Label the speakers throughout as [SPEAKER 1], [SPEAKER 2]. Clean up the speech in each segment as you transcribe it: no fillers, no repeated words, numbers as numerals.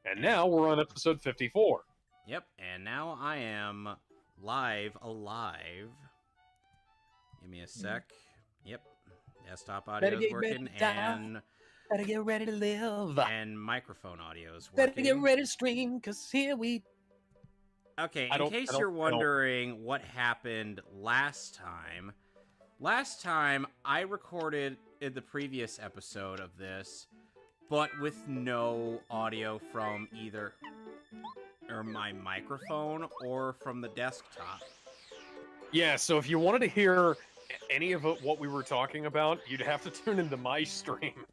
[SPEAKER 1] And now we're on episode 54.
[SPEAKER 2] Yep, and now I am alive. Give me a sec. Yep, desktop audio is working, and
[SPEAKER 1] Better get ready to live.
[SPEAKER 2] and microphone audio is
[SPEAKER 1] Better
[SPEAKER 2] working.
[SPEAKER 1] get ready to stream, because here we...
[SPEAKER 2] Okay, in case you're wondering what happened last time I recorded in the previous episode of this, but with no audio from either my microphone or from the desktop.
[SPEAKER 1] Yeah, so if you wanted to hear any of what we were talking about, you'd have to tune into my stream.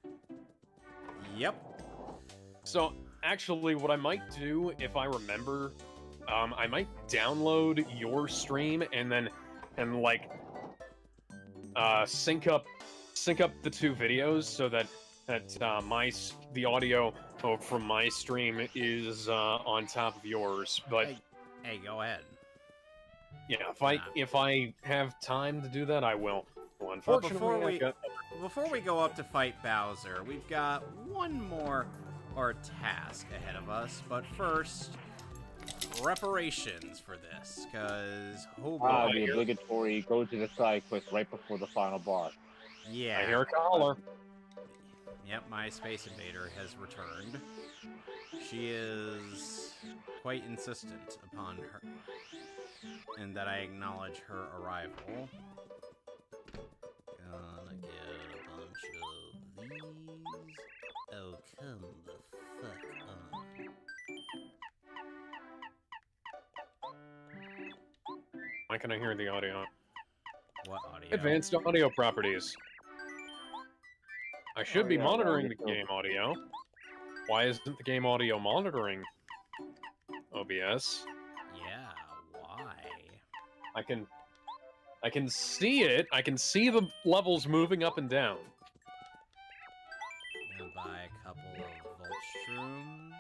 [SPEAKER 2] Yep.
[SPEAKER 1] So, actually, what I might do, if I remember, I might download your stream and then, sync up the two videos so that the audio from my stream is on top of yours. But
[SPEAKER 2] hey, go ahead.
[SPEAKER 1] Yeah, if I have time to do that, I will. Well,
[SPEAKER 2] Well,
[SPEAKER 1] unfortunately,
[SPEAKER 2] before we go up to fight Bowser, we've got one more task ahead of us. But first, reparations for this, because oh boy,
[SPEAKER 3] the obligatory go to the side quest right before the final boss.
[SPEAKER 2] Yeah.
[SPEAKER 1] I hear a caller.
[SPEAKER 2] Yep, my Space Invader has returned. She is quite insistent upon her, and that I acknowledge her arrival. Gonna get a bunch of these. Oh, come the fuck on.
[SPEAKER 1] Why can I hear the audio?
[SPEAKER 2] What audio?
[SPEAKER 1] Advanced audio properties. I should be monitoring the game audio. Why isn't the game audio monitoring OBS?
[SPEAKER 2] Yeah, why?
[SPEAKER 1] I can see it. I can see the levels moving up and down.
[SPEAKER 2] Gonna buy a couple of Volt Shrooms.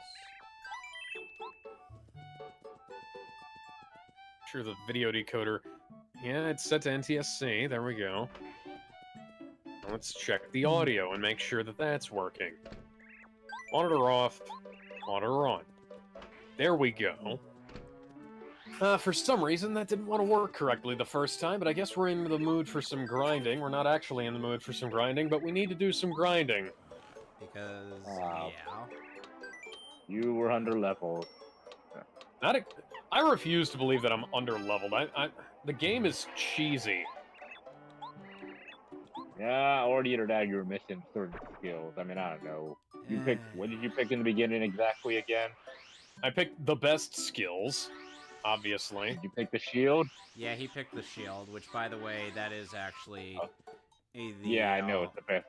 [SPEAKER 1] Sure, the video decoder. Yeah, it's set to NTSC. There we go. Let's check the audio and make sure that that's working. Monitor off. Monitor on. There we go. For some reason, that didn't want to work correctly the first time, but I guess we're in the mood for some grinding. We're not actually in the mood for some grinding, but we need to do some grinding.
[SPEAKER 2] Because, yeah.
[SPEAKER 3] You were under-leveled.
[SPEAKER 1] I refuse to believe that I'm under-leveled. The game is cheesy.
[SPEAKER 3] Yeah, or either that you're missing certain skills. I mean, I don't know. You picked. What did you pick in the beginning exactly again?
[SPEAKER 1] I picked the best skills, obviously.
[SPEAKER 3] Did you pick the shield?
[SPEAKER 2] Yeah, he picked the shield, which, by the way, that is actually...
[SPEAKER 3] yeah, I know, it's the best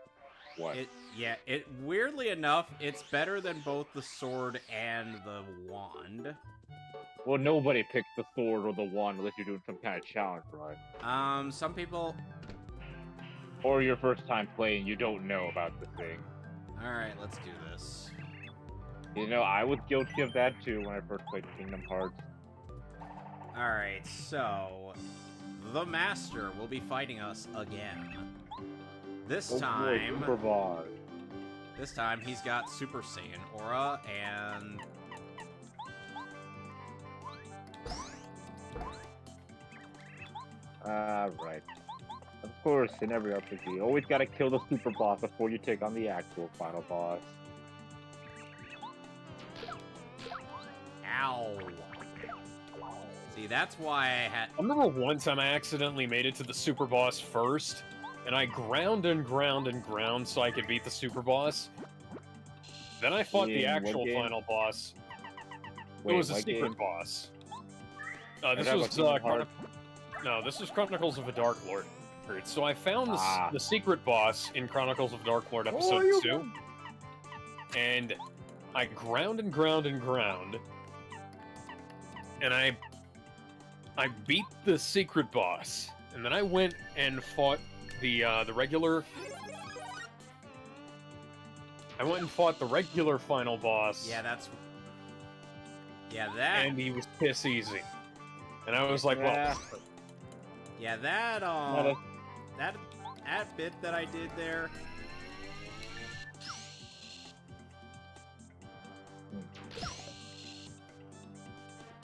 [SPEAKER 3] one.
[SPEAKER 2] Weirdly enough, it's better than both the sword and the wand.
[SPEAKER 3] Well, nobody picks the sword or the wand unless you're doing some kind of challenge run.
[SPEAKER 2] Some people...
[SPEAKER 3] Or your first time playing, you don't know about the thing.
[SPEAKER 2] Alright, let's do this.
[SPEAKER 3] You know, I was guilty of that too when I first played Kingdom Hearts.
[SPEAKER 2] Alright, so... The Master will be fighting us again. This time...
[SPEAKER 3] Super boss.
[SPEAKER 2] This time he's got Super Saiyan Aura, and...
[SPEAKER 3] Right. Of course, in every RPG, you always gotta kill the super boss before you take on the actual final boss.
[SPEAKER 2] Ow. See, that's why I had...
[SPEAKER 1] I remember one time I accidentally made it to the super boss first, and I ground and ground and ground so I could beat the super boss. Then I fought the actual final boss. It was a secret boss. This was this was Chronicles of a Dark Lord. So I found the secret boss in Chronicles of Dark Lord episode 2, and I ground and ground and ground, and I beat the secret boss, and then I went and fought the regular. I went and fought the regular final boss.
[SPEAKER 2] Yeah, that's... Yeah, that...
[SPEAKER 1] And he was piss easy. And I was like, well...
[SPEAKER 2] Yeah, that bit that I did there...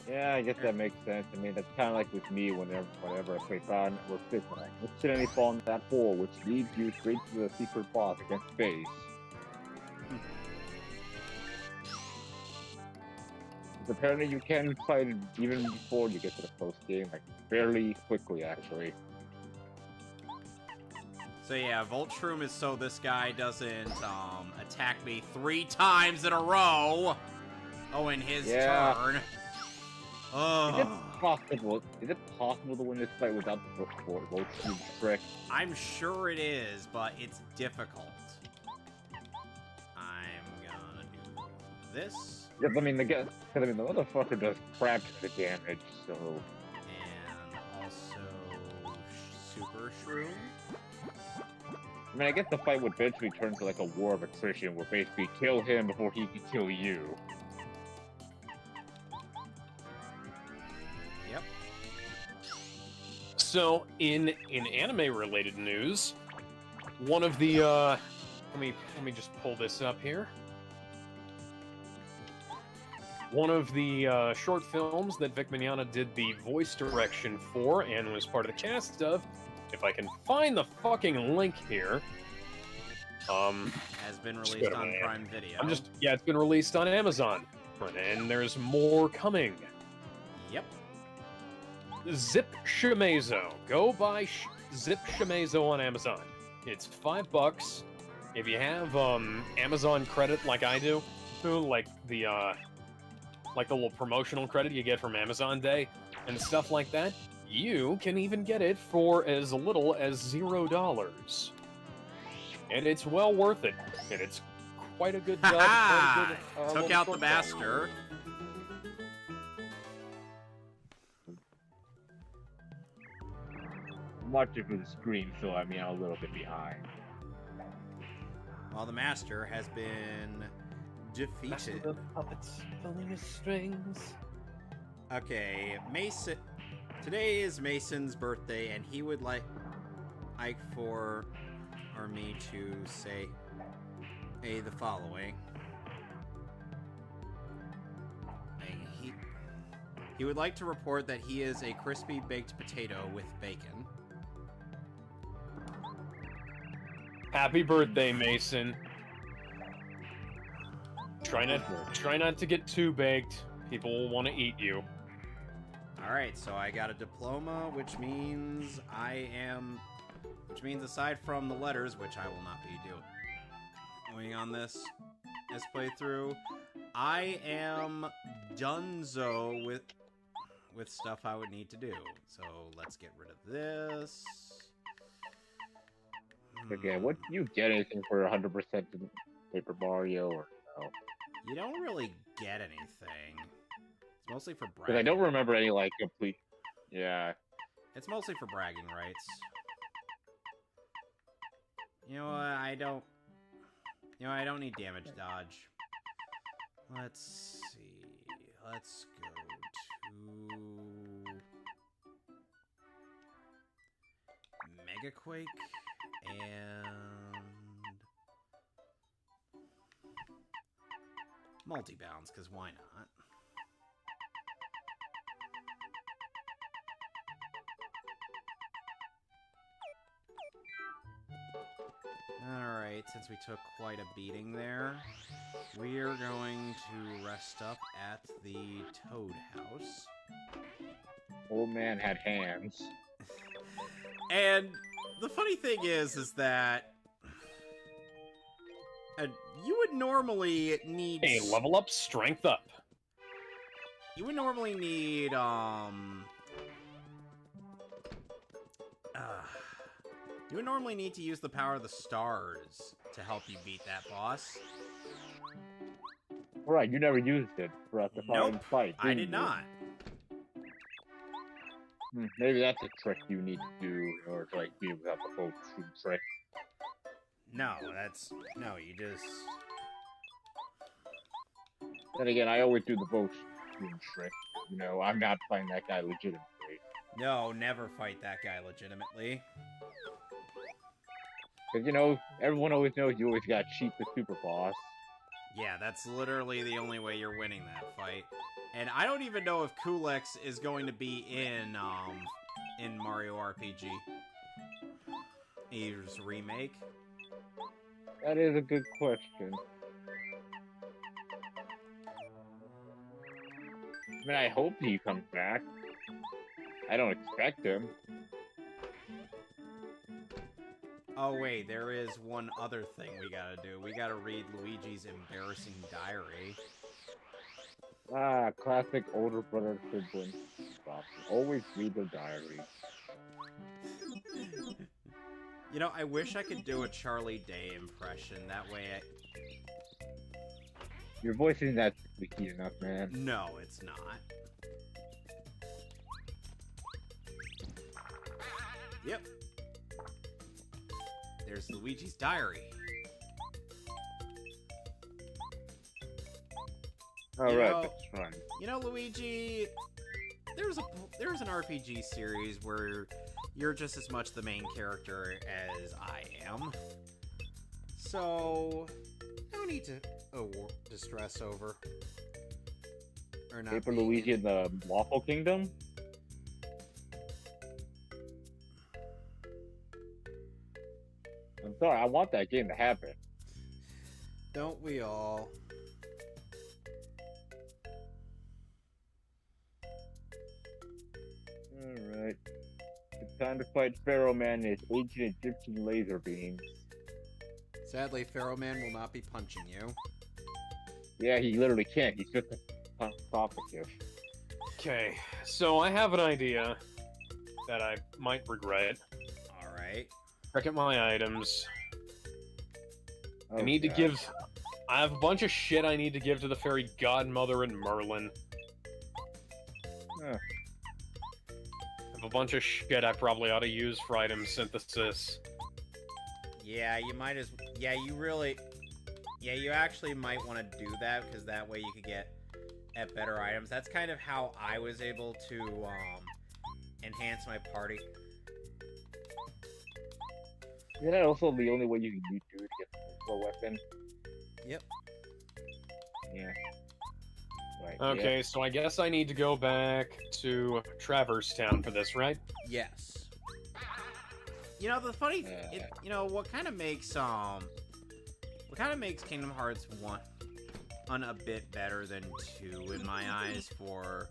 [SPEAKER 3] Yeah, I guess that makes sense. I mean, that's kind of like with me whenever I play Fire Network 6, when I accidentally fall into that hole, which leads you straight to the secret boss against Base. Apparently you can fight it even before you get to the post game, like fairly quickly, actually.
[SPEAKER 2] So yeah, Volt Shroom is so this guy doesn't attack me 3 times in a row. Oh, in his turn. Oh.
[SPEAKER 3] Is it possible to win this fight without the Volt Shroom trick?
[SPEAKER 2] I'm sure it is, but it's difficult. I'm gonna do this.
[SPEAKER 3] Yeah, I mean, the motherfucker does crap to the damage, so...
[SPEAKER 2] And also... Super Shroom?
[SPEAKER 3] I mean, I guess the fight would eventually turn to like a war of attrition, where basically kill him before he can kill you.
[SPEAKER 2] Yep.
[SPEAKER 1] So, in anime-related news, one of the, let me just pull this up here. One of the short films that Vic Mignogna did the voice direction for and was part of the cast of, if I can find the fucking link here,
[SPEAKER 2] has been released on Prime Video.
[SPEAKER 1] It's been released on Amazon, and there's more coming.
[SPEAKER 2] Yep.
[SPEAKER 1] Zip Shimazo. Go buy Zip Shimazo on Amazon. It's $5. If you have Amazon credit like I do, like the little promotional credit you get from Amazon Day and stuff like that, you can even get it for as little as $0. And it's well worth it. And it's quite a good job.
[SPEAKER 2] Took out the master.
[SPEAKER 3] I'm watching for the screen, so I mean, I'm a little bit behind.
[SPEAKER 2] Well, the master has been defeated.
[SPEAKER 1] The puppets pulling his strings.
[SPEAKER 2] Okay, Mason. Today is Mason's birthday, and he would like for me to say the following. He would like to report that he is a crispy baked potato with bacon.
[SPEAKER 1] Happy birthday, Mason. Try not to get too baked. People will want to eat you.
[SPEAKER 2] Alright, so I got a diploma, which means aside from the letters, which I will not be doing on this playthrough, I am donezo with stuff I would need to do. So let's get rid of this.
[SPEAKER 3] Okay, what do you get anything for 100% in Paper Mario or no?
[SPEAKER 2] You don't really get anything. It's mostly for bragging.
[SPEAKER 3] Because I don't remember any, like, complete... Yeah.
[SPEAKER 2] It's mostly for bragging rights. You know what, I don't need damage dodge. Let's see. Let's go to... Mega Quake and... Multi-bounds, because why not? Alright, since we took quite a beating there, we are going to rest up at the Toad House.
[SPEAKER 3] Old man had hands.
[SPEAKER 2] And the funny thing is that you would normally need...
[SPEAKER 1] Hey, level up, strength up.
[SPEAKER 2] You would normally need, you would normally need to use the power of the stars to help you beat that boss.
[SPEAKER 3] Right, you never used it throughout the fight.
[SPEAKER 2] I did not.
[SPEAKER 3] Maybe that's a trick you need to do in order to, like, beat without the whole true trick.
[SPEAKER 2] No, you just...
[SPEAKER 3] Then again, I always do the boat trick. You know, I'm not fighting that guy legitimately.
[SPEAKER 2] No, never fight that guy legitimately.
[SPEAKER 3] Because, you know, everyone always knows you always gotta cheat the super boss.
[SPEAKER 2] Yeah, that's literally the only way you're winning that fight. And I don't even know if Kulex is going to be in Mario RPG. His remake.
[SPEAKER 3] That is a good question. I mean, I hope he comes back. I don't expect him.
[SPEAKER 2] Oh wait, there is one other thing we gotta do. We gotta read Luigi's embarrassing diary.
[SPEAKER 3] Ah, classic older brother sibling stuff. Always read their diary.
[SPEAKER 2] You know, I wish I could do a Charlie Day impression. That way
[SPEAKER 3] Your voice isn't that squeaky enough, man.
[SPEAKER 2] No, it's not. Yep. There's Luigi's diary.
[SPEAKER 3] Alright, that's fine.
[SPEAKER 2] You know, Luigi, there's an RPG series where you're just as much the main character as I am. So, no need to distress over. Or not.
[SPEAKER 3] Paper Luigi in the Waffle Kingdom? I'm sorry, I want that game to happen.
[SPEAKER 2] Don't we all?
[SPEAKER 3] Alright. It's time to fight Pharaoh Man and his ancient Egyptian laser beams.
[SPEAKER 2] Sadly, Pharaoh Man will not be punching you.
[SPEAKER 3] Yeah, he literally can't. He's just a talkative.
[SPEAKER 1] Okay, so I have an idea that I might regret.
[SPEAKER 2] Alright.
[SPEAKER 1] Check at my items.
[SPEAKER 3] Oh,
[SPEAKER 1] I need to
[SPEAKER 3] God.
[SPEAKER 1] give... I have a bunch of shit I need to give to the fairy godmother and Merlin.
[SPEAKER 3] Huh.
[SPEAKER 1] I have a bunch of shit I probably ought to use for item synthesis.
[SPEAKER 2] Yeah, you might as... Yeah, you really... Yeah, you actually might want to do that, because that way you could get at better items. That's kind of how I was able to enhance my party.
[SPEAKER 3] Isn't that also the only way you can use to get the weapon?
[SPEAKER 2] Yep.
[SPEAKER 3] Yeah. Right.
[SPEAKER 2] Okay,
[SPEAKER 1] So I guess I need to go back to Traverse Town for this, right?
[SPEAKER 2] Yes. You know, the funny, you know, what kind of makes Kingdom Hearts 1 a bit better than 2 in my eyes or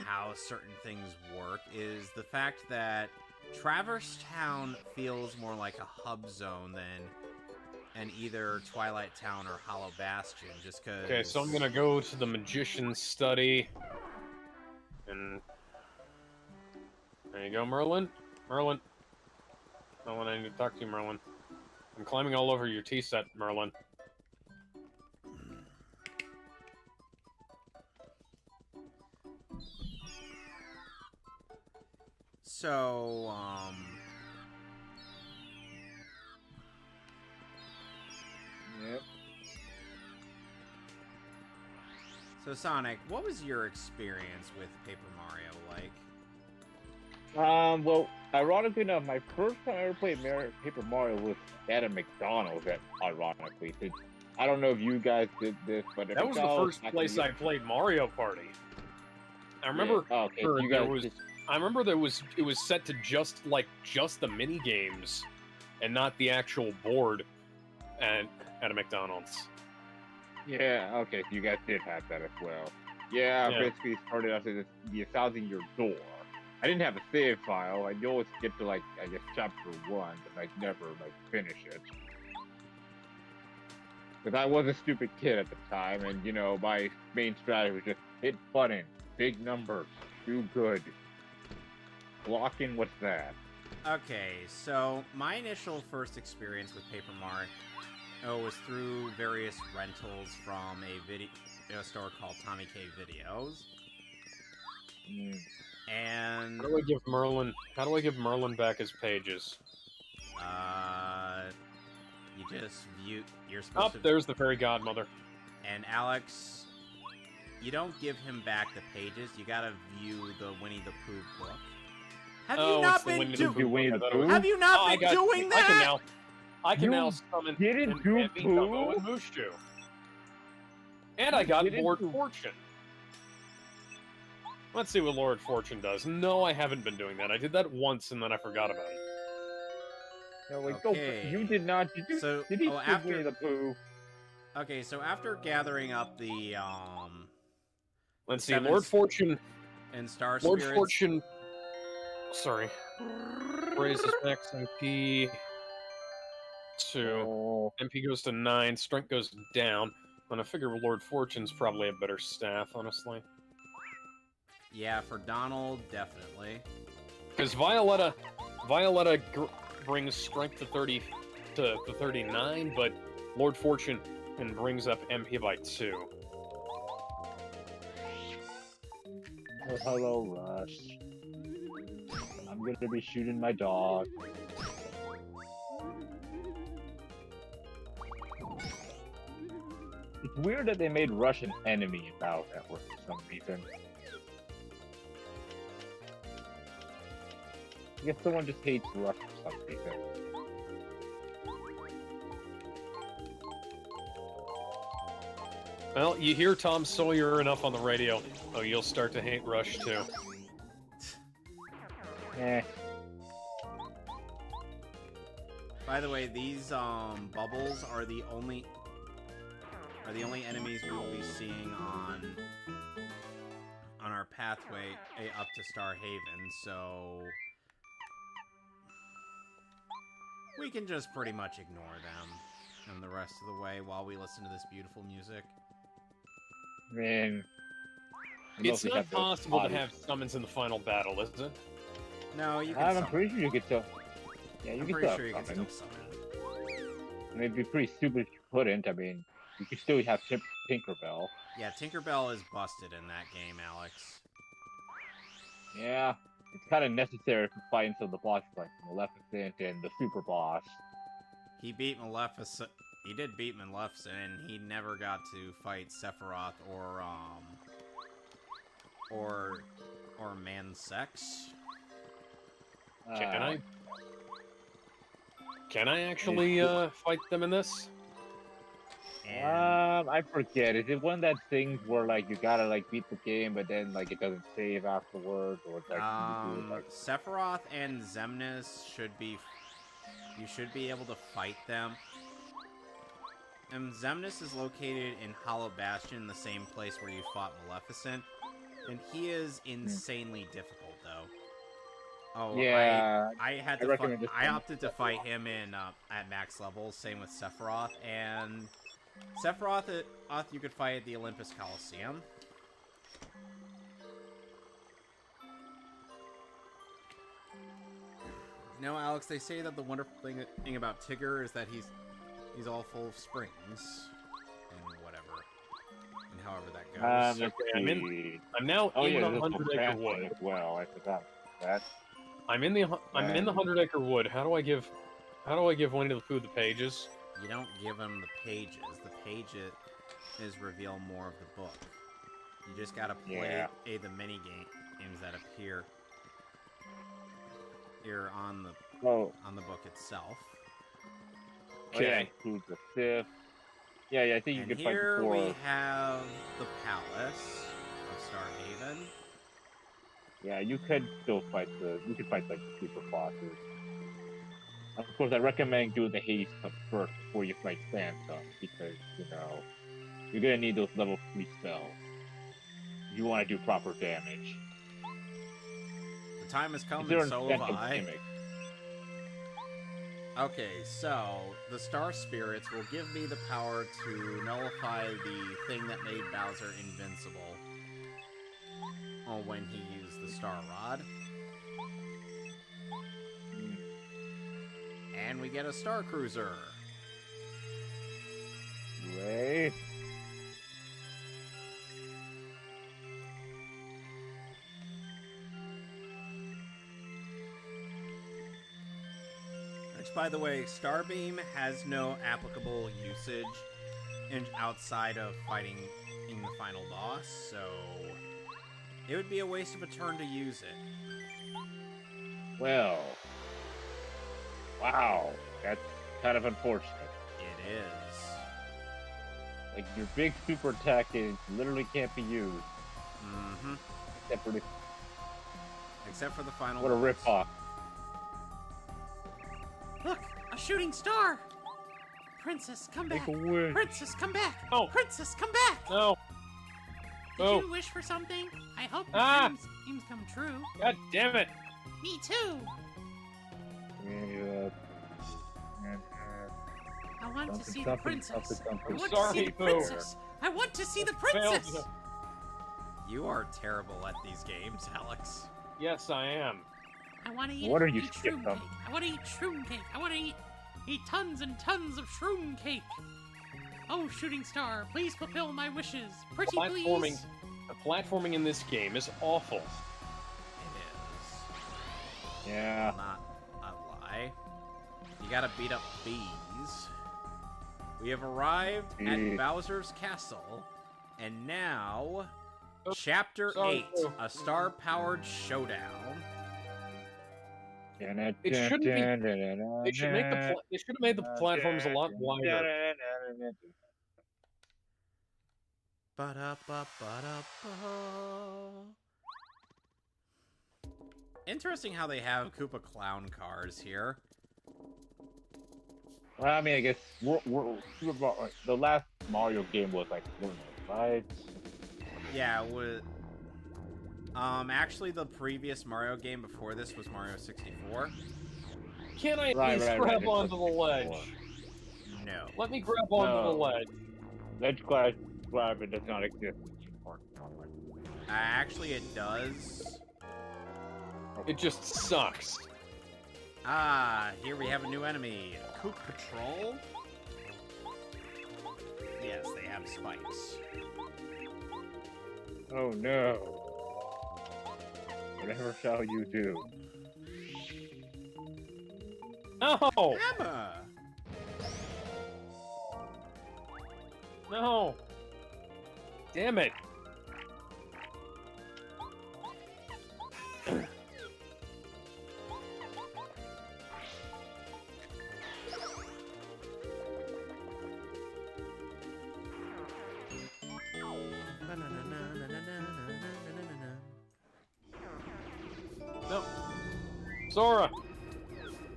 [SPEAKER 2] how certain things work is the fact that Traverse Town feels more like a hub zone than an either Twilight Town or Hollow Bastion, just because...
[SPEAKER 1] Okay, so I'm gonna go to the Magician's Study, and... There you go, Merlin. Merlin, I need to talk to you, Merlin. I'm climbing all over your tea set, Merlin.
[SPEAKER 2] So,
[SPEAKER 3] Yep.
[SPEAKER 2] So, Sonic, what was your experience with Paper Mario like?
[SPEAKER 3] Well, ironically enough, my first time I ever played Paper Mario was at a McDonald's, ironically. I don't know if you guys did this, but
[SPEAKER 1] that was the first place I played Mario Party. I remember.
[SPEAKER 3] Yeah. Okay, you guys
[SPEAKER 1] I remember it was set to just the mini games, and not the actual board, at a McDonald's.
[SPEAKER 3] Yeah. Okay, so you guys did have that as well. Yeah. Basically started out as the 1,000 Year Door. I didn't have a save file. I always get to I guess chapter 1, but I never finish it. Because I was a stupid kid at the time, and my main strategy was just hit button, big numbers, do good. Blocking, what's that?
[SPEAKER 2] Okay, so my initial first experience with Paper Mario was through various rentals from a video store called Tommy K Videos. And
[SPEAKER 1] How do I give Merlin back his pages?
[SPEAKER 2] You just view. You're supposed to.
[SPEAKER 1] There's the fairy godmother.
[SPEAKER 2] And Alex, you don't give him back the pages. You gotta view the Winnie the Pooh book. Have you not been doing that?
[SPEAKER 1] I can now summon
[SPEAKER 3] didn't do
[SPEAKER 1] and
[SPEAKER 3] Pooh?
[SPEAKER 1] and Mushu. And I got Lord Fortune. Let's see what Lord Fortune does. No, I haven't been doing that. I did that once and then I forgot about it.
[SPEAKER 3] No, wait,
[SPEAKER 2] okay.
[SPEAKER 3] go. You did not. Did you?
[SPEAKER 2] So,
[SPEAKER 3] did he Winnie the Pooh?
[SPEAKER 2] Okay, so after gathering up the
[SPEAKER 1] let's see, Lord Fortune
[SPEAKER 2] and Star
[SPEAKER 1] Lord
[SPEAKER 2] Spirits.
[SPEAKER 1] Fortune. Sorry. Raises max MP to MP goes to 9. Strength goes down. And I figure Lord Fortune's probably a better staff, honestly.
[SPEAKER 2] Yeah, for Donald, definitely.
[SPEAKER 1] Because Violetta brings strength to 30 to 39, but Lord Fortune brings up MP by 2.
[SPEAKER 3] Oh, hello, Rush. I'm gonna be shooting my dog. It's weird that they made Rush an enemy in Battle Network for some reason. I guess someone just hates Rush for some reason.
[SPEAKER 1] Well, you hear Tom Sawyer enough on the radio. Oh, you'll start to hate Rush too.
[SPEAKER 3] Eh.
[SPEAKER 2] By the way, these bubbles are the only enemies we will be seeing on our pathway up to Star Haven, so we can just pretty much ignore them and the rest of the way while we listen to this beautiful music.
[SPEAKER 3] Man,
[SPEAKER 1] it's not possible to have summons in the final battle, is it?
[SPEAKER 2] No, you can.
[SPEAKER 3] I'm pretty sure you could still. Yeah, you
[SPEAKER 2] I'm
[SPEAKER 3] can
[SPEAKER 2] pretty
[SPEAKER 3] still
[SPEAKER 2] sure you can still summon.
[SPEAKER 3] I mean, it'd be pretty stupid if you couldn't. I mean, you could still have Tinkerbell.
[SPEAKER 2] Yeah, Tinkerbell is busted in that game, Alex.
[SPEAKER 3] Yeah, it's kind of necessary for fighting some of the bosses like Maleficent and the Super Boss.
[SPEAKER 2] He beat Maleficent. He did beat Maleficent, and he never got to fight Sephiroth or Mansex.
[SPEAKER 1] Can I actually fight them in this?
[SPEAKER 3] I forget. Is it one of that things where like you gotta like beat the game, but then like it doesn't save afterwards, or it's like,
[SPEAKER 2] Sephiroth and Xemnas you should be able to fight them. And Xemnas is located in Hollow Bastion, the same place where you fought Maleficent, and he is insanely difficult, though. Oh yeah, I opted to fight him in at max levels. Same with Sephiroth, and Sephiroth you could fight at the Olympus Coliseum. You know, Alex, they say that the wonderful thing about Tigger is that he's all full of springs and whatever, and however that goes.
[SPEAKER 1] Okay, I'm now in the 100-acre wood
[SPEAKER 3] as well. I forgot that.
[SPEAKER 1] I'm in the 100-acre wood. How do I give Winnie the Pooh the pages?
[SPEAKER 2] You don't give him the pages. The pages reveal more of the book. You just gotta play the mini games that appear here on the book itself.
[SPEAKER 3] Okay. Who's the fifth? Yeah, I think you could fight the four.
[SPEAKER 2] Here we have the Palace of Star Haven.
[SPEAKER 3] Yeah, you could still fight like the super bosses. Of course, I recommend doing the haste first before you fight Phantom, because you're gonna need those level 3 spells. You want to do proper damage.
[SPEAKER 2] The time has come, and so have I. Okay, so the Star Spirits will give me the power to nullify the thing that made Bowser invincible when he used the Star Rod. And we get a Star Cruiser.
[SPEAKER 3] Ray.
[SPEAKER 2] Which, by the way, Starbeam has no applicable usage outside of fighting in the final boss, so it would be a waste of a turn to use it.
[SPEAKER 3] Well, wow, that's kind of unfortunate.
[SPEAKER 2] It is.
[SPEAKER 3] Like your big super attack is literally can't be used.
[SPEAKER 2] Mm-hmm.
[SPEAKER 3] Except
[SPEAKER 2] for the final.
[SPEAKER 3] What a ripoff!
[SPEAKER 2] Look, a shooting star. Princess, come back. Princess, come back.
[SPEAKER 1] Oh.
[SPEAKER 2] Princess, come back.
[SPEAKER 1] No.
[SPEAKER 2] Did you wish for something? I hope your dreams come true.
[SPEAKER 1] God damn it.
[SPEAKER 2] Me too. I want to see the princess. I want to see the princess. I want to see the princess. You are terrible at these games, Alex.
[SPEAKER 1] Yes, I am.
[SPEAKER 2] I want to eat.
[SPEAKER 3] What are you
[SPEAKER 2] shroom cake. I want to eat shroom cake. I want to eat tons and tons of shroom cake. Oh, shooting star, please fulfill my wishes. Pretty please.
[SPEAKER 1] The platforming in this game is awful.
[SPEAKER 2] It is.
[SPEAKER 3] Yeah.
[SPEAKER 2] Not a lie. You gotta beat up bees. We have arrived at Bowser's Castle, and now, Chapter 8, a star-powered showdown.
[SPEAKER 1] It shouldn't be. They should have made the platforms a lot wider.
[SPEAKER 2] Interesting how they have Koopa Clown cars here.
[SPEAKER 3] Well, I mean, I guess the last Mario game was like right?
[SPEAKER 1] Yeah,
[SPEAKER 2] it was. Actually, the previous Mario game before this was Mario 64.
[SPEAKER 1] Can I at least grab onto the ledge?
[SPEAKER 2] No.
[SPEAKER 1] Let me grab onto the ledge.
[SPEAKER 3] Ledge grab it does not exist anymore.
[SPEAKER 2] Actually, it does.
[SPEAKER 1] It just sucks.
[SPEAKER 2] Ah, here we have a new enemy. Koop Patrol? Yes, they have spikes.
[SPEAKER 3] Oh no. Whatever shall you do?
[SPEAKER 1] No!
[SPEAKER 2] Emma!
[SPEAKER 1] No! Damn it! No. Sora!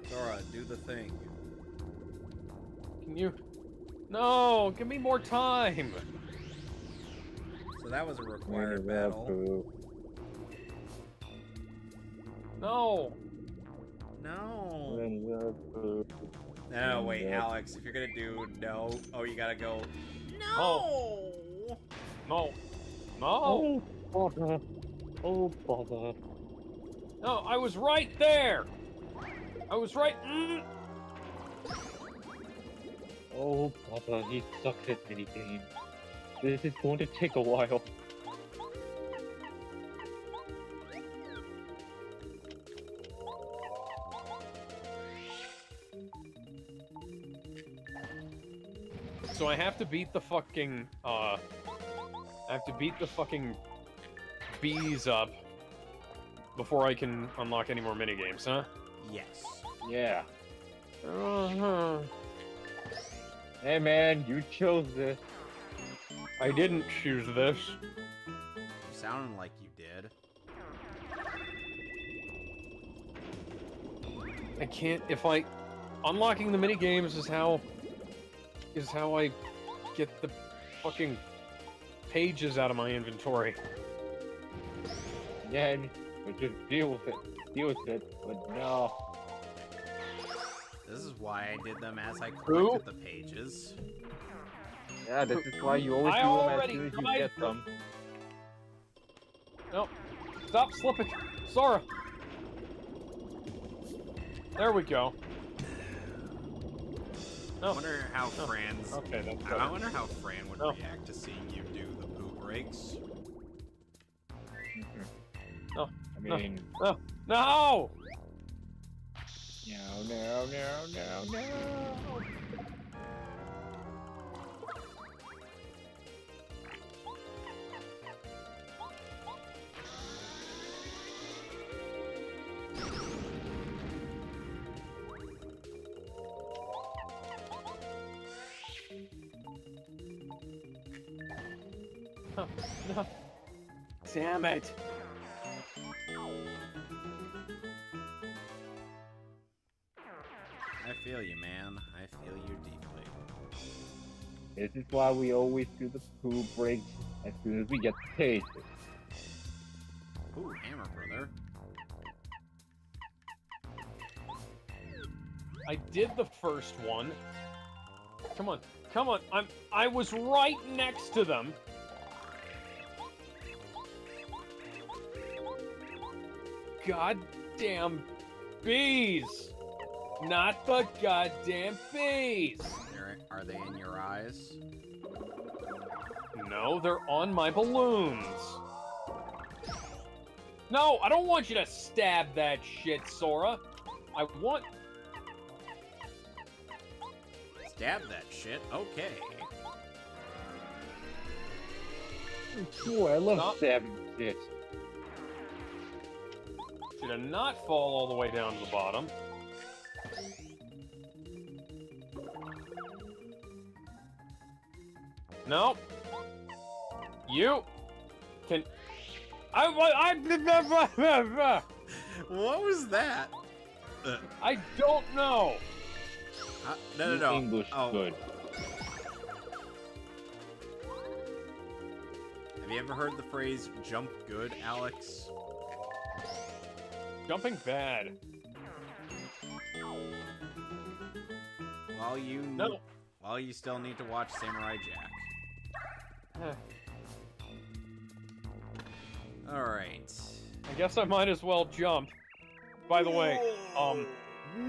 [SPEAKER 2] Sora, do the thing.
[SPEAKER 1] Can you... No! Give me more time!
[SPEAKER 2] So that was a required battle.
[SPEAKER 1] No!
[SPEAKER 2] No. No, wait, Alex, if you're gonna do no... Oh, you gotta go... No!
[SPEAKER 1] No! No!
[SPEAKER 3] Oh, bother. Oh, bother.
[SPEAKER 1] No, I was right there! I was right...
[SPEAKER 3] Oh, bother, he sucks at minigames. This is going to take a while.
[SPEAKER 1] So I have to beat the fucking, I have to beat the fucking bees up before I can unlock any more minigames, huh?
[SPEAKER 2] Yes.
[SPEAKER 3] Yeah.
[SPEAKER 1] Uh-huh.
[SPEAKER 3] Hey man, you chose this.
[SPEAKER 1] I didn't choose this.
[SPEAKER 2] You sounded like you did.
[SPEAKER 1] I can't, if I... Unlocking the minigames is how I get the fucking pages out of my inventory.
[SPEAKER 3] Yeah, but just deal with it. Deal with it, but no.
[SPEAKER 2] This is why I did them as I collected the pages.
[SPEAKER 3] Yeah, this is why you always do them as soon as you get them.
[SPEAKER 1] No. Stop slipping. Sora. There we go.
[SPEAKER 2] I wonder how Fran's...
[SPEAKER 1] Okay, that's
[SPEAKER 2] I wonder how Fran would react to seeing you do the poop breaks.
[SPEAKER 1] No.
[SPEAKER 3] I mean...
[SPEAKER 1] No. No!
[SPEAKER 3] No.
[SPEAKER 1] no. Damn it.
[SPEAKER 2] I feel you, man. I feel you deeply.
[SPEAKER 3] This is why we always do the poo breaks as soon as we get the taste.
[SPEAKER 2] Ooh, hammer, brother.
[SPEAKER 1] I did the first one. Come on, come on. I was right next to them. Goddamn bees! Not the goddamn bees!
[SPEAKER 2] Are they in your eyes?
[SPEAKER 1] No, they're on my balloons. No, I don't want you to stab that shit, Sora. I want...
[SPEAKER 2] Stab that shit? Okay.
[SPEAKER 3] Boy, I love stabbing shit.
[SPEAKER 1] Should I not fall all the way down to the bottom? No. You can...
[SPEAKER 2] What was that?
[SPEAKER 1] I don't know.
[SPEAKER 2] No.
[SPEAKER 3] English good.
[SPEAKER 2] Have you ever heard the phrase "jump good," Alex?
[SPEAKER 1] Jumping bad.
[SPEAKER 2] Well, you still need to watch Samurai Jack. All right.
[SPEAKER 1] I guess I might as well jump. By the way,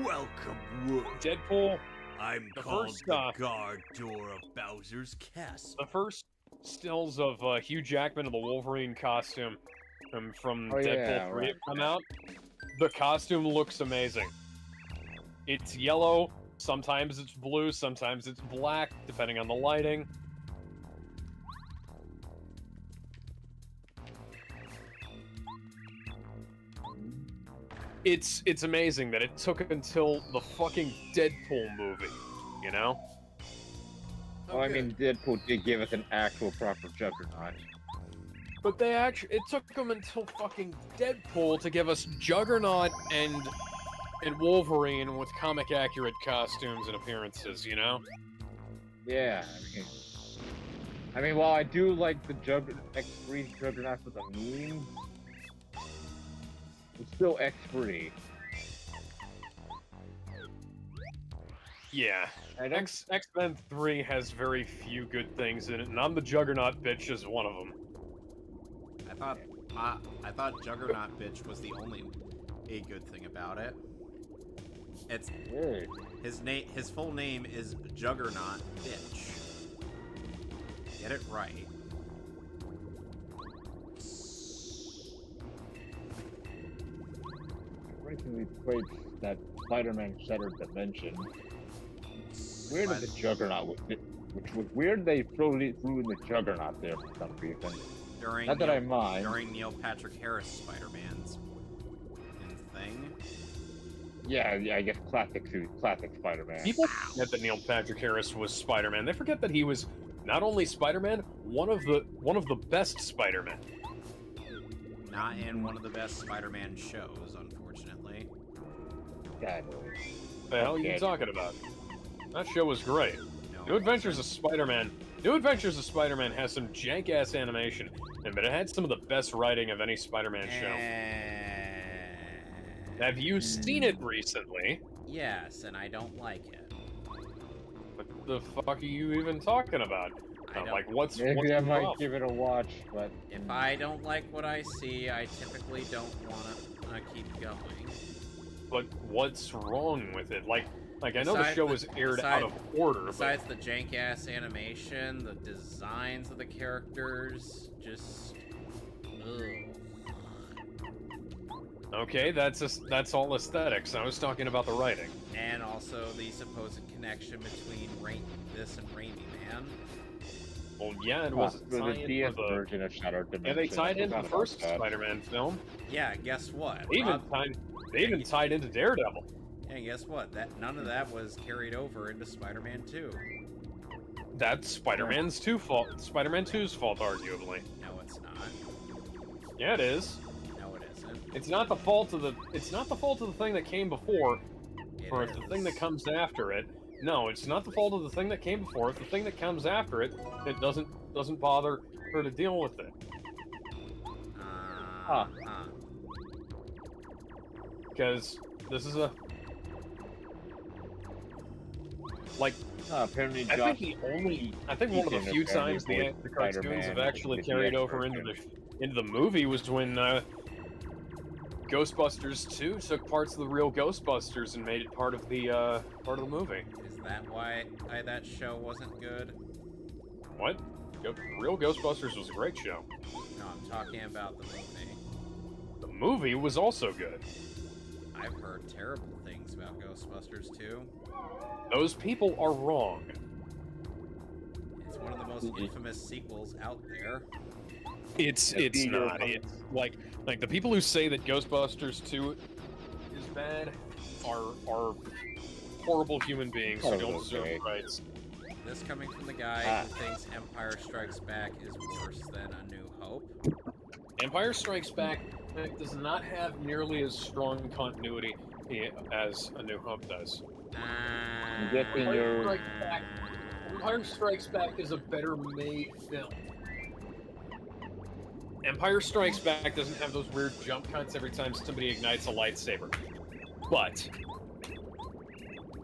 [SPEAKER 2] welcome, Wood.
[SPEAKER 1] Deadpool.
[SPEAKER 2] I'm called the guard door of Bowser's Castle.
[SPEAKER 1] The first stills of Hugh Jackman in the Wolverine costume from Deadpool 3 have come out. The costume looks amazing. It's yellow, sometimes it's blue, sometimes it's black, depending on the lighting. It's amazing that it took until the fucking Deadpool movie, you know?
[SPEAKER 3] Well, I mean, Deadpool did give us an actual proper Juggernaut.
[SPEAKER 1] But it took them until fucking Deadpool to give us Juggernaut and Wolverine with comic-accurate costumes and appearances, you know?
[SPEAKER 3] Yeah, I mean, while I do like the X3 Juggernaut for the meme, it's still X3.
[SPEAKER 1] Yeah. X-Men 3 has very few good things in it, and I'm the Juggernaut bitch is one of them.
[SPEAKER 2] I thought Juggernaut bitch was the only good thing about it. It's
[SPEAKER 3] weird.
[SPEAKER 2] His full name is Juggernaut bitch. Get it right.
[SPEAKER 3] Recently played that Spider-Man Shattered Dimension. Weird that the Juggernaut which was weird they threw in the Juggernaut there for some reason. Not that I mind.
[SPEAKER 2] During Neil Patrick Harris Spider-Man's thing.
[SPEAKER 3] Yeah, I guess classic Spider-Man.
[SPEAKER 1] People forget that Neil Patrick Harris was Spider-Man. They forget that he was not only Spider-Man, one of the best Spider-Men.
[SPEAKER 2] Not in one of the best Spider-Man shows, unfortunately.
[SPEAKER 3] God.
[SPEAKER 1] The hell are you talking about? That show was great. New Adventures of Spider-Man. New Adventures of Spider-Man has some jank-ass animation, but it had some of the best writing of any Spider-Man show. Have you seen it recently?
[SPEAKER 2] Yes, and I don't like it.
[SPEAKER 1] What the fuck are you even talking about? Like, what's
[SPEAKER 3] I might give it a watch, but...
[SPEAKER 2] If I don't like what I see, I typically don't want to keep going.
[SPEAKER 1] But what's wrong with it? Like I know the show was aired out of order,
[SPEAKER 2] besides the jank-ass animation, the designs of the characters, just... Ugh.
[SPEAKER 1] Okay, that's all aesthetics. I was talking about the writing.
[SPEAKER 2] And also the supposed connection between this and Raimi Man.
[SPEAKER 1] Well, yeah, it was
[SPEAKER 3] the DS version of Shattered Dimension.
[SPEAKER 1] Yeah, they tied into the first Spider-Man film.
[SPEAKER 2] Yeah, guess what?
[SPEAKER 1] They even tied into Daredevil.
[SPEAKER 2] Yeah, guess what? None of that was carried over into Spider-Man 2.
[SPEAKER 1] That's Spider-Man's fault. Spider-Man 2's fault, arguably.
[SPEAKER 2] No, it's not.
[SPEAKER 1] Yeah, it is.
[SPEAKER 2] No, it isn't.
[SPEAKER 1] It's not the fault of the. It's not the fault of the thing that came before, or the thing that comes after it. No, it's not the fault of the thing that came before. It's the thing that comes after it. It doesn't bother her to deal with it. Because this is a like.
[SPEAKER 3] Apparently,
[SPEAKER 1] I think one of the few times the cartoons have actually carried over into the movie was when Ghostbusters 2 took parts of the real Ghostbusters and made it part of the movie.
[SPEAKER 2] Is that why that show wasn't good?
[SPEAKER 1] What? Real Ghostbusters was a great show.
[SPEAKER 2] No, I'm talking about the movie.
[SPEAKER 1] The movie was also good.
[SPEAKER 2] I've heard terrible things about Ghostbusters 2.
[SPEAKER 1] Those people are wrong.
[SPEAKER 2] It's one of the most infamous sequels out there.
[SPEAKER 1] It's not. It's like the people who say that Ghostbusters 2 is bad are horrible human beings who don't deserve rights.
[SPEAKER 2] This coming from the guy who thinks Empire Strikes Back is worse than A New Hope.
[SPEAKER 1] Empire Strikes Back does not have nearly as strong continuity as A New Hope does. Empire Strikes Back is a better made film. Empire Strikes Back doesn't have those weird jump cuts every time somebody ignites a lightsaber. But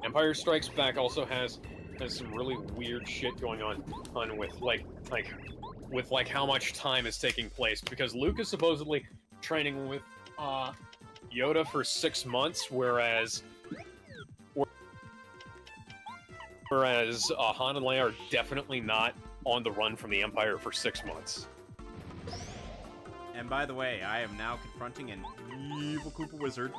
[SPEAKER 1] Empire Strikes Back also has some really weird shit going on with how much time is taking place, because Luke is supposedly training with Yoda for 6 months, whereas Han and Leia are definitely not on the run from the Empire for 6 months.
[SPEAKER 2] And by the way, I am now confronting an evil Koopa wizard.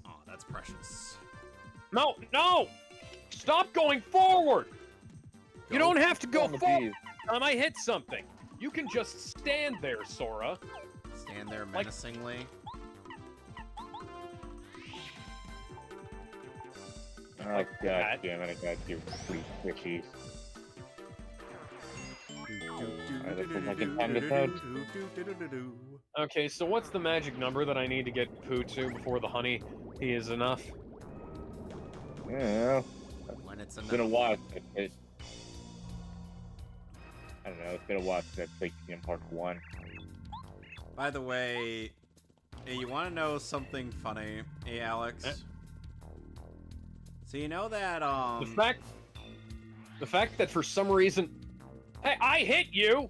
[SPEAKER 2] Oh, that's precious.
[SPEAKER 1] No! Stop going forward! You don't have to go forward time I hit something. You can just stand there, Sora.
[SPEAKER 2] Stand there menacingly.
[SPEAKER 3] Oh, god damn it, I got you pretty squishy.
[SPEAKER 1] Okay, so what's the magic number that I need to get Pooh to before the honey is enough?
[SPEAKER 3] Yeah.
[SPEAKER 2] When it's
[SPEAKER 3] been a while since I don't know, it's been a while since I played in part 1.
[SPEAKER 2] By the way, hey, you want to know something funny? Hey, Alex? So you know that,
[SPEAKER 1] The fact that for some reason... Hey, I hit you!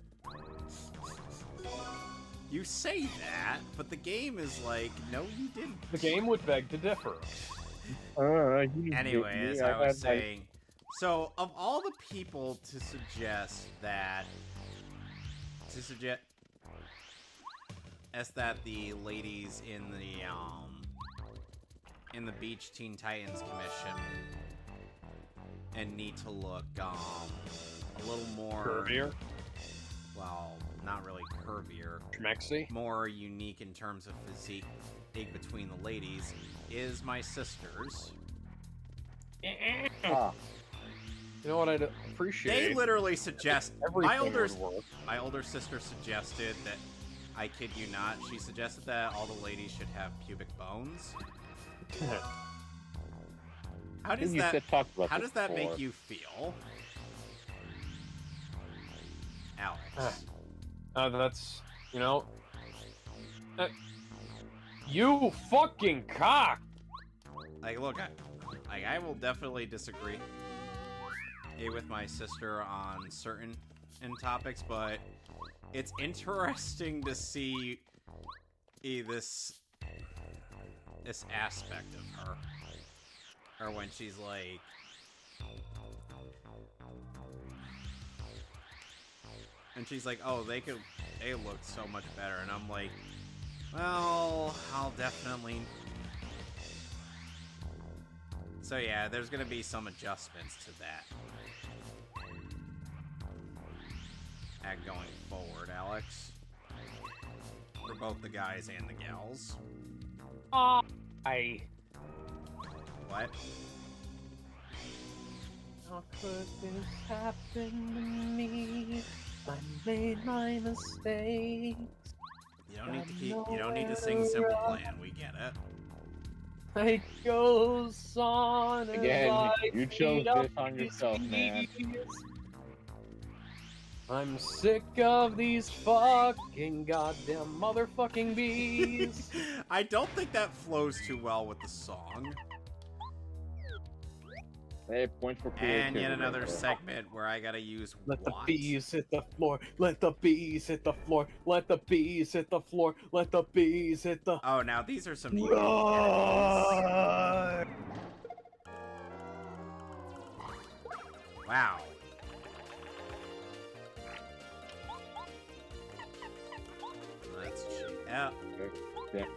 [SPEAKER 2] You say that, but the game is like, no, you didn't.
[SPEAKER 1] The game would beg to differ.
[SPEAKER 2] Anyway, as I was saying, so of all the people to suggest that the ladies in the Beach Teen Titans Commission and need to look a little more
[SPEAKER 1] curvier.
[SPEAKER 2] Well, not really curvier.
[SPEAKER 1] Schmexy?
[SPEAKER 2] More unique in terms of physique between the ladies is my sisters.
[SPEAKER 1] You know what I'd appreciate?
[SPEAKER 2] They literally suggest my older sister suggested that, I kid you not, she suggested that all the ladies should have pubic bones. How does that make you feel, Alex?
[SPEAKER 1] That's, you fucking cock!
[SPEAKER 2] Like, look, I will definitely disagree with my sister on certain topics, but it's interesting to see this aspect of her. Or when she's like... And she's like, oh, they look so much better. And I'm like, well, I'll definitely... So yeah, there's gonna be some adjustments to that. tag going forward, Alex. For both the guys and the gals.
[SPEAKER 1] What? How could this happen to me? I made my mistakes.
[SPEAKER 2] You don't need to sing Simple Plan. We get it.
[SPEAKER 1] It goes on.
[SPEAKER 3] Again, you chose this on yourself, man.
[SPEAKER 1] I'm sick of these fucking goddamn motherfucking bees.
[SPEAKER 2] I don't think that flows too well with the song.
[SPEAKER 3] Hey, points for creativity.
[SPEAKER 2] And yet another segment where I gotta use
[SPEAKER 1] Let the
[SPEAKER 2] what?
[SPEAKER 1] bees hit the floor. Let the bees hit the floor. Let the bees hit the floor. Let the bees hit the.
[SPEAKER 2] Oh, now these are some unique
[SPEAKER 1] Roar!
[SPEAKER 2] enemies. Wow. Let's check out.
[SPEAKER 3] Get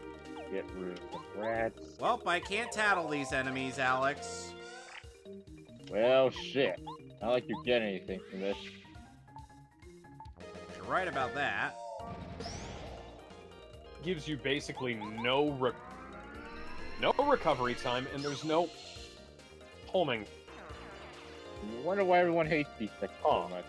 [SPEAKER 3] rid of the rats.
[SPEAKER 2] Well, I can't tattle these enemies, Alex.
[SPEAKER 3] Well, shit. Not like you get anything from this.
[SPEAKER 2] You're right about that.
[SPEAKER 1] Gives you basically no recovery time, and there's no homing.
[SPEAKER 3] I wonder why everyone hates these things so much.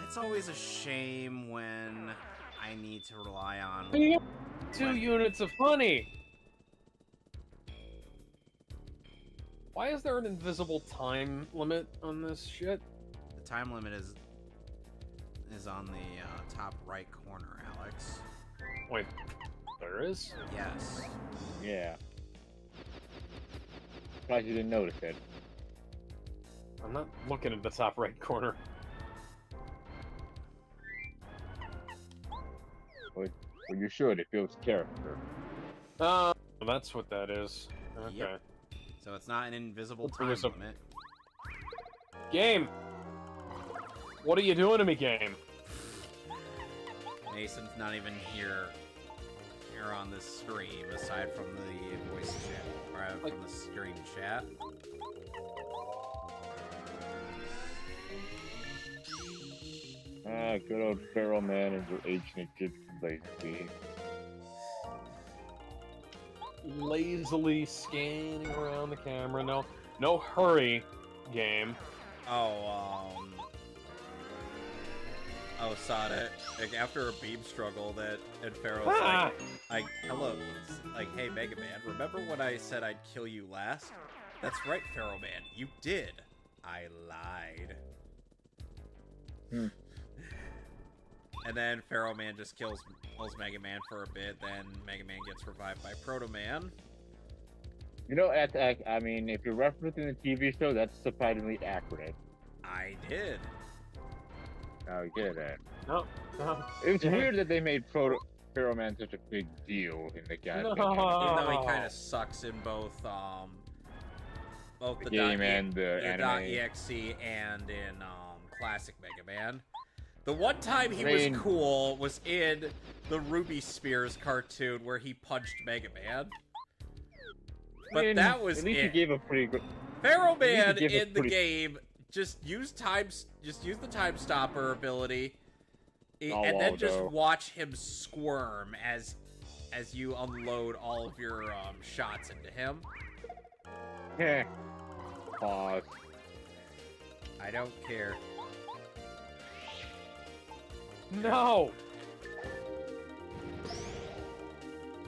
[SPEAKER 2] It's always a shame when I need to rely on
[SPEAKER 1] 2 units of honey. Why is there an invisible time limit on this shit?
[SPEAKER 2] The time limit is on the top right corner, Alex.
[SPEAKER 1] Wait, there is?
[SPEAKER 2] Yes.
[SPEAKER 3] Yeah. Surprised you didn't notice it.
[SPEAKER 1] I'm not looking at the top right corner.
[SPEAKER 3] Well, you should. It builds character.
[SPEAKER 1] That's what that is. Okay.
[SPEAKER 2] Yep. So it's not an invisible
[SPEAKER 1] There
[SPEAKER 2] time
[SPEAKER 1] was a-
[SPEAKER 2] limit.
[SPEAKER 1] Game! What are you doing to me, game?
[SPEAKER 2] Mason's not even here on this stream, aside from the voice chat, or from the stream chat.
[SPEAKER 3] Good old Feral Man and your ancient Egyptian basically.
[SPEAKER 1] Lazily scanning around the camera. No hurry, game.
[SPEAKER 2] Oh, Sada, like, after a beam struggle and Pharaoh's like, hello, like, hey, Mega Man, remember when I said I'd kill you last? That's right, Pharaoh Man, you did. I lied. And then Pharaoh Man just kills Mega Man for a bit, then Mega Man gets revived by Proto Man.
[SPEAKER 3] You know, I mean, if you're referencing the TV show, that's surprisingly accurate.
[SPEAKER 2] I did.
[SPEAKER 3] Oh, you get that.
[SPEAKER 1] No.
[SPEAKER 3] It's weird that they made Pharaoh Man such a big deal in the game.
[SPEAKER 1] No.
[SPEAKER 2] Even though he kind of sucks in both the
[SPEAKER 3] game and the anime.
[SPEAKER 2] .exe and in classic Mega Man. The one time he was cool was in the Ruby Spears cartoon where he punched Mega Man. But that was
[SPEAKER 3] at least
[SPEAKER 2] it.
[SPEAKER 3] he gave a pretty good.
[SPEAKER 2] Pharaoh Man in the game just use the time stopper ability, and then just watch him squirm as you unload all of your shots into him.
[SPEAKER 3] Yeah. Pause.
[SPEAKER 2] I don't care.
[SPEAKER 1] No!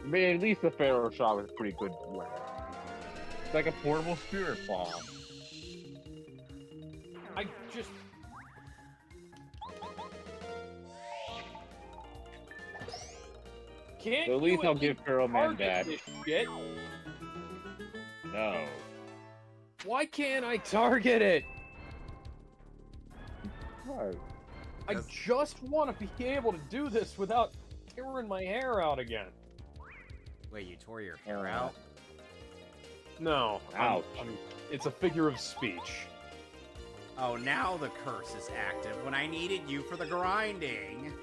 [SPEAKER 3] I mean, at least the Pharaoh shot was a pretty good weapon. It's like a portable spirit bomb.
[SPEAKER 1] I just... Can't
[SPEAKER 3] So at least I'll give Pharaoh Man that.
[SPEAKER 1] Shit.
[SPEAKER 3] No.
[SPEAKER 1] Why can't I target it?
[SPEAKER 3] What?
[SPEAKER 1] I just want to be able to do this without tearing my hair out again.
[SPEAKER 2] Wait, you tore your hair out?
[SPEAKER 1] No.
[SPEAKER 3] Ouch.
[SPEAKER 1] It's a figure of speech.
[SPEAKER 2] Oh, now the curse is active when I needed you for the grinding.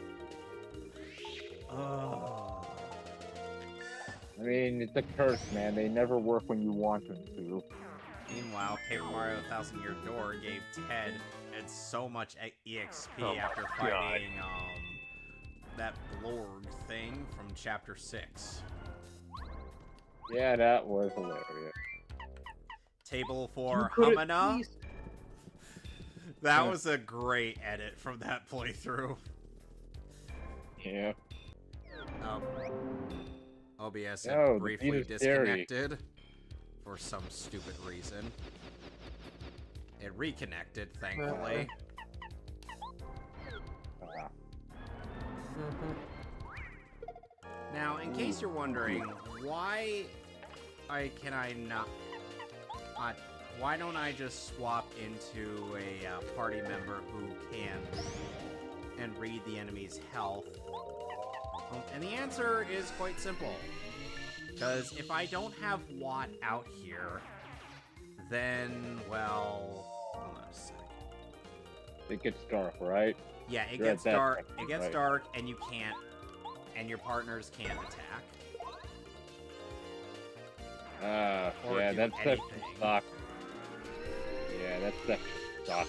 [SPEAKER 3] I mean, it's a curse, man. They never work when you want them to.
[SPEAKER 2] Meanwhile, Paper Mario 1000 Year Door gave Ted and so much EXP after fighting that Blorg thing from Chapter 6.
[SPEAKER 3] Yeah, that was hilarious.
[SPEAKER 2] Table for Hamana. That was a great edit from that playthrough.
[SPEAKER 3] Yeah.
[SPEAKER 2] OBS had briefly disconnected for some stupid reason. It reconnected, thankfully. Now, in case you're wondering, why don't I just swap into a party member who can and read the enemy's health? And the answer is quite simple. Because if I don't have Watt out here, then, well, hold on a second.
[SPEAKER 3] It gets dark, right?
[SPEAKER 2] Yeah, it gets dark. It gets dark, and you can't, and your partners can't attack.
[SPEAKER 3] Yeah, that's suck. Yeah, that's suck.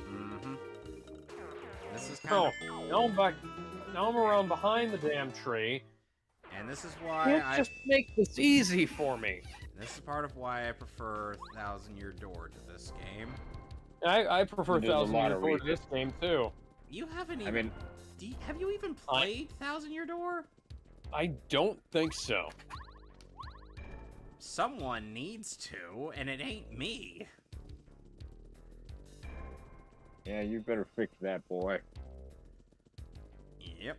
[SPEAKER 2] Mm-hmm. This is kind of...
[SPEAKER 1] now I'm back. Now I'm around behind the damn tree.
[SPEAKER 2] And this is why
[SPEAKER 1] just make this easy for me.
[SPEAKER 2] This is part of why I prefer 1000 Year Door to this game.
[SPEAKER 1] I prefer 1000 Year Door to this game too.
[SPEAKER 2] You haven't even... have you even played 1000 Year Door?
[SPEAKER 1] I don't think so.
[SPEAKER 2] Someone needs to, and it ain't me.
[SPEAKER 3] Yeah, you better fix that, boy.
[SPEAKER 2] Yep.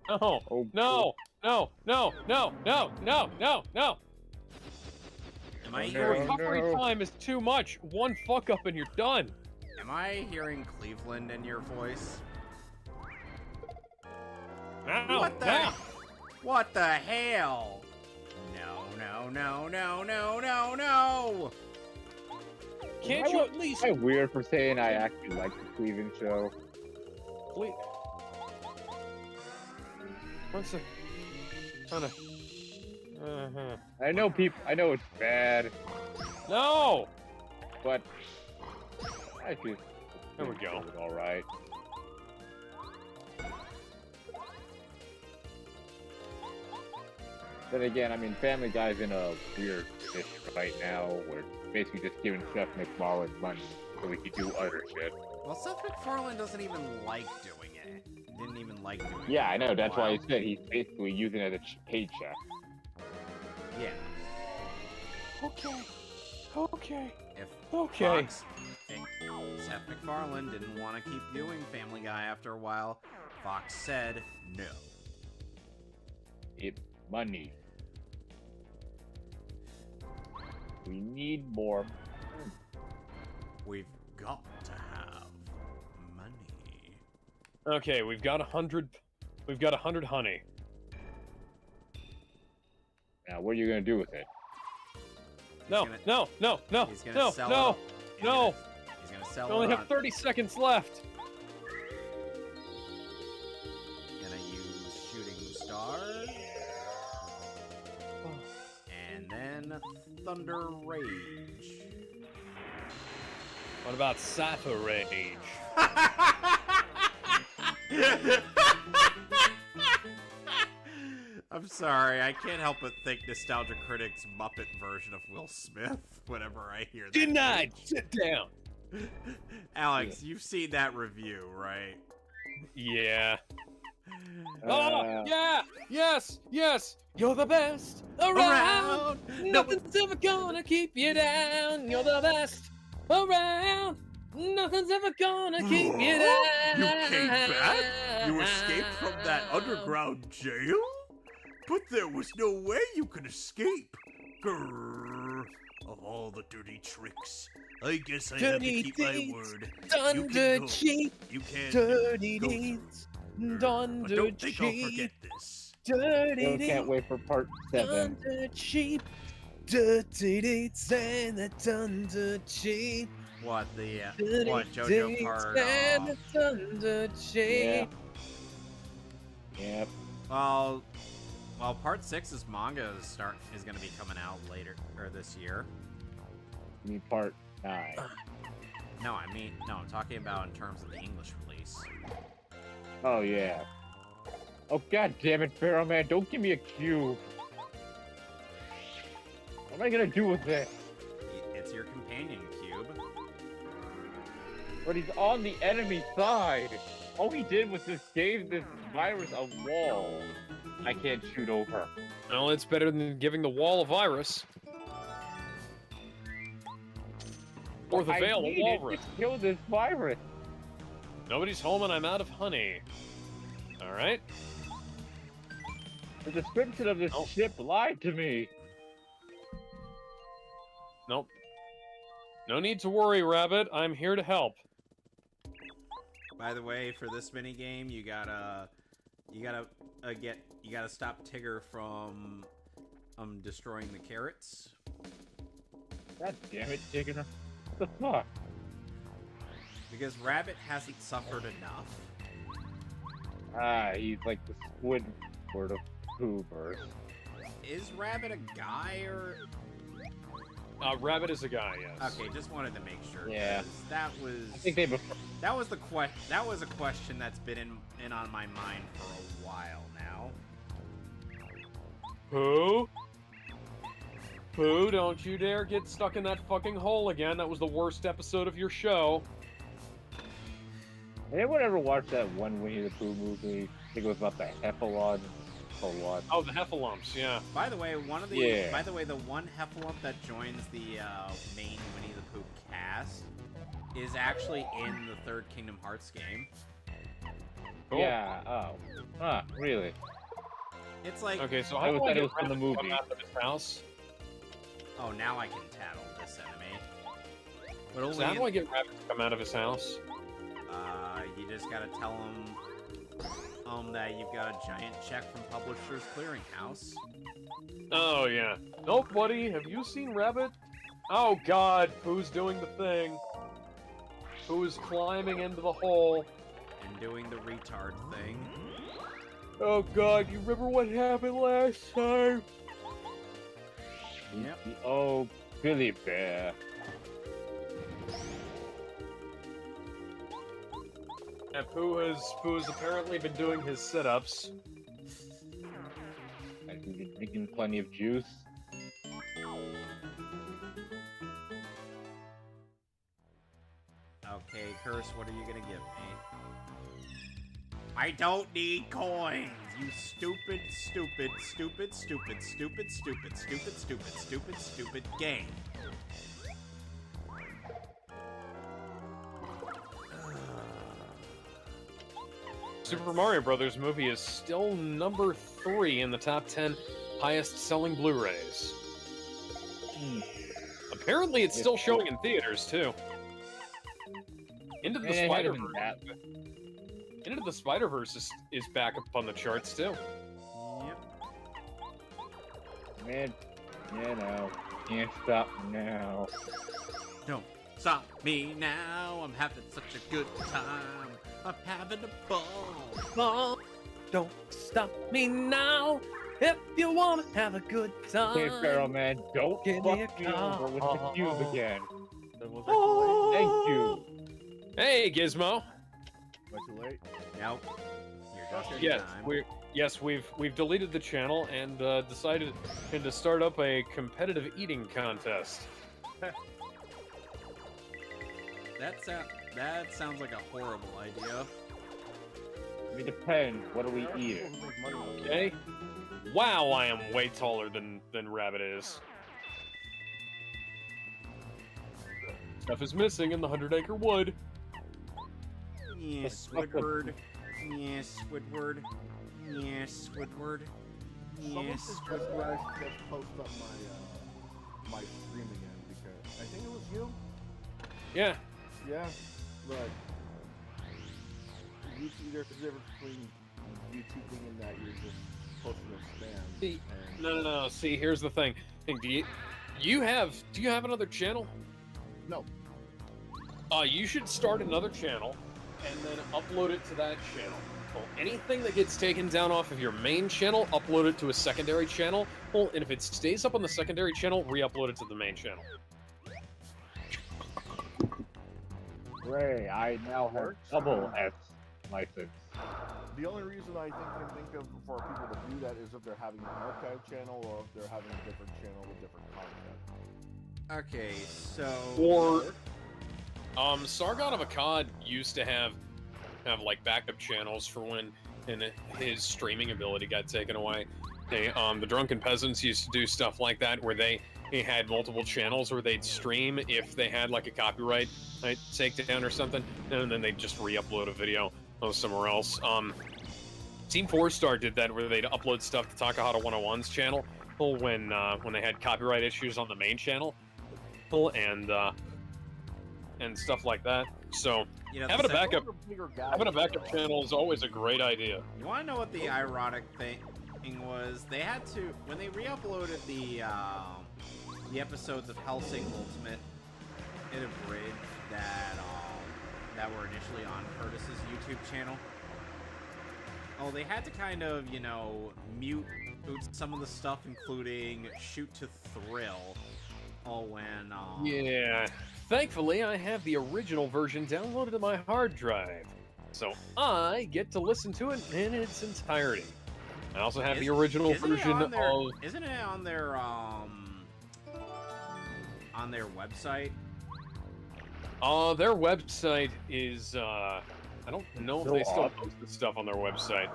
[SPEAKER 1] Oh, no, no, no, no, no, no, no, no.
[SPEAKER 2] Am I
[SPEAKER 1] Your recovery time is too much. One fuck up and you're done.
[SPEAKER 2] Am I hearing Cleveland in your voice?
[SPEAKER 1] No,
[SPEAKER 2] What the hell? No, no, no, no, no, no, no!
[SPEAKER 1] Can't you at least...
[SPEAKER 3] Am I weird for saying I actually like the Cleveland show?
[SPEAKER 1] What's the...
[SPEAKER 3] I know it's bad.
[SPEAKER 1] No!
[SPEAKER 3] But... I think
[SPEAKER 1] there we go.
[SPEAKER 3] It's alright. Then again, I mean, Family Guy's in a weird position right now where it's basically just giving Seth MacFarlane money so he can do other shit.
[SPEAKER 2] Well, Seth MacFarlane doesn't even like doing it. Didn't even like doing it.
[SPEAKER 3] Yeah, I know. That's why he said he's basically using it as a paycheck.
[SPEAKER 2] Yeah.
[SPEAKER 1] Okay.
[SPEAKER 2] If Seth MacFarlane didn't want to keep doing Family Guy after a while, Fox said no.
[SPEAKER 3] It's money. We need more.
[SPEAKER 2] We've got to have money.
[SPEAKER 1] Okay, we've got 100. We've got 100 honey.
[SPEAKER 3] Now, what are you gonna do with it?
[SPEAKER 1] No.
[SPEAKER 2] He's gonna sell
[SPEAKER 1] We only have 30 seconds left.
[SPEAKER 2] Gonna use Shooting Star. And then Thunder Rage.
[SPEAKER 1] What about Sapphire Rage?
[SPEAKER 2] I'm sorry, I can't help but think Nostalgia Critic's Muppet version of Will Smith whenever I hear that.
[SPEAKER 1] Denied! Sit down!
[SPEAKER 2] Alex, you've seen that review, right?
[SPEAKER 1] Yeah. Oh, yeah! Yes! Yes! You're the best around! Nothing's ever gonna keep you down! You're the best around! Nothing's ever gonna keep you down!
[SPEAKER 2] You came back? You escaped from that underground jail? But there was no way you could escape. Grrr. Of all the dirty tricks, I guess I have to keep my word.
[SPEAKER 1] Done the cheap.
[SPEAKER 2] You can
[SPEAKER 1] dirty deeds. Done
[SPEAKER 2] but
[SPEAKER 1] the
[SPEAKER 2] don't think I'll
[SPEAKER 1] cheap.
[SPEAKER 2] forget this.
[SPEAKER 1] Dirty
[SPEAKER 3] I can't wait for part 7.
[SPEAKER 1] Done the cheap. Dirty deeds and the done the cheap.
[SPEAKER 2] What the
[SPEAKER 1] Dirty
[SPEAKER 2] what JoJo part?
[SPEAKER 1] and the done the cheap.
[SPEAKER 3] Yep.
[SPEAKER 2] Well, Well, Part 6's manga is going to be coming out later, or this year.
[SPEAKER 3] You mean Part 9?
[SPEAKER 2] No, I'm talking about in terms of the English release.
[SPEAKER 3] Oh, yeah. Oh, god damn it, Pharaoh Man, don't give me a cube. What am I gonna do with this?
[SPEAKER 2] It's your companion cube.
[SPEAKER 3] But he's on the enemy side. All he did was just gave this virus a wall I can't shoot over.
[SPEAKER 1] Well, it's better than giving the wall a virus. Or the veil a walrus.
[SPEAKER 3] To kill this virus.
[SPEAKER 1] Nobody's home and I'm out of honey. Alright.
[SPEAKER 3] The description of this ship lied to me.
[SPEAKER 1] Nope. No need to worry, Rabbit. I'm here to help.
[SPEAKER 2] By the way, for this mini game, you gotta stop Tigger from destroying the carrots.
[SPEAKER 3] God damn it, Tigger! What the fuck?
[SPEAKER 2] Because Rabbit hasn't suffered enough.
[SPEAKER 3] Ah, he's like the Squidward of Hoovers.
[SPEAKER 2] Is Rabbit a guy or?
[SPEAKER 1] Rabbit is a guy, yes.
[SPEAKER 2] Okay, just wanted to make sure.
[SPEAKER 3] Yeah.
[SPEAKER 2] That was.
[SPEAKER 3] I think they prefer.
[SPEAKER 2] That was a question that's been in on my mind for a while now.
[SPEAKER 1] Pooh? Pooh, don't you dare get stuck in that fucking hole again. That was the worst episode of your show.
[SPEAKER 3] Anyone ever watch that one Winnie the Pooh movie? I think it was about the Heffalump or what?
[SPEAKER 1] Oh, the Heffalumps, yeah.
[SPEAKER 2] By the way, the one Heffalump that joins the main Winnie the Pooh cast is actually in the third Kingdom Hearts game.
[SPEAKER 1] Cool.
[SPEAKER 3] Yeah. Oh. Huh. Really?
[SPEAKER 2] It's like
[SPEAKER 1] okay. So how do I get from the movie out of his house?
[SPEAKER 2] Oh, now I can tattle this enemy. But only
[SPEAKER 1] so how do I get Rabbit to come out of his house?
[SPEAKER 2] You just gotta tell him that you've got a giant check from Publishers Clearinghouse.
[SPEAKER 1] Oh yeah. Nope, buddy. Have you seen Rabbit? Oh God, Pooh's doing the thing. Pooh's climbing into the hole
[SPEAKER 2] and doing the retard thing.
[SPEAKER 1] Oh God, you remember what happened last time?
[SPEAKER 2] Yep.
[SPEAKER 3] Oh, Billy Bear.
[SPEAKER 1] Yeah, Pooh has apparently been doing his sit-ups.
[SPEAKER 3] And he's been drinking plenty of juice.
[SPEAKER 2] Okay, Curse, what are you gonna give me? I don't need coins! You stupid, stupid, stupid, stupid, stupid, stupid, stupid, stupid, stupid, stupid game.
[SPEAKER 1] Super Mario Brothers movie is still number 3 in the top 10 highest-selling Blu-rays. Apparently, it's still showing in theaters too. Into the Spider-Verse is back up on the charts too.
[SPEAKER 2] Yep.
[SPEAKER 3] Man, you know, can't stop now.
[SPEAKER 2] Don't stop me now. I'm having such a good time. I'm having a ball.
[SPEAKER 1] Don't stop me now. If you wanna have a good time.
[SPEAKER 3] Hey, Pharaoh Man, don't
[SPEAKER 1] give
[SPEAKER 3] fuck
[SPEAKER 1] me a
[SPEAKER 3] me over with the cube again.
[SPEAKER 1] Oh.
[SPEAKER 3] Thank you.
[SPEAKER 1] Hey, Gizmo.
[SPEAKER 4] Am I too late?
[SPEAKER 2] Nope. You're just
[SPEAKER 1] we've deleted the channel and decided to start up a competitive eating contest.
[SPEAKER 2] That sounds like a horrible idea.
[SPEAKER 3] It depends. What are we eating?
[SPEAKER 1] Okay. Wow, I am way taller than Rabbit is. Stuff is missing in the 100-acre wood.
[SPEAKER 2] Yes, Squidward. Yes, Squidward. Yes, Squidward. Yes,
[SPEAKER 4] Squidward. Just post up my stream again because I think it was you.
[SPEAKER 1] Yeah.
[SPEAKER 4] Yeah, but there's a difference between YouTube thinking that you're just posting a spam.
[SPEAKER 1] See, no. See, here's the thing. Do you have another channel?
[SPEAKER 4] No.
[SPEAKER 1] You should start another channel and then upload it to that channel. Well, anything that gets taken down off of your main channel, upload it to a secondary channel. Well, and if it stays up on the secondary channel, re-upload it to the main channel.
[SPEAKER 3] Hooray, I now have double S license.
[SPEAKER 4] The only reason I can think of for people to do that is if they're having an archive channel or if they're having a different channel with different content.
[SPEAKER 2] Okay, so...
[SPEAKER 1] Or, Sargon of Akkad used to have like backup channels for when his streaming ability got taken away. They, the Drunken Peasants used to do stuff like that where they had multiple channels where they'd stream if they had like a copyright takedown or something, and then they'd just re-upload a video somewhere else. Team 4-Star did that where they'd upload stuff to Takahata 101's channel when they had copyright issues on the main channel, and stuff like that. So having a backup channel is always a great idea.
[SPEAKER 2] You want to know what the ironic thing was? They had to, when they re-uploaded the episodes of Hellsing Ultimate in a bridge that were initially on Curtis's YouTube channel. Oh, they had to kind of, you know, mute some of the stuff, including Shoot to Thrill. Oh, when,
[SPEAKER 1] Yeah. Thankfully, I have the original version downloaded to my hard drive, so I get to listen to it in its entirety. I also have the original version of...
[SPEAKER 2] Isn't it on their website?
[SPEAKER 1] Their website is, I don't know if they still post the stuff on their website.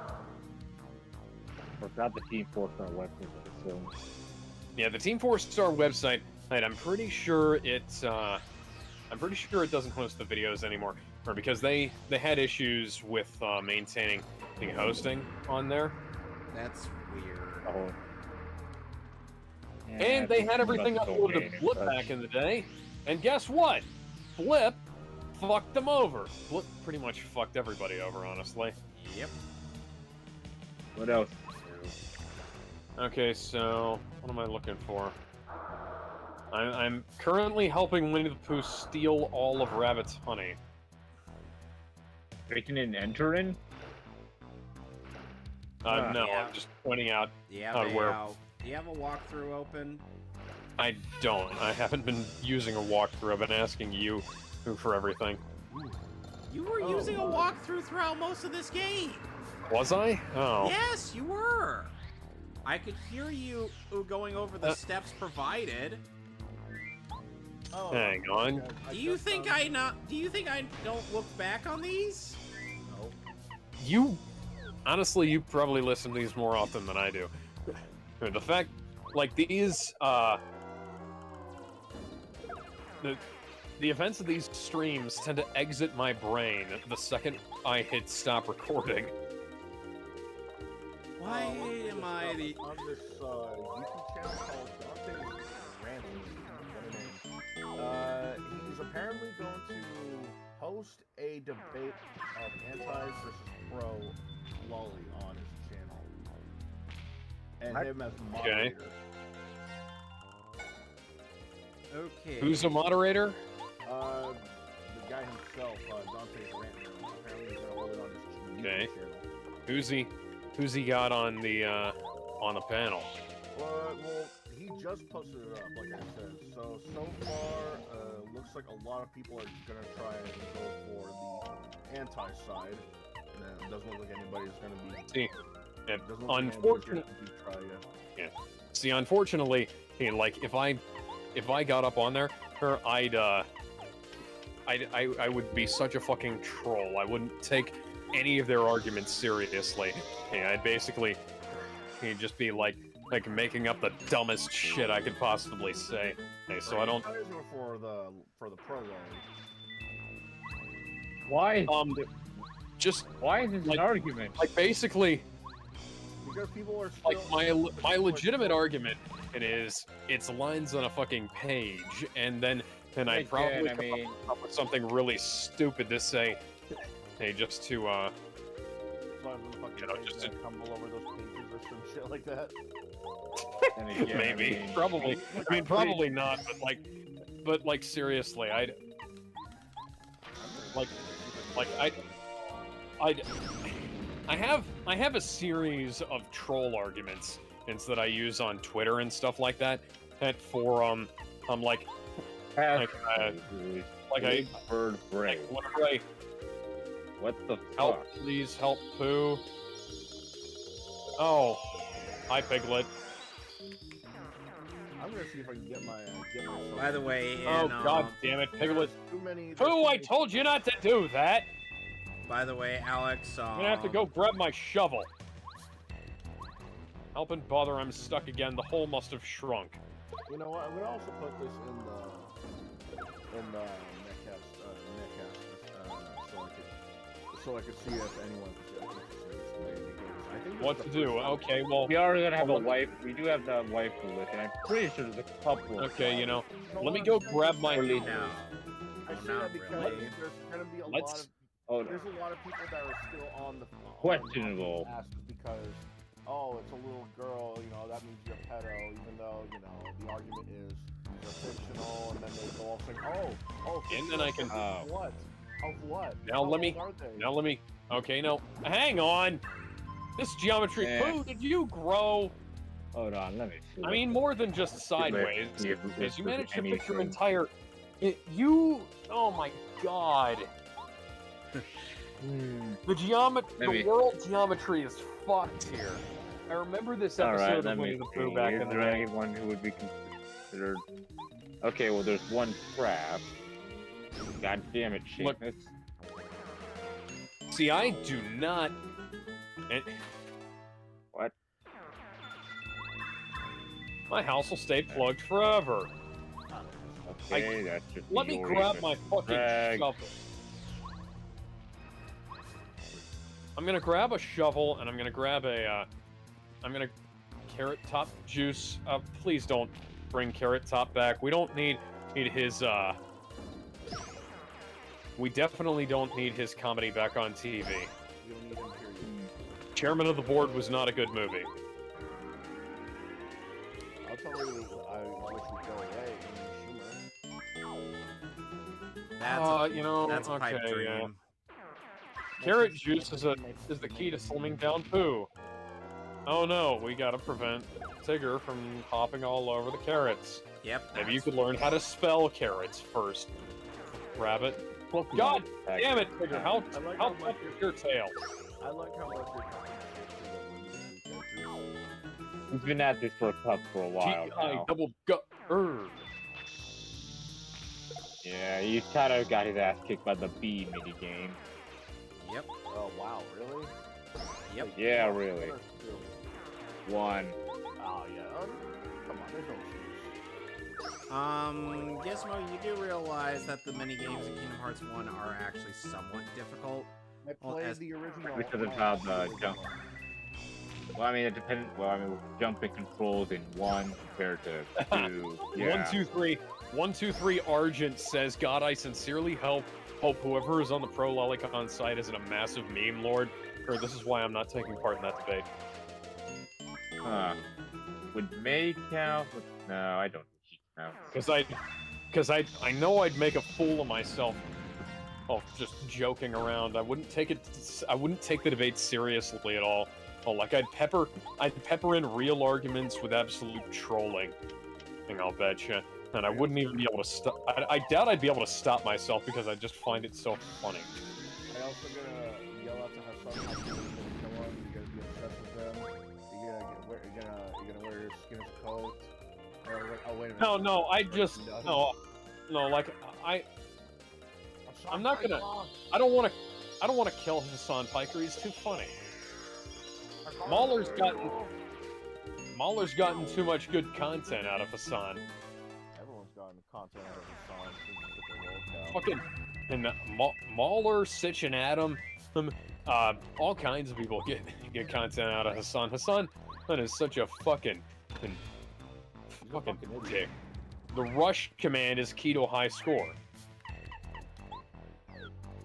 [SPEAKER 3] Forgot the Team 4-Star website, so...
[SPEAKER 1] Yeah, the Team 4-Star website, I'm pretty sure it doesn't host the videos anymore, or because they had issues with maintaining the hosting on there.
[SPEAKER 2] That's weird.
[SPEAKER 3] Oh. Yeah,
[SPEAKER 1] and they had everything uploaded to Flip back in the day, and guess what? Flip fucked them over. Flip pretty much fucked everybody over, honestly.
[SPEAKER 2] Yep.
[SPEAKER 3] What else?
[SPEAKER 1] Okay, so what am I looking for? I'm currently helping Winnie the Pooh steal all of Rabbit's honey.
[SPEAKER 3] Breaking and entering?
[SPEAKER 1] No,
[SPEAKER 2] yeah.
[SPEAKER 1] I'm just pointing out where...
[SPEAKER 2] Do you have a walkthrough open?
[SPEAKER 1] I don't. I haven't been using a walkthrough. I've been asking you for everything.
[SPEAKER 2] You were using a walkthrough throughout most of this game.
[SPEAKER 1] Was I? Oh.
[SPEAKER 2] Yes, you were. I could hear you going over the steps provided.
[SPEAKER 4] Oh,
[SPEAKER 1] hang on.
[SPEAKER 2] Do you think I don't look back on these?
[SPEAKER 1] No. Honestly, you probably listen to these more often than I do. The fact, like, these, the events of these streams tend to exit my brain the second I hit stop recording.
[SPEAKER 2] Why am I the...
[SPEAKER 4] On this YouTube channel called Dante's Ranting, he's apparently going to host a debate of anti versus pro lolly on his channel. And him as moderator.
[SPEAKER 2] Okay.
[SPEAKER 1] Who's a moderator?
[SPEAKER 4] The guy himself, Dante's Ranting. Apparently he's gonna hold it on his YouTube channel.
[SPEAKER 1] Who's he got on the panel?
[SPEAKER 4] Well, he just posted it up, like I said. So far, looks like a lot of people are gonna try and go for the anti-side. And it doesn't look like anybody's gonna be.
[SPEAKER 1] See, unfortunately, like if I got up on there, I would be such a fucking troll. I wouldn't take any of their arguments seriously. I'd basically just be like making up the dumbest shit I could possibly say. So I don't.
[SPEAKER 4] For the pro lolly.
[SPEAKER 3] Why?
[SPEAKER 1] Just
[SPEAKER 3] why is this an argument?
[SPEAKER 1] Like basically.
[SPEAKER 4] Because people are still...
[SPEAKER 1] Like my legitimate argument is it's lines on a fucking page, and then I probably come up with something really stupid to say, just to just to
[SPEAKER 4] tumble over those pages or some shit like that.
[SPEAKER 3] Again,
[SPEAKER 1] maybe, probably. I mean, probably not, but like seriously, I have a series of troll arguments that I use on Twitter and stuff like that. At forum, I'm like a
[SPEAKER 3] bird brain. What the fuck?
[SPEAKER 1] Help, please help, Pooh. Oh, hi, Piglet.
[SPEAKER 4] I'm gonna see if I can get my
[SPEAKER 2] By the way,
[SPEAKER 1] oh god damn it, Piglet.
[SPEAKER 4] Pooh,
[SPEAKER 1] Pooh, I told you not to do that.
[SPEAKER 2] By the way, Alex,
[SPEAKER 1] I'm gonna have to go grab my shovel. Help and bother, I'm stuck again. The hole must have shrunk.
[SPEAKER 4] You know what? I'm gonna also put this in the Mehcast, so I could see if anyone I think
[SPEAKER 1] what to do? Okay, well,
[SPEAKER 3] we are gonna have a wife. We do have the wife list, and I'm pretty sure there's a couple.
[SPEAKER 1] Okay, you know, let me go grab my.
[SPEAKER 2] No,
[SPEAKER 4] I say
[SPEAKER 2] not
[SPEAKER 4] that because
[SPEAKER 2] really.
[SPEAKER 4] there's gonna be a
[SPEAKER 1] Let's-
[SPEAKER 4] lot of.
[SPEAKER 3] Oh,
[SPEAKER 4] There's a lot of people that are still on the
[SPEAKER 3] questionable.
[SPEAKER 4] Because it's a little girl, that means you're a pedo, even though, the argument is these are fictional, and then they go off saying,
[SPEAKER 1] and then I can.
[SPEAKER 4] what? Of what?
[SPEAKER 1] Now let me. Okay, no. Hang on. This geometry. Pooh, did you grow?
[SPEAKER 3] Hold on, let me see.
[SPEAKER 1] I mean, more than just sideways. As you managed to fit your entire. Oh my god. The world geometry is fucked here. I remember this episode of Winnie the Pooh back in the day.
[SPEAKER 3] Anyone who would be considered. Okay, well, there's one trap. God damn it, Seamus.
[SPEAKER 1] Look. See, I do not.
[SPEAKER 3] What?
[SPEAKER 1] My house will stay plugged forever.
[SPEAKER 3] Okay, that's just.
[SPEAKER 1] Let me grab my fucking shovel. I'm gonna grab a shovel and I'm gonna grab a. I'm gonna Carrot Top juice. Please don't bring Carrot Top back. We don't need his. We definitely don't need his comedy back on TV.
[SPEAKER 4] You don't need him here.
[SPEAKER 1] Chairman of the Board was not a good movie.
[SPEAKER 4] I'll tell you, I wish we'd go away.
[SPEAKER 2] That's a pipe dream.
[SPEAKER 1] Yeah. Carrot juice is the key to slimming down Pooh. Oh no, we gotta prevent Tigger from hopping all over the carrots.
[SPEAKER 2] Yep.
[SPEAKER 1] Maybe you could learn how to spell carrots first. Rabbit. Well, god damn it, Tigger! How tough is your tail?
[SPEAKER 4] I like how much you're
[SPEAKER 3] We've been at this for a while now.
[SPEAKER 1] Double
[SPEAKER 3] Yeah, he's kind of got his ass kicked by the bee minigame.
[SPEAKER 2] Yep.
[SPEAKER 4] Oh wow, really?
[SPEAKER 2] Yep.
[SPEAKER 3] Yeah, really. One.
[SPEAKER 4] Oh yeah. Come on, there's no excuse.
[SPEAKER 2] Gizmo, you do realize that the mini games in Kingdom Hearts 1 are actually somewhat difficult.
[SPEAKER 4] I played the original.
[SPEAKER 3] Because of how the jump. Well, I mean, it depends. Well, I mean, jumping controls in 1 compared to 2. Yeah.
[SPEAKER 1] 1, 2, 3. 1, 2, 3. Argent says, "God, I sincerely hope whoever is on the Pro Lolicon site isn't a massive meme lord. Or this is why I'm not taking part in that debate."
[SPEAKER 3] Would May count? No, I don't think she counts.
[SPEAKER 1] Because I know I'd make a fool of myself. Oh, just joking around. I wouldn't take the debate seriously at all. Oh, like I'd pepper in real arguments with absolute trolling. I'll betcha. And I wouldn't even be able to stop. I doubt I'd be able to stop myself because I just find it so funny.
[SPEAKER 4] I also gonna yell out to Hassan. You're gonna be obsessed with them. You're gonna wear your skin as a coat. Oh wait a minute.
[SPEAKER 1] No, I just no, like I'm not gonna. I don't want to kill Hassan Piker. He's too funny. Mahler's gotten too much good content out of Hassan.
[SPEAKER 4] Everyone's gotten content out of Hassan since he's such a lol cow.
[SPEAKER 1] Fucking Mahler, Sitch, and Adam, all kinds of people get content out of Hassan. Hassan is such a fucking dick. The rush command is key to a high score.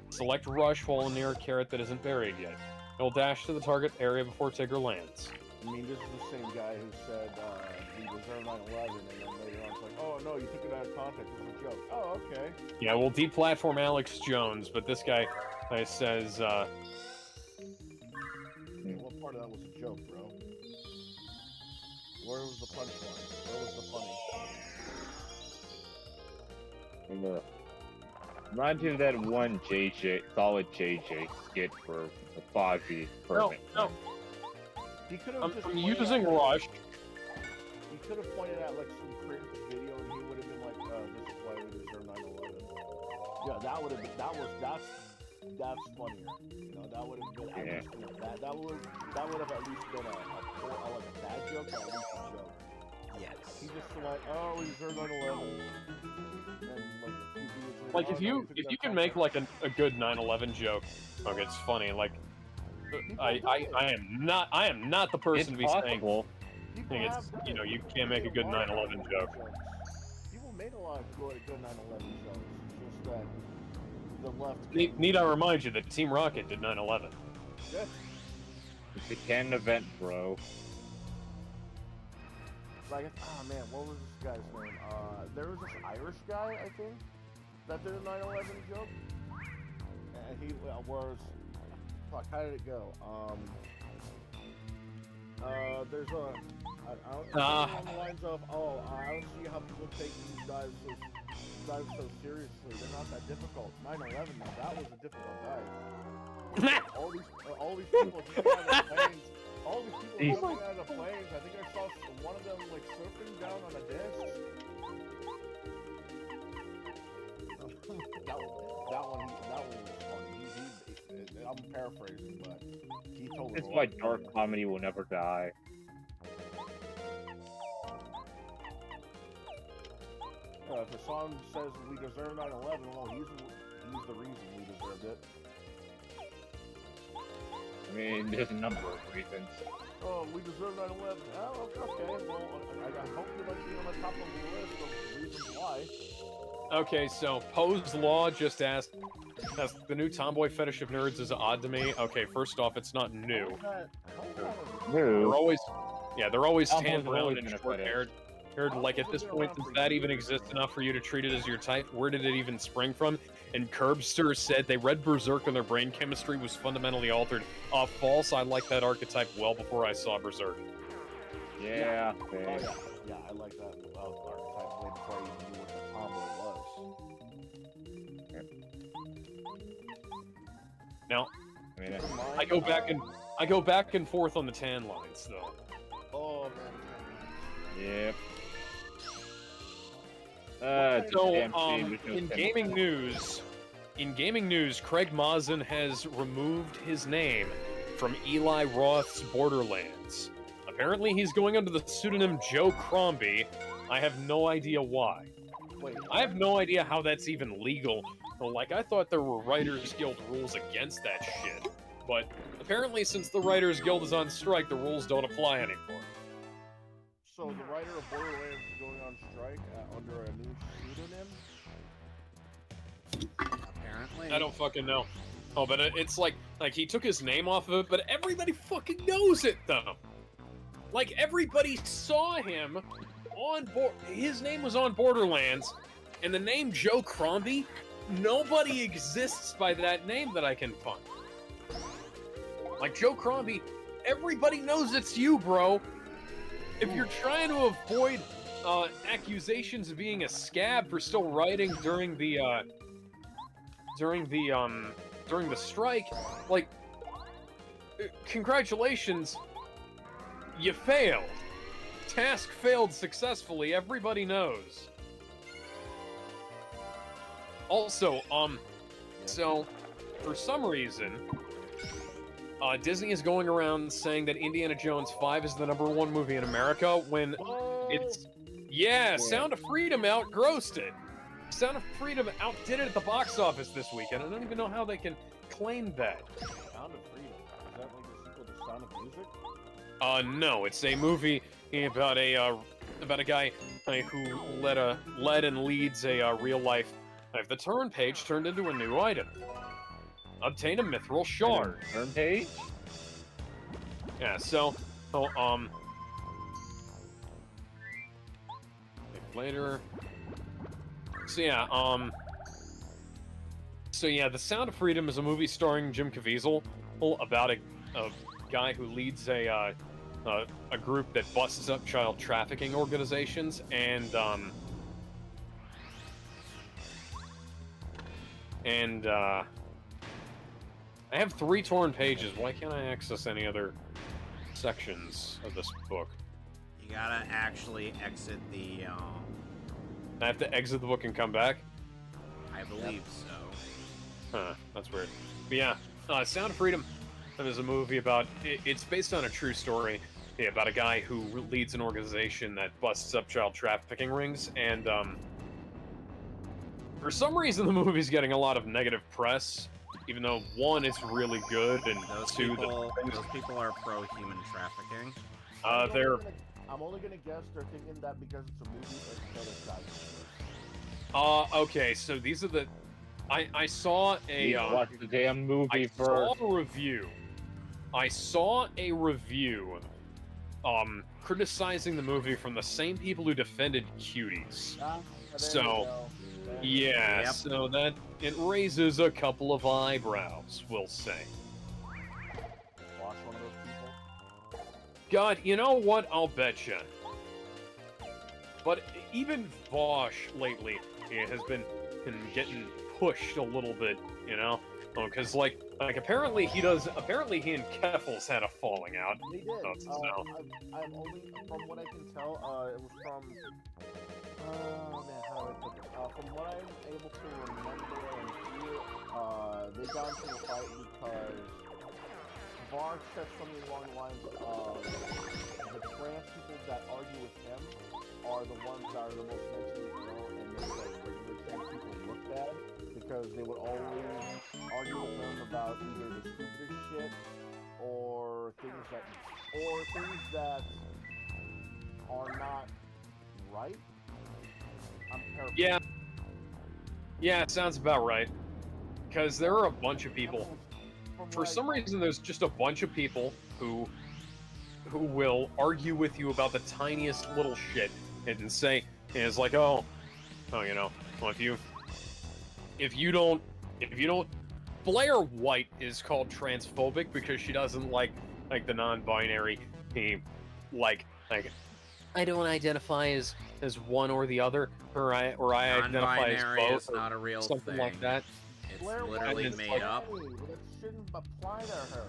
[SPEAKER 1] Select rush while near a carrot that isn't buried yet. It will dash to the target area before Tigger lands.
[SPEAKER 4] I mean, this is the same guy who said he deserved 9/11, and then later on it's like, oh no, you took it out of context, it's a joke. Oh, okay.
[SPEAKER 1] Yeah, we'll deplatform Alex Jones, but this guy says,
[SPEAKER 4] part of that was a joke, bro. Where was the punchline? Where was the funny?
[SPEAKER 3] Reminds me of that one solid JJ skit for the Fozzie permit.
[SPEAKER 1] No.
[SPEAKER 4] He could have
[SPEAKER 1] I'm using Rush.
[SPEAKER 4] He could have pointed out like some cringe video, and he would have been like, "This is why we deserve 9/11." Yeah, that would have been. That's funnier. You know, that would have been at least been a bad. That would have at least been like a bad joke, or at least a joke.
[SPEAKER 2] Yes.
[SPEAKER 4] He just like, oh, we deserve 9/11. And
[SPEAKER 1] Like if you can make like a good 9/11 joke, okay, it's funny. Like I am not the person to be saying it's you can't make a good 9/11 joke.
[SPEAKER 4] People made a lot of good 9/11 jokes. It's just that the left.
[SPEAKER 1] Need I remind you that Team Rocket did 9/11?
[SPEAKER 4] Yes.
[SPEAKER 3] It's a canon event, bro.
[SPEAKER 4] Like, man, what was this guy's name? There was this Irish guy, I think, that did a 9/11 joke, and he was. Fuck, how did it go? There's on the lines of, I don't see how people take these guys so seriously. They're not that difficult. 9/11, now that was a difficult guy. all these people jumping out of the planes. All these people jumping out of the planes. I think I saw one of them like surfing down on a disc. that one was funny. I'm paraphrasing, but he told me.
[SPEAKER 3] It's why dark comedy will never die.
[SPEAKER 4] If a song says we deserve 9/11, well, he's the reason we deserved it.
[SPEAKER 3] I mean, there's a number of reasons.
[SPEAKER 4] Oh, we deserve 9/11. Oh, okay. Well, I hope you might be on the top of the list of reasons why.
[SPEAKER 1] Okay, so Poe's Law just asked, the new tomboy fetish of nerds is odd to me. Okay, first off, it's not new.
[SPEAKER 3] New?
[SPEAKER 1] They're always tan brown and short-haired. Like, at this point, does that even exist enough for you to treat it as your type? Where did it even spring from? And Curbster said they read Berserk and their brain chemistry was fundamentally altered. False, I liked that archetype well before I saw Berserk.
[SPEAKER 3] Yeah.
[SPEAKER 4] Yeah, I like that archetype way before I even knew what the tomboy was.
[SPEAKER 1] Now, I go back and forth on the tan lines, though.
[SPEAKER 4] Oh man.
[SPEAKER 3] Yep.
[SPEAKER 1] In gaming news, Craig Mazin has removed his name from Eli Roth's Borderlands. Apparently, he's going under the pseudonym Joe Crombie. I have no idea why. I have no idea how that's even legal. Like, I thought there were Writers Guild rules against that shit. But apparently, since the Writers Guild is on strike, the rules don't apply anymore.
[SPEAKER 4] So the writer of Borderlands is going on strike under a new pseudonym?
[SPEAKER 2] Apparently.
[SPEAKER 1] I don't fucking know. Oh, but it's like he took his name off of it, but everybody fucking knows it, though. Like, everybody saw him on his name was on Borderlands, and the name Joe Crombie, nobody exists by that name that I can find. Like, Joe Crombie, everybody knows it's you, bro. If you're trying to avoid accusations of being a scab for still writing during the strike, like, congratulations, you failed. Task failed successfully, everybody knows. Also, so, for some reason, Disney is going around saying that Indiana Jones 5 is the #1 movie in America when it's... Yeah, Sound of Freedom outgrossed it. Sound of Freedom outdid it at the box office this weekend. I don't even know how they can claim that.
[SPEAKER 4] Sound of Freedom? Is that like the sequel to Sound of Music?
[SPEAKER 1] No, it's a movie about a guy who led and leads a real-life... the turn page turned into a new item. Obtain a mithril shard.
[SPEAKER 3] Turn page?
[SPEAKER 1] Yeah, later. So yeah, The Sound of Freedom is a movie starring Jim Caviezel about guy who leads a group that busts up child trafficking organizations, and I have 3 torn pages. Why can't I access any other sections of this book?
[SPEAKER 2] You gotta actually exit the,
[SPEAKER 1] I have to exit the book and come back?
[SPEAKER 2] I believe so.
[SPEAKER 1] Huh, that's weird. But yeah, Sound of Freedom is a movie about... It's based on a true story about a guy who leads an organization that busts up child trafficking rings, and for some reason the movie's getting a lot of negative press, even though, 1, it's really good, and
[SPEAKER 2] those
[SPEAKER 1] 2...
[SPEAKER 2] those people are pro-human trafficking.
[SPEAKER 4] I'm only gonna guess they're thinking that because it's a movie, it's
[SPEAKER 1] okay, so these are the... I saw a...
[SPEAKER 3] watch the damn movie first.
[SPEAKER 1] I saw a review. I saw a review, criticizing the movie from the same people who defended Cuties. So, yeah,
[SPEAKER 2] Yep.
[SPEAKER 1] so that... It raises a couple of eyebrows, we'll say.
[SPEAKER 4] Watch one of those people.
[SPEAKER 1] God, you know what? I'll bet you. But even Vosh lately has been getting pushed a little bit, you know? Because like apparently he and Keffels had a falling out.
[SPEAKER 4] They did. I'm only, from what I can tell, it was from. Oh man, how do I put this? From what I'm able to remember and hear, they got into a fight because Varg said something along the lines of the trans people that argue with him are the ones that are the most mentally ill and make the regular trans people look bad, because they would always argue with them about either the stupidest shit or things that are not right. I'm paraphrasing.
[SPEAKER 1] Yeah, it sounds about right. Because there are a bunch of people. For some reason, there's just a bunch of people who will argue with you about the tiniest little shit and say, and it's like, oh, you know, well, if you don't, Blair White is called transphobic because she doesn't like the non-binary, like I don't identify as one or the other, or I identify as both.
[SPEAKER 2] Is not a real
[SPEAKER 1] something
[SPEAKER 2] thing.
[SPEAKER 1] like that.
[SPEAKER 2] It's literally made up.
[SPEAKER 4] That shouldn't apply to her.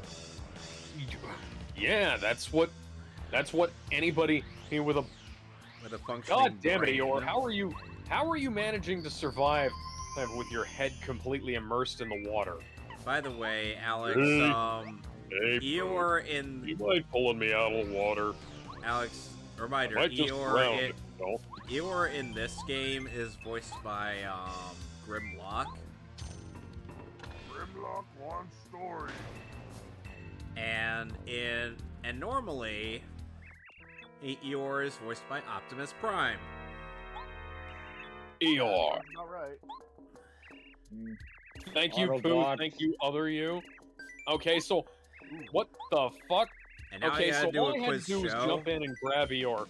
[SPEAKER 1] Yeah, that's what anybody with a
[SPEAKER 2] functioning
[SPEAKER 1] God damn it,
[SPEAKER 2] brain.
[SPEAKER 1] Eeyore, how are you managing to survive with your head completely immersed in the water?
[SPEAKER 2] By the way, Alex,
[SPEAKER 1] Hey,
[SPEAKER 2] Eeyore in...
[SPEAKER 1] You mind pulling me out of the water?
[SPEAKER 2] Alex, reminder,
[SPEAKER 1] I just drowned,
[SPEAKER 2] Eeyore in this game is voiced by, Grimlock.
[SPEAKER 4] Grimlock one story.
[SPEAKER 2] And normally, Eeyore is voiced by Optimus Prime.
[SPEAKER 1] Eeyore.
[SPEAKER 4] All right.
[SPEAKER 1] Thank you, Pooh. Thank you, other you. Okay, so what the fuck?
[SPEAKER 2] And now
[SPEAKER 1] okay, so all I had to do
[SPEAKER 2] show.
[SPEAKER 1] was jump in and grab Eeyore.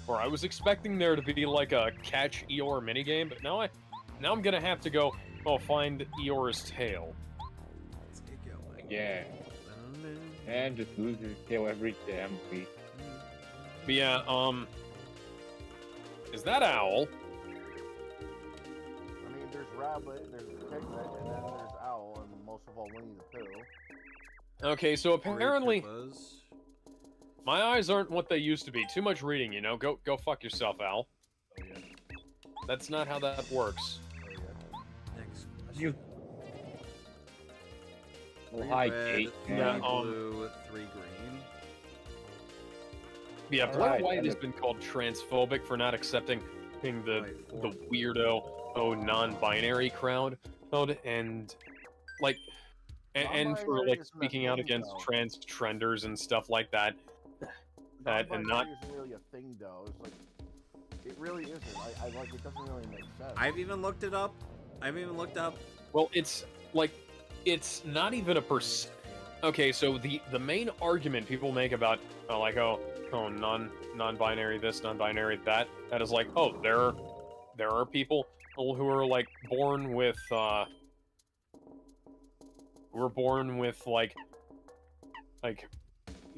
[SPEAKER 1] Or I was expecting there to be like a catch Eeyore minigame, but now I'm gonna have to go find Eeyore's tail.
[SPEAKER 2] Let's get going.
[SPEAKER 3] Yeah. And just lose his tail every damn week.
[SPEAKER 1] But yeah, is that Owl?
[SPEAKER 4] I mean, there's Rabbit, there's Piglet, and then there's Owl, and most of all, Winnie the Pooh.
[SPEAKER 1] Okay, so apparently my eyes aren't what they used to be. Too much reading, you know. Go fuck yourself, Owl.
[SPEAKER 4] Oh yeah.
[SPEAKER 1] That's not how that works.
[SPEAKER 4] Oh yeah.
[SPEAKER 2] Next question.
[SPEAKER 3] You.
[SPEAKER 2] Three
[SPEAKER 3] Hi,
[SPEAKER 2] red,
[SPEAKER 3] Kate.
[SPEAKER 2] three
[SPEAKER 1] Yeah,
[SPEAKER 2] blue, 3 green.
[SPEAKER 1] Yeah, Blair
[SPEAKER 3] Alright,
[SPEAKER 1] White has been called transphobic for not accepting the weirdo non-binary crowd, and like and for like speaking out against trans trenders and stuff like that. And not
[SPEAKER 4] isn't really a thing though. It's like it really isn't. I like it doesn't really make sense.
[SPEAKER 2] I've even looked it up.
[SPEAKER 1] Well, it's like it's not even a Okay, so the main argument people make about non-binary this, non-binary that is like, oh, there are people who are like born with like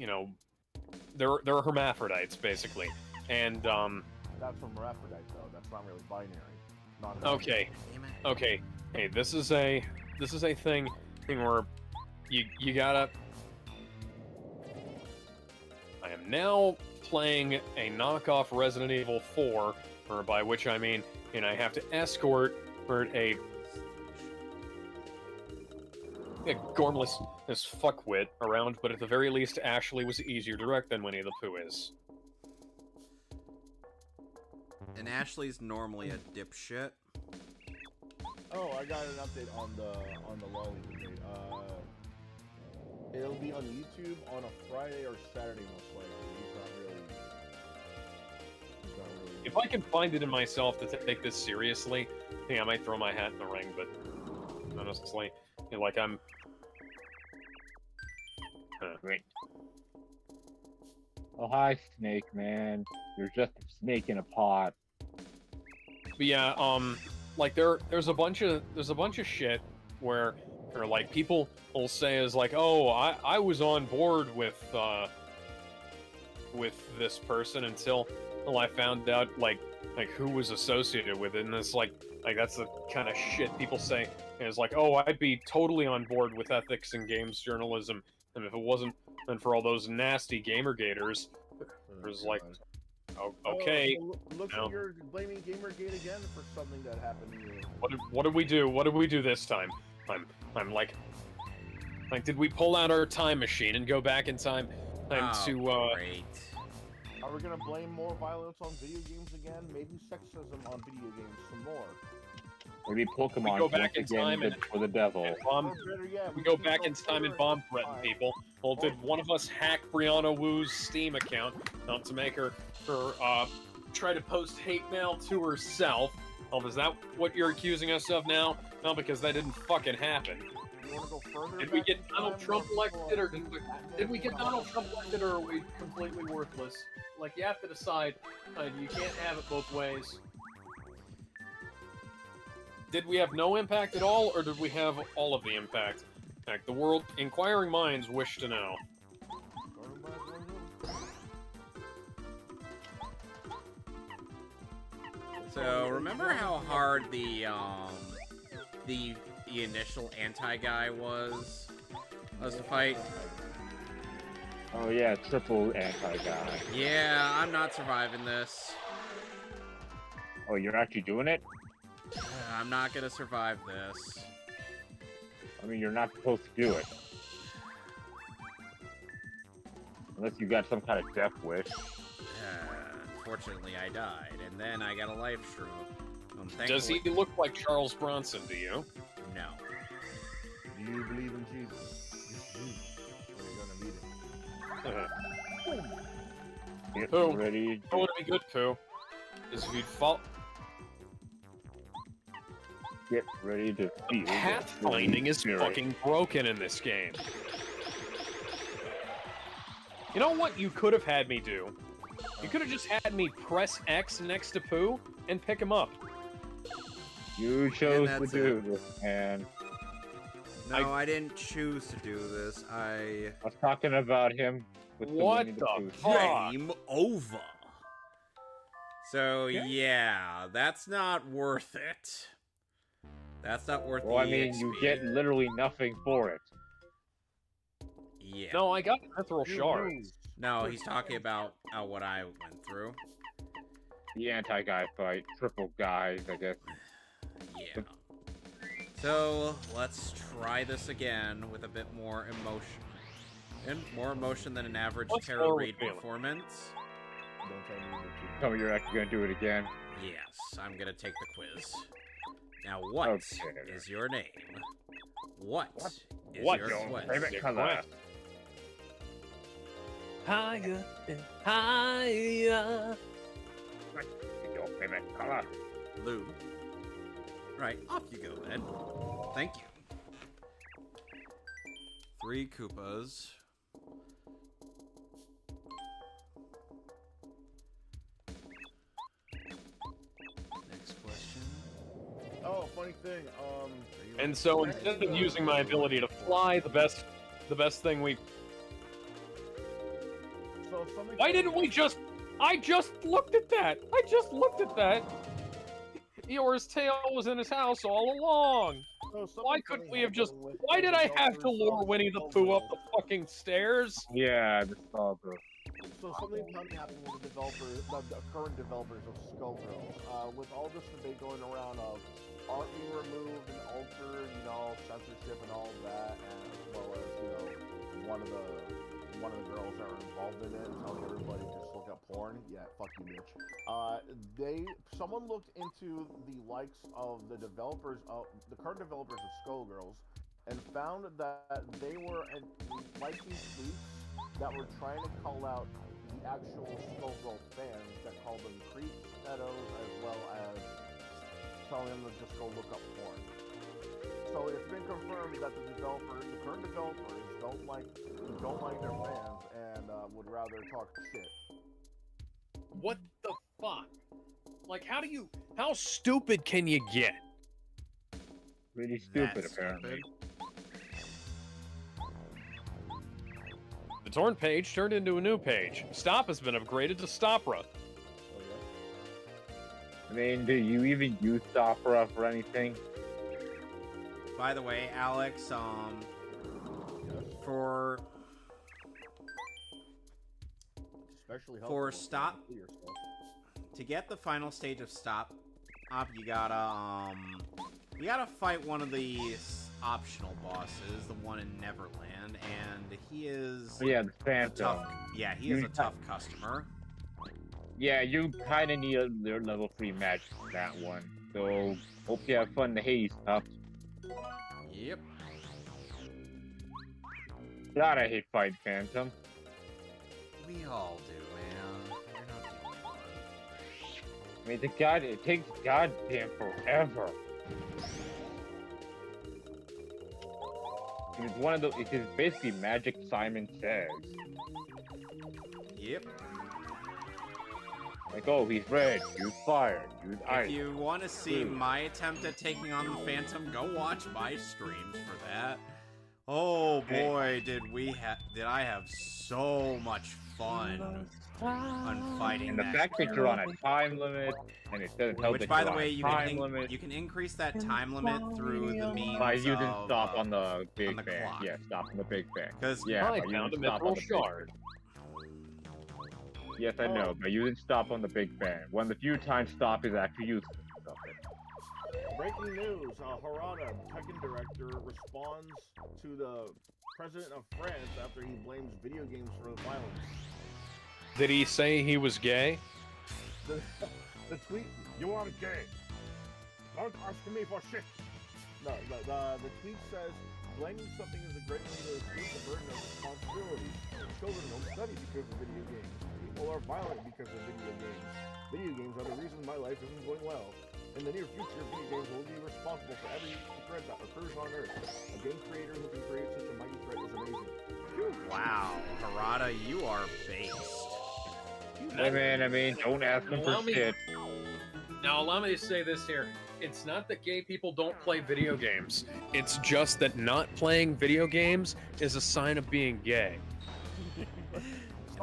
[SPEAKER 1] you know, they're hermaphrodites basically, and
[SPEAKER 4] That's from hermaphrodite though. That's not really binary.
[SPEAKER 1] Okay. Okay. Hey, this is a thing where you gotta. I am now playing a knockoff Resident Evil 4, or by which I mean, I have to escort a gormless this fuckwit around, but at the very least, Ashley was easier to direct than Winnie the Pooh is.
[SPEAKER 2] And Ashley's normally a dipshit.
[SPEAKER 4] Oh, I got an update on the lolly debate. It'll be on YouTube on a Friday or Saturday most likely. He's not really.
[SPEAKER 1] If I can find it in myself to take this seriously, I think I might throw my hat in the ring. But honestly, like I'm.
[SPEAKER 3] Great. Oh hi, Snake Man. You're just a snake in a pot.
[SPEAKER 1] But yeah, like there's a bunch of shit where like people will say is like, oh, I was on board with this person until I found out like who was associated with it, and it's like that's the kind of shit people say. And it's like, oh, I'd be totally on board with ethics in games journalism, and if it wasn't then for all those nasty Gamergaters, it was like, oh, okay.
[SPEAKER 4] Oh, looks like you're blaming Gamergate again for something that happened to you.
[SPEAKER 1] What did we do? What did we do this time? I'm like, did we pull out our time machine and go back in time to
[SPEAKER 2] Great.
[SPEAKER 4] Are we gonna blame more violence on video games again? Maybe sexism on video games some more.
[SPEAKER 3] Maybe Pokemon
[SPEAKER 1] we go back in time
[SPEAKER 3] for the devil.
[SPEAKER 1] We go back in time and bomb threaten people. Well, did one of us hack Brianna Wu's Steam account to make her try to post hate mail to herself? Well, is that what you're accusing us of now? No, because that didn't fucking happen.
[SPEAKER 4] You wanna go further?
[SPEAKER 1] Did we get Donald Trump elected, or did we get Donald Trump elected, or are we completely worthless? Like, you have to decide. You can't have it both ways. Did we have no impact at all, or did we have all of the impact? Like, the world, inquiring minds wish to know.
[SPEAKER 2] So, remember how hard the initial anti-guy was to fight?
[SPEAKER 3] Oh yeah, triple anti-guy.
[SPEAKER 2] Yeah, I'm not surviving this.
[SPEAKER 3] Oh, you're actually doing it?
[SPEAKER 2] I'm not gonna survive this.
[SPEAKER 3] I mean, you're not supposed to do it. Unless you got some kind of death wish.
[SPEAKER 2] Unfortunately, I died, and then I got a life shroom.
[SPEAKER 1] Does he look like Charles Bronson to you?
[SPEAKER 2] No.
[SPEAKER 4] Do you believe in Jesus? Or you're gonna meet him?
[SPEAKER 3] Get
[SPEAKER 1] Pooh,
[SPEAKER 3] ready.
[SPEAKER 1] I want to be good, Pooh. Is if you'd fall.
[SPEAKER 3] Get ready to feel.
[SPEAKER 1] Pathfinding is fucking broken in this game. You know what you could have had me do? You could have just had me press X next to Pooh and pick him up.
[SPEAKER 3] You chose to do this, man.
[SPEAKER 2] No, I didn't choose to do this. I
[SPEAKER 3] was talking about him with
[SPEAKER 1] what
[SPEAKER 3] the
[SPEAKER 1] fuck?
[SPEAKER 2] Game over. So yeah, that's not worth it. That's not worth
[SPEAKER 3] well,
[SPEAKER 2] the
[SPEAKER 3] I mean,
[SPEAKER 2] XP.
[SPEAKER 3] you get literally nothing for it.
[SPEAKER 2] Yeah.
[SPEAKER 1] No, I got mithril shards.
[SPEAKER 2] No, he's talking about what I went through.
[SPEAKER 3] The anti-guy fight, triple guys, I guess.
[SPEAKER 2] Yeah. So, let's try this again with a bit more emotion. And more emotion than an average Terra Raid performance.
[SPEAKER 3] Don't tell me you're actually gonna do it again.
[SPEAKER 2] Yes, I'm gonna take the quiz. Now, what is your name? What is your quest?
[SPEAKER 3] Favorite color?
[SPEAKER 1] Higher and higher.
[SPEAKER 3] What is your favorite color?
[SPEAKER 2] Blue. Right, off you go then. Thank you. 3 Koopas. Next question.
[SPEAKER 4] Oh, funny thing.
[SPEAKER 1] And so instead of using my ability to fly, the best thing we Why didn't we just... I just looked at that! I just looked at that! Eeyore's tail was in his house all along! Why couldn't we have just... Why did I have to lure Winnie the Pooh up the fucking stairs?
[SPEAKER 3] Yeah, the Skullgirls.
[SPEAKER 4] So something funny happened with the developers, the current developers of Skullgirls. With all this debate going around of art being removed and altered, censorship and all that, and as well as, one of the girls that are involved in it telling everybody just look up porn. Yeah, fuck you, bitch. Someone looked into the likes of the current developers of Skullgirls, and found that they were liking tweets that were trying to call out the actual Skullgirl fans that called them creeps, pedos, as well as telling them to just go look up porn. So it's been confirmed that the current developers don't like their fans and would rather talk shit.
[SPEAKER 1] What the fuck? Like, how stupid can you get?
[SPEAKER 3] Really stupid, apparently.
[SPEAKER 1] The torn page turned into a new page. Stop has been upgraded to Stopra.
[SPEAKER 3] I mean, do you even use Stopra for anything?
[SPEAKER 2] By the way, Alex, for Stop, to get the final stage of Stop Up, you gotta fight one of these optional bosses, the one in Neverland, and he is
[SPEAKER 3] the Phantom.
[SPEAKER 2] He is a tough customer.
[SPEAKER 3] Yeah, you kind of need a level 3 match for that one. So hope you have fun to Hades stuff.
[SPEAKER 2] Yep.
[SPEAKER 3] God, I hate fighting Phantom.
[SPEAKER 2] We all do, man. You're not the only one.
[SPEAKER 3] I mean, it takes goddamn forever. It's one of the. It is basically Magic Simon Says.
[SPEAKER 2] Yep.
[SPEAKER 3] Like, oh, he's red, use fire, use ice.
[SPEAKER 2] If you want to see my attempt at taking on the Phantom, go watch my streams for that. Oh boy, did I have so much fun on fighting
[SPEAKER 3] and the
[SPEAKER 2] that
[SPEAKER 3] fact that you're on a time limit, and it doesn't tell
[SPEAKER 2] which, by the way, you can increase that time limit through the means
[SPEAKER 3] by using stop on the Big Bang.
[SPEAKER 2] clock.
[SPEAKER 3] Yeah, stop on the Big Bang.
[SPEAKER 2] Because
[SPEAKER 1] I found a mithril shard.
[SPEAKER 3] Yes, I know, but using stop on the Big Bang. One of the few times stop is actually useful.
[SPEAKER 4] Breaking news, Harada, Tekken director, responds to the president of France after he blames video games for the violence.
[SPEAKER 1] Did he say he was gay?
[SPEAKER 4] The tweet, you are gay. Don't ask me for shit. No, the tweet says, blaming something is a great way to escape the burden of responsibility. Children don't study because of video games. People are violent because of video games. Video games are the reason my life isn't going well. In the near future, video games will be responsible for every threat that occurs on Earth. A game creator who can create such a mighty threat is amazing. Phew.
[SPEAKER 2] Wow, Harada, you are based.
[SPEAKER 3] Hey man, I mean, don't ask them for shit.
[SPEAKER 1] Now, allow me to say this here. It's not that gay people don't play video games. It's just that not playing video games is a sign of being gay.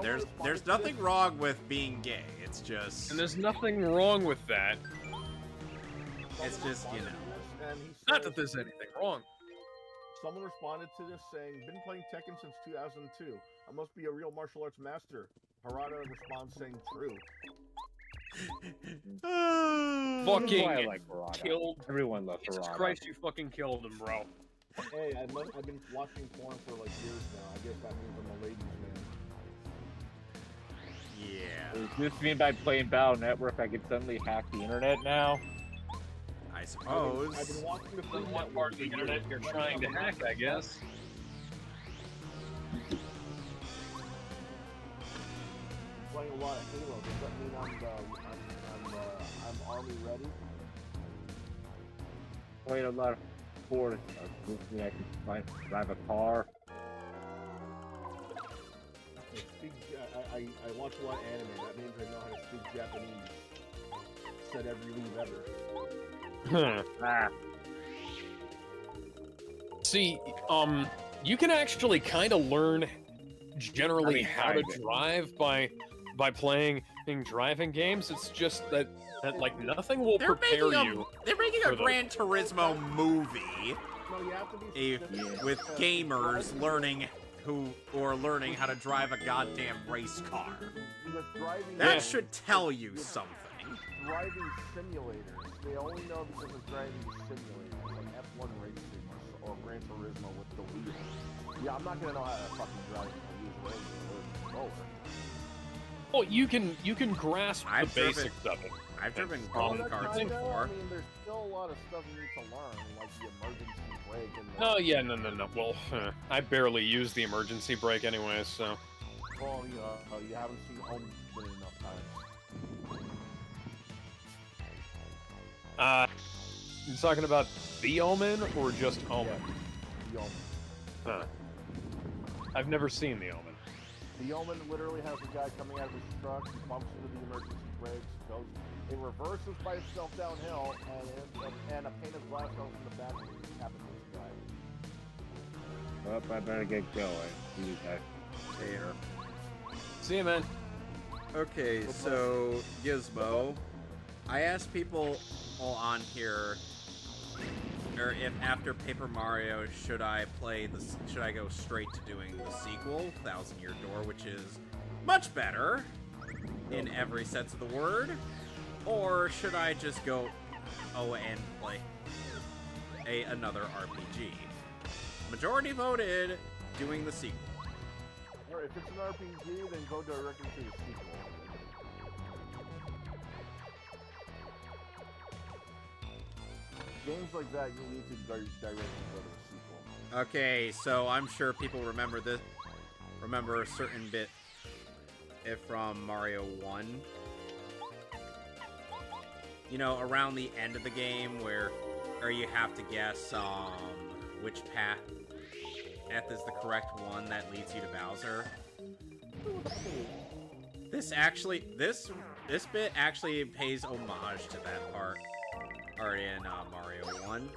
[SPEAKER 2] There's nothing wrong with being gay. It's just...
[SPEAKER 1] And there's nothing wrong with that.
[SPEAKER 2] It's just,
[SPEAKER 1] Not that there's anything wrong.
[SPEAKER 4] Someone responded to this saying, been playing Tekken since 2002. I must be a real martial arts master. Harada responds saying true.
[SPEAKER 1] Fucking
[SPEAKER 3] like
[SPEAKER 1] killed.
[SPEAKER 3] Everyone loves
[SPEAKER 1] Jesus
[SPEAKER 3] Harada.
[SPEAKER 1] Christ, you fucking killed him, bro.
[SPEAKER 4] Hey, I've been watching porn for like years now. I guess that means I'm a ladies' man.
[SPEAKER 2] Yeah.
[SPEAKER 3] Does this mean by playing Battle Network I can suddenly hack the internet now?
[SPEAKER 2] I suppose.
[SPEAKER 4] I've been watching the
[SPEAKER 1] From what part of the internet you're trying to hack, I guess.
[SPEAKER 4] Playing a lot of Halo. Does that mean I'm army ready?
[SPEAKER 3] Playing a lot of sports. I can drive a car.
[SPEAKER 4] I watch a lot of anime. That means I know how to speak Japanese. Said every leave ever.
[SPEAKER 1] See, you can actually kind of learn generally how to drive by playing driving games. It's just that like nothing will prepare you.
[SPEAKER 2] They're making a Gran Turismo movie with gamers learning how to drive a goddamn race car. That should tell you something.
[SPEAKER 4] Driving simulators. They only know because of driving simulators, like F1 racing or Gran Turismo with the wheels. Yeah, I'm not gonna know how to fucking drive a wheel roller.
[SPEAKER 1] Well, you can grasp the basics of it.
[SPEAKER 2] I've driven golf carts before.
[SPEAKER 4] I mean, there's still a lot of stuff you need to learn, like the emergency brake and the...
[SPEAKER 1] No, yeah, no. Well, I barely use the emergency brake anyway, so...
[SPEAKER 4] Well, you haven't seen Home enough times.
[SPEAKER 1] You talking about The Omen or just Omen?
[SPEAKER 4] Yeah, The Omen.
[SPEAKER 1] Huh. I've never seen The Omen.
[SPEAKER 4] The Omen literally has a guy coming out of his truck, he bumps into the emergency brakes, it reverses by itself downhill, and a pane of glass goes in the back and happens to the guy.
[SPEAKER 3] Well, I better get going. See you guys later.
[SPEAKER 1] See you, man.
[SPEAKER 2] Okay, so Gizmo, I asked people on here, or if after Paper Mario should I go straight to doing the sequel, Thousand Year Door, which is much better in every sense of the word, or should I just go and play another RPG? Majority voted doing the sequel.
[SPEAKER 4] Or if it's an RPG, then go directly to the sequel. Games like that, you need to directly go to the sequel.
[SPEAKER 2] Okay, so I'm sure people remember a certain bit from Mario 1. You know, around the end of the game where you have to guess which path is the correct one that leads you to Bowser. This bit actually pays homage to that part in Mario 1.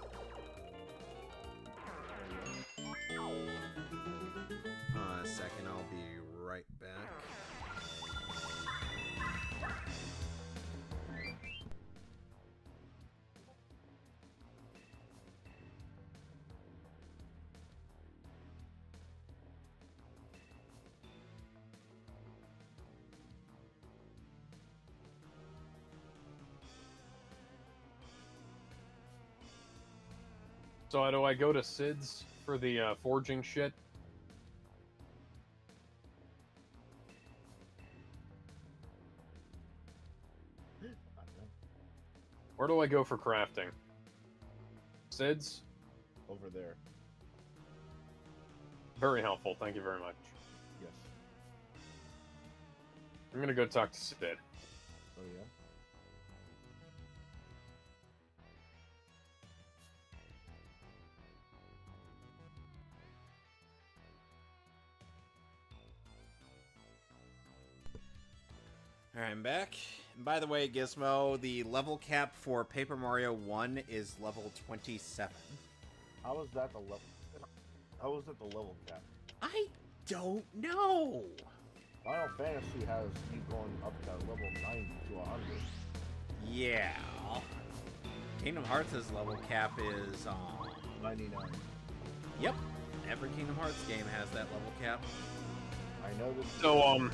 [SPEAKER 2] A second, I'll be right back.
[SPEAKER 1] So do I go to Sid's for the forging shit? Where do I go for crafting? Sid's?
[SPEAKER 4] Over there.
[SPEAKER 1] Very helpful, thank you very much.
[SPEAKER 4] Yes.
[SPEAKER 1] I'm gonna go talk to Sid.
[SPEAKER 4] Oh yeah?
[SPEAKER 2] Alright, I'm back. And by the way, Gizmo, the level cap for Paper Mario 1 is level 27.
[SPEAKER 4] How is that the level cap?
[SPEAKER 2] I don't know!
[SPEAKER 4] Final Fantasy has you going up to level 90 to 100.
[SPEAKER 2] Yeah. Kingdom Hearts' level cap is
[SPEAKER 4] 99.
[SPEAKER 2] Yep. Every Kingdom Hearts game has that level cap.
[SPEAKER 4] I know this.
[SPEAKER 1] So,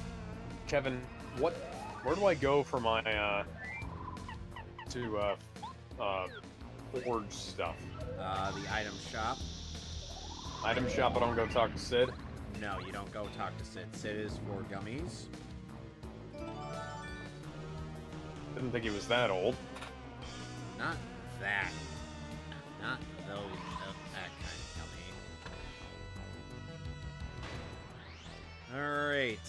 [SPEAKER 1] Kevin, where do I go for my, forge stuff?
[SPEAKER 2] The item shop.
[SPEAKER 1] Item shop, I don't go talk to Sid?
[SPEAKER 2] No, you don't go talk to Sid. Sid is for gummies.
[SPEAKER 1] Didn't think he was that old.
[SPEAKER 2] Not that. Not those, that kind of gummy. Alright.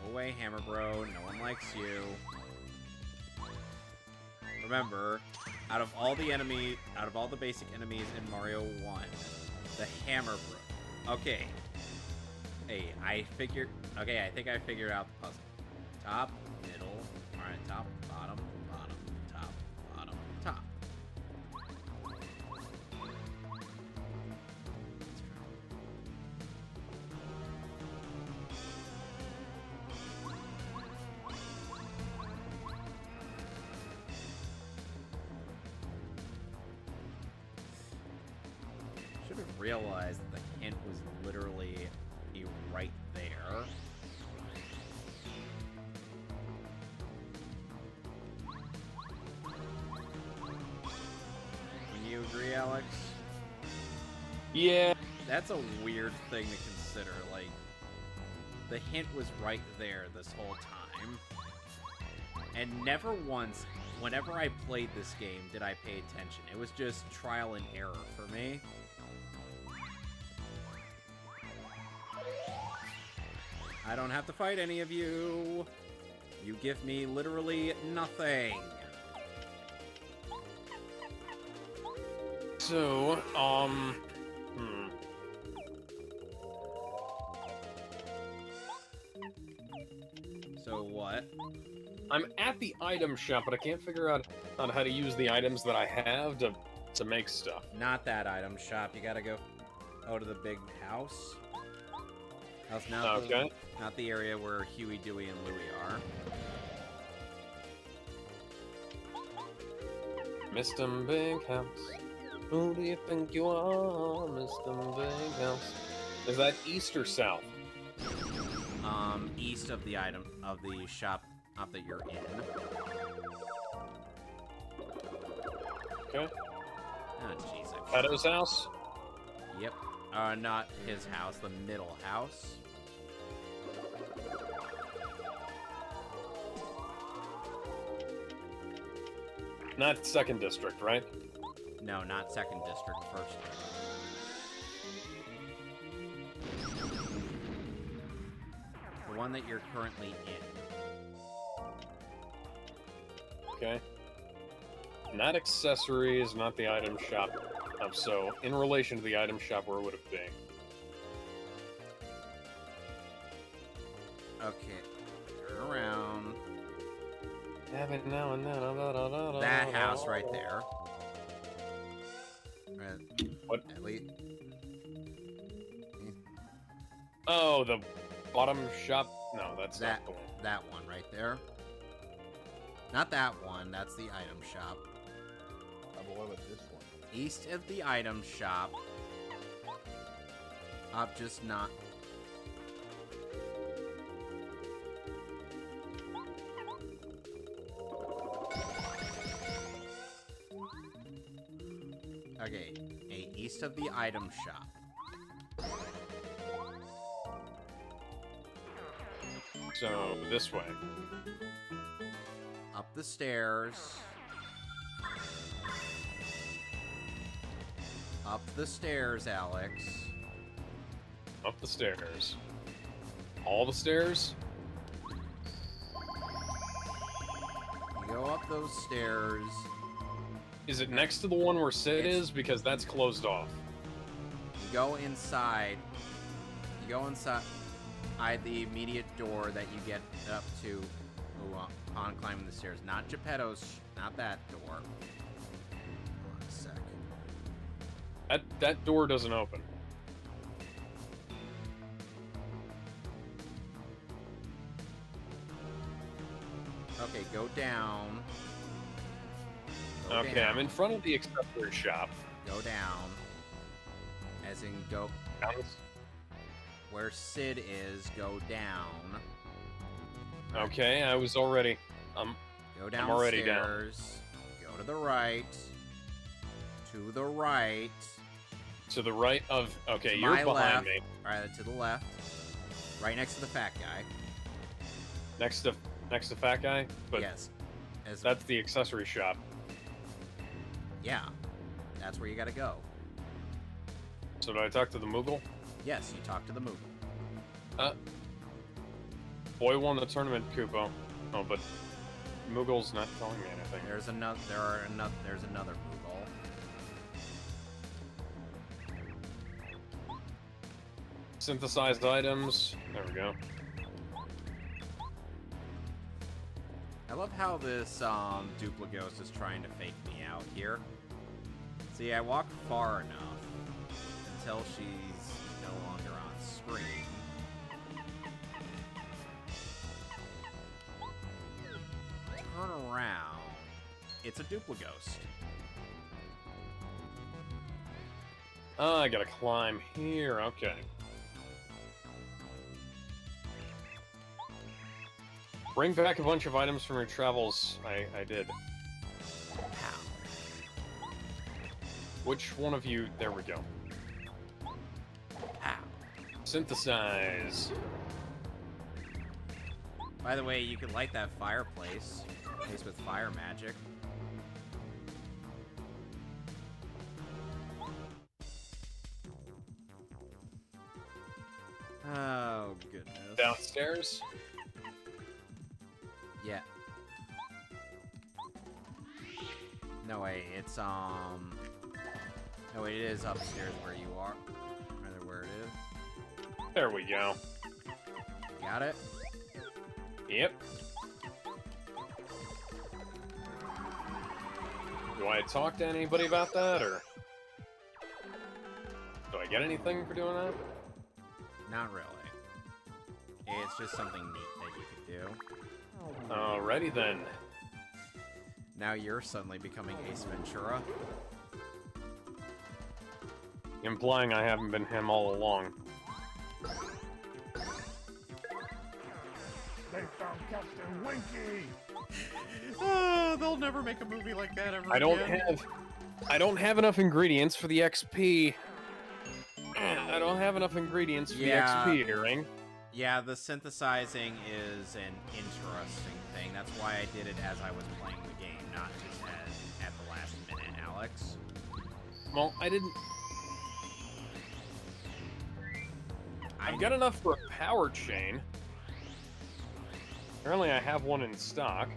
[SPEAKER 2] Go away, Hammer Bro. No one likes you. Remember, out of all the basic enemies in Mario 1, the Hammer Bro. Okay. Hey, I think I figured out the puzzle. Top, middle, alright, top, bottom, bottom, top, bottom, top. realize that the hint was literally right there. Wouldn't you agree, Alex?
[SPEAKER 1] Yeah.
[SPEAKER 2] That's a weird thing to consider. Like, the hint was right there this whole time. And never once, whenever I played this game, did I pay attention. It was just trial and error for me. I don't have to fight any of you. You give me literally nothing.
[SPEAKER 1] So,
[SPEAKER 2] So what?
[SPEAKER 1] I'm at the item shop, but I can't figure out on how to use the items that I have to make stuff.
[SPEAKER 2] Not that item shop. You gotta go to the big house. That's not
[SPEAKER 1] Okay.
[SPEAKER 2] not the area where Huey, Dewey, and Louie are.
[SPEAKER 1] Mr. Big House, who do you think you are, Mr. Big House? Is that east or south?
[SPEAKER 2] East of the shop up that you're in.
[SPEAKER 1] Okay.
[SPEAKER 2] Oh, jeez.
[SPEAKER 1] Pedo's house?
[SPEAKER 2] Yep. Not his house, the middle house.
[SPEAKER 1] Not second district, right?
[SPEAKER 2] No, not second district, first. The one that you're currently in.
[SPEAKER 1] Okay. Not accessories, not the item shop. So, in relation to the item shop, where would it be?
[SPEAKER 2] Okay. Turn around.
[SPEAKER 1] Every now and then.
[SPEAKER 2] That house right there.
[SPEAKER 1] What?
[SPEAKER 2] At least.
[SPEAKER 1] Oh, the bottom shop? No, that's
[SPEAKER 2] That,
[SPEAKER 1] not the one.
[SPEAKER 2] that one right there. Not that one, that's the item shop.
[SPEAKER 4] But what about this one?
[SPEAKER 2] East of the item shop. Up just not. Okay, east of the item shop.
[SPEAKER 1] So, this way.
[SPEAKER 2] Up the stairs. Up the stairs, Alex.
[SPEAKER 1] Up the stairs. All the stairs?
[SPEAKER 2] You go up those stairs.
[SPEAKER 1] Is it next to the one where Sid is? Because that's closed off.
[SPEAKER 2] You go inside. You go inside the immediate door that you get up to upon climbing the stairs. Not Geppetto's, not that door. Hold on a sec.
[SPEAKER 1] That door doesn't open.
[SPEAKER 2] Okay, go down.
[SPEAKER 1] Okay, I'm in front of the accessory shop.
[SPEAKER 2] Go down. As in go... Where Sid is, go down.
[SPEAKER 1] Okay, I was already...
[SPEAKER 2] Go downstairs.
[SPEAKER 1] I'm already down.
[SPEAKER 2] Go to the right. To the right.
[SPEAKER 1] To the right of... Okay,
[SPEAKER 2] to
[SPEAKER 1] you're
[SPEAKER 2] my
[SPEAKER 1] behind
[SPEAKER 2] left.
[SPEAKER 1] me.
[SPEAKER 2] Alright, to the left. Right next to the fat guy.
[SPEAKER 1] Next to fat guy? But
[SPEAKER 2] yes.
[SPEAKER 1] That's the accessory shop.
[SPEAKER 2] Yeah. That's where you gotta go.
[SPEAKER 1] So do I talk to the Moogle?
[SPEAKER 2] Yes, you talk to the Moogle.
[SPEAKER 1] Boy won the tournament, Kupo. Oh, but Moogle's not telling me anything.
[SPEAKER 2] There's another Moogle.
[SPEAKER 1] Synthesized items. There we go.
[SPEAKER 2] I love how this Dupligos is trying to fake me out here. See, I walk far enough until she's no longer on screen. Turn around. It's a Duplighost.
[SPEAKER 1] I gotta climb here, okay. Bring back a bunch of items from your travels. I did. Which one of you... There we go. Synthesize.
[SPEAKER 2] By the way, you can light that fireplace. Place with fire magic. Oh, goodness.
[SPEAKER 1] Downstairs?
[SPEAKER 2] Yeah. No, wait, it's, No, wait, it is upstairs where you are. Rather, where it is.
[SPEAKER 1] There we go.
[SPEAKER 2] Got it?
[SPEAKER 1] Yep. Do I talk to anybody about that, or... Do I get anything for doing that?
[SPEAKER 2] Not really. It's just something neat that you could do.
[SPEAKER 1] Alrighty then.
[SPEAKER 2] Now you're suddenly becoming Ace Ventura.
[SPEAKER 1] Implying I haven't been him all along.
[SPEAKER 4] They found Captain Winky!
[SPEAKER 2] Oh, they'll never make a movie like that ever
[SPEAKER 1] I don't have enough ingredients for the XP. I don't have enough ingredients for the XP earring.
[SPEAKER 2] Yeah, the synthesizing is an interesting thing. That's why I did it as I was playing the game, not just at the last minute, Alex.
[SPEAKER 1] Well, I didn't... I've got enough for a power chain. Apparently I have one in stock.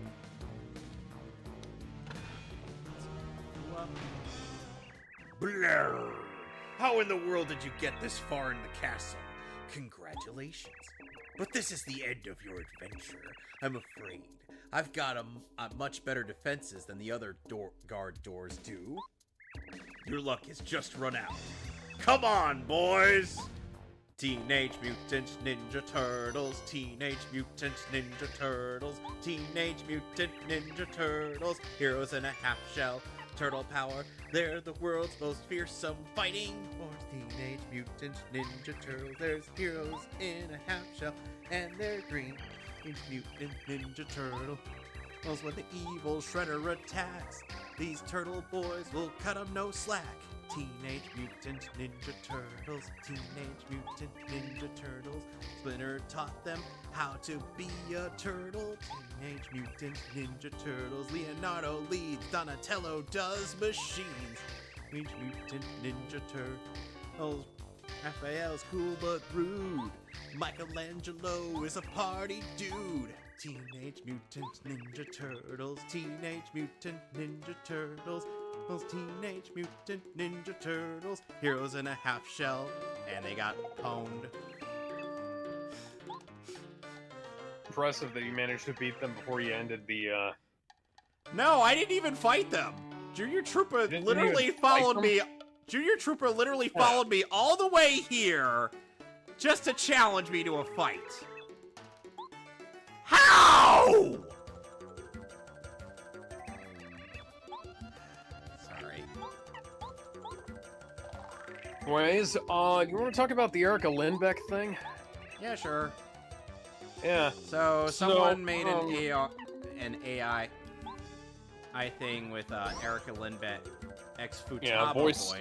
[SPEAKER 5] Blur! How in the world did you get this far in the castle? Congratulations. But this is the end of your adventure, I'm afraid. I've got a much better defenses than the other guard doors do. Your luck has just run out. Come on, boys! Teenage Mutant Ninja Turtles, Teenage Mutant Ninja Turtles, Teenage Mutant Ninja Turtles, heroes in a half shell, turtle power, they're the world's most fearsome fighting force. Teenage Mutant Ninja Turtles, there's heroes in a half shell, and they're green. Teenage Mutant Ninja Turtles, when the evil Shredder attacks, these turtle boys will cut 'em no slack. Teenage Mutant Ninja Turtles, Teenage Mutant Ninja Turtles. Splinter taught them how to be a turtle. Teenage Mutant Ninja Turtles. Leonardo leads, Donatello does machines. Teenage Mutant Ninja Turtles. Raphael's cool but rude. Michelangelo is a party dude. Teenage Mutant Ninja Turtles, Teenage Mutant Ninja Turtles. Those Teenage Mutant Ninja Turtles, heroes in a half shell, and they got pwned.
[SPEAKER 1] Impressive that you managed to beat them before you ended the,
[SPEAKER 2] No, I didn't even fight them! Junior Trooper literally followed me... Junior Trooper literally followed me all the way here just to challenge me to a fight. How?!
[SPEAKER 1] Anyways, you want to talk about the Erica Lindbeck thing?
[SPEAKER 2] Yeah, sure.
[SPEAKER 1] Yeah.
[SPEAKER 2] So someone made an AI thing with Erica Lindbeck ex Futaba voice.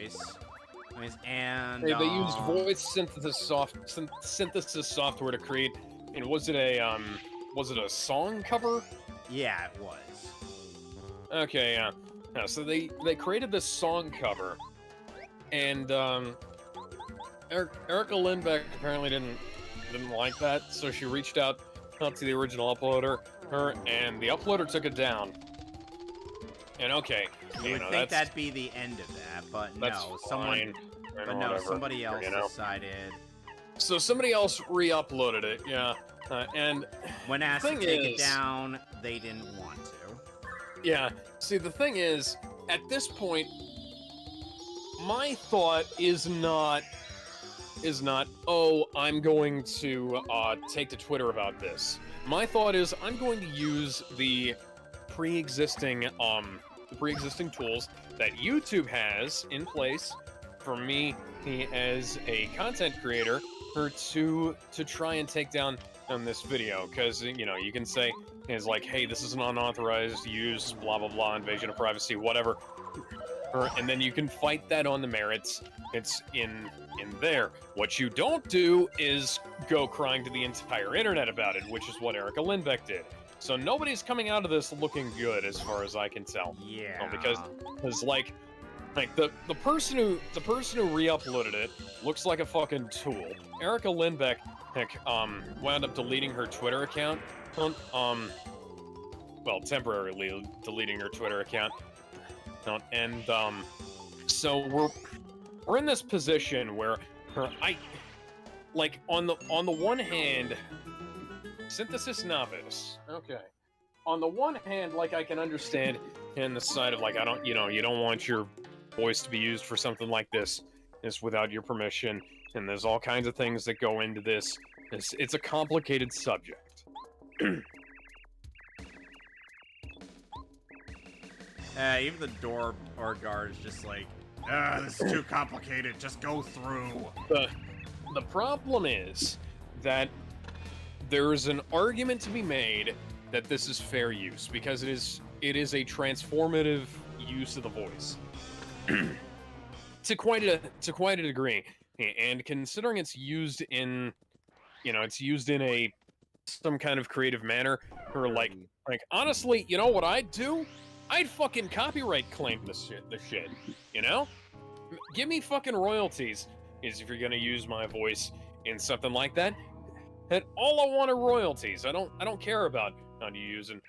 [SPEAKER 2] And
[SPEAKER 1] they used voice synthesis software to create. And was it a song cover?
[SPEAKER 2] Yeah, it was.
[SPEAKER 1] Okay, yeah. So they created this song cover. And Erica Lindbeck apparently didn't like that, so she reached out to the original uploader, and the uploader took it down. And okay,
[SPEAKER 2] you would think that'd be the end of that, but no, somebody else decided.
[SPEAKER 1] So somebody else re-uploaded it, yeah. And
[SPEAKER 2] when asked to take it down, they didn't want to.
[SPEAKER 1] Yeah. See, the thing is, at this point, my thought is not, oh, I'm going to take to Twitter about this. My thought is, I'm going to use the pre-existing tools that YouTube has in place for me as a content creator to try and take down this video, because you know you can say is like, hey, this is an unauthorized use, blah blah blah, invasion of privacy, whatever, and then you can fight that on the merits. It's in there. What you don't do is go crying to the entire internet about it, which is what Erica Lindbeck did. So nobody's coming out of this looking good, as far as I can tell.
[SPEAKER 2] Yeah.
[SPEAKER 1] Because like the person who re-uploaded it looks like a fucking tool. Erica Lindbeck wound up deleting her Twitter account. Well, temporarily deleting her Twitter account. And so we're in this position where I like on the one hand, synthesis novice. Okay. On the one hand, like I can understand in the side of like you don't want your voice to be used for something like this without your permission, and there's all kinds of things that go into this. It's a complicated subject.
[SPEAKER 2] Even the door or guard is just like, this is too complicated, just go through.
[SPEAKER 1] The problem is that there's an argument to be made that this is fair use, because it is a transformative use of the voice. to quite a degree. And considering it's used in some kind of creative manner, or like honestly, you know what I'd do? I'd fucking copyright claim this shit, you know? Give me fucking royalties, is if you're gonna use my voice in something like that. And all I want are royalties. I don't care about how you using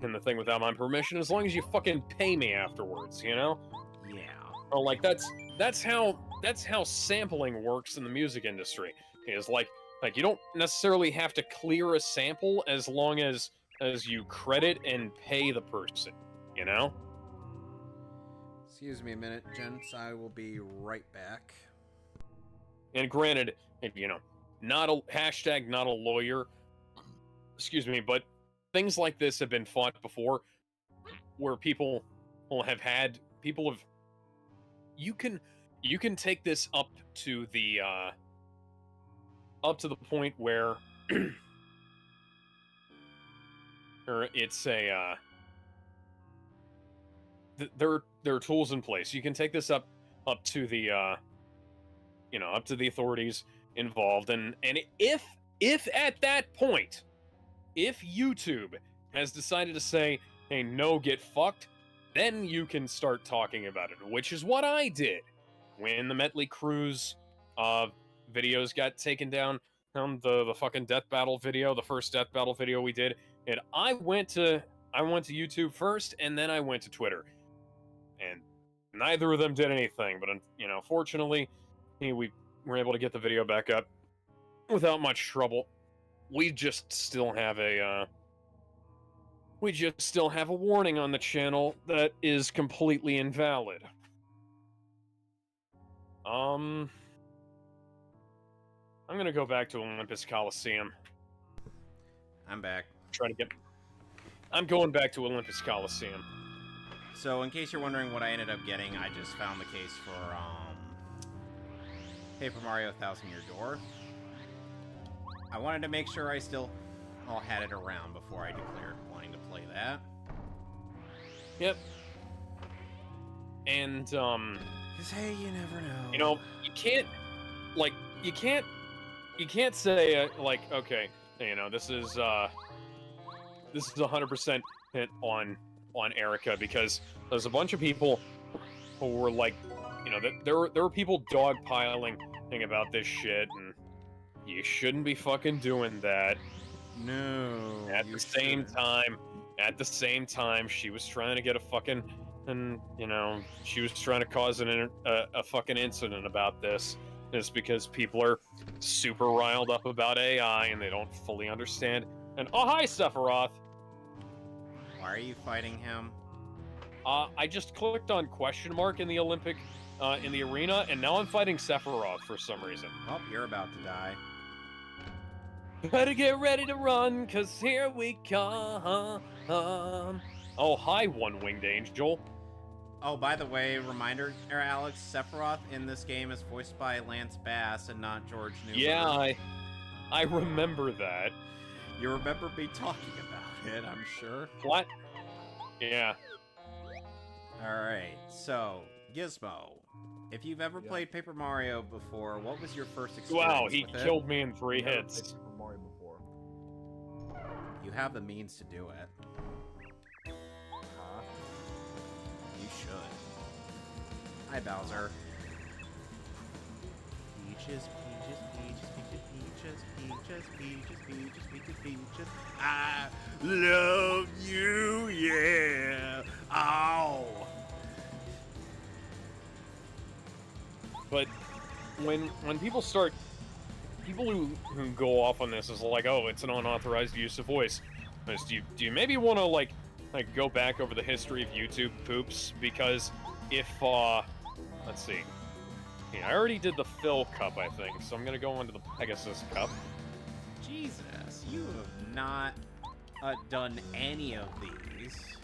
[SPEAKER 1] in the thing without my permission, as long as you fucking pay me afterwards, you know?
[SPEAKER 2] Yeah.
[SPEAKER 1] Or like that's how sampling works in the music industry. Is like you don't necessarily have to clear a sample as long as you credit and pay the person, you know?
[SPEAKER 2] Excuse me a minute, gents. I will be right back.
[SPEAKER 1] And granted, you know, not a lawyer, excuse me, but things like this have been fought before, where people have you can take this up to the point where or it's a there are tools in place. You can take this up to the up to the authorities involved, and if at that point, if YouTube has decided to say, hey, no, get fucked, then you can start talking about it, which is what I did when the Metley Cruz videos got taken down. The fucking death battle video, the first death battle video we did, and I went to YouTube first, and then I went to Twitter, and neither of them did anything. But fortunately, we were able to get the video back up without much trouble. We just still have a warning on the channel that is completely invalid. I'm gonna go back to Olympus Coliseum.
[SPEAKER 2] I'm back.
[SPEAKER 1] I'm going back to Olympus Coliseum.
[SPEAKER 2] So, in case you're wondering what I ended up getting, I just found the case for Paper Mario 1000-Year Door. I wanted to make sure I still all had it around before I declared wanting to play that.
[SPEAKER 1] Yep. And
[SPEAKER 2] Cause hey, you never know.
[SPEAKER 1] You know, you can't say okay, this is 100% hit on Erica, because there's a bunch of people who were like, there were people dogpiling about this shit, and you shouldn't be fucking doing that.
[SPEAKER 2] No.
[SPEAKER 1] At the same time, she was trying to get a fucking, she was trying to cause a fucking incident about this. It's because people are super riled up about AI and they don't fully understand. And oh, hi, Sephiroth.
[SPEAKER 2] Why are you fighting him?
[SPEAKER 1] I just clicked on question mark in the Olympic, in the arena, and now I'm fighting Sephiroth for some reason.
[SPEAKER 2] Oh, you're about to die.
[SPEAKER 1] Better get ready to run, cause here we come. Oh, hi, one-winged angel.
[SPEAKER 2] Oh, by the way, reminder, Alex, Sephiroth in this game is voiced by Lance Bass and not George Newman.
[SPEAKER 1] Yeah, I remember that.
[SPEAKER 2] You remember me talking about it, I'm sure.
[SPEAKER 1] What? Yeah.
[SPEAKER 2] Alright, so, Gizmo, if you've ever played Paper Mario before, what was your first experience
[SPEAKER 1] Wow, he
[SPEAKER 2] with it?
[SPEAKER 1] killed me in 3 hits.
[SPEAKER 4] Paper Mario before.
[SPEAKER 2] You have the means to do it. You should. Hi, Bowser. Peaches, peaches, peaches, peaches, peaches, peaches, peaches, peaches, peaches. I love you, yeah. Ow.
[SPEAKER 1] But when people who go off on this is like, oh, it's an unauthorized use of voice. Do you maybe want to like go back over the history of YouTube poops? Because if let's see, yeah, I already did the Phil Cup, I think, so I'm gonna go on to the Pegasus Cup.
[SPEAKER 2] Jesus, you have not done any of these.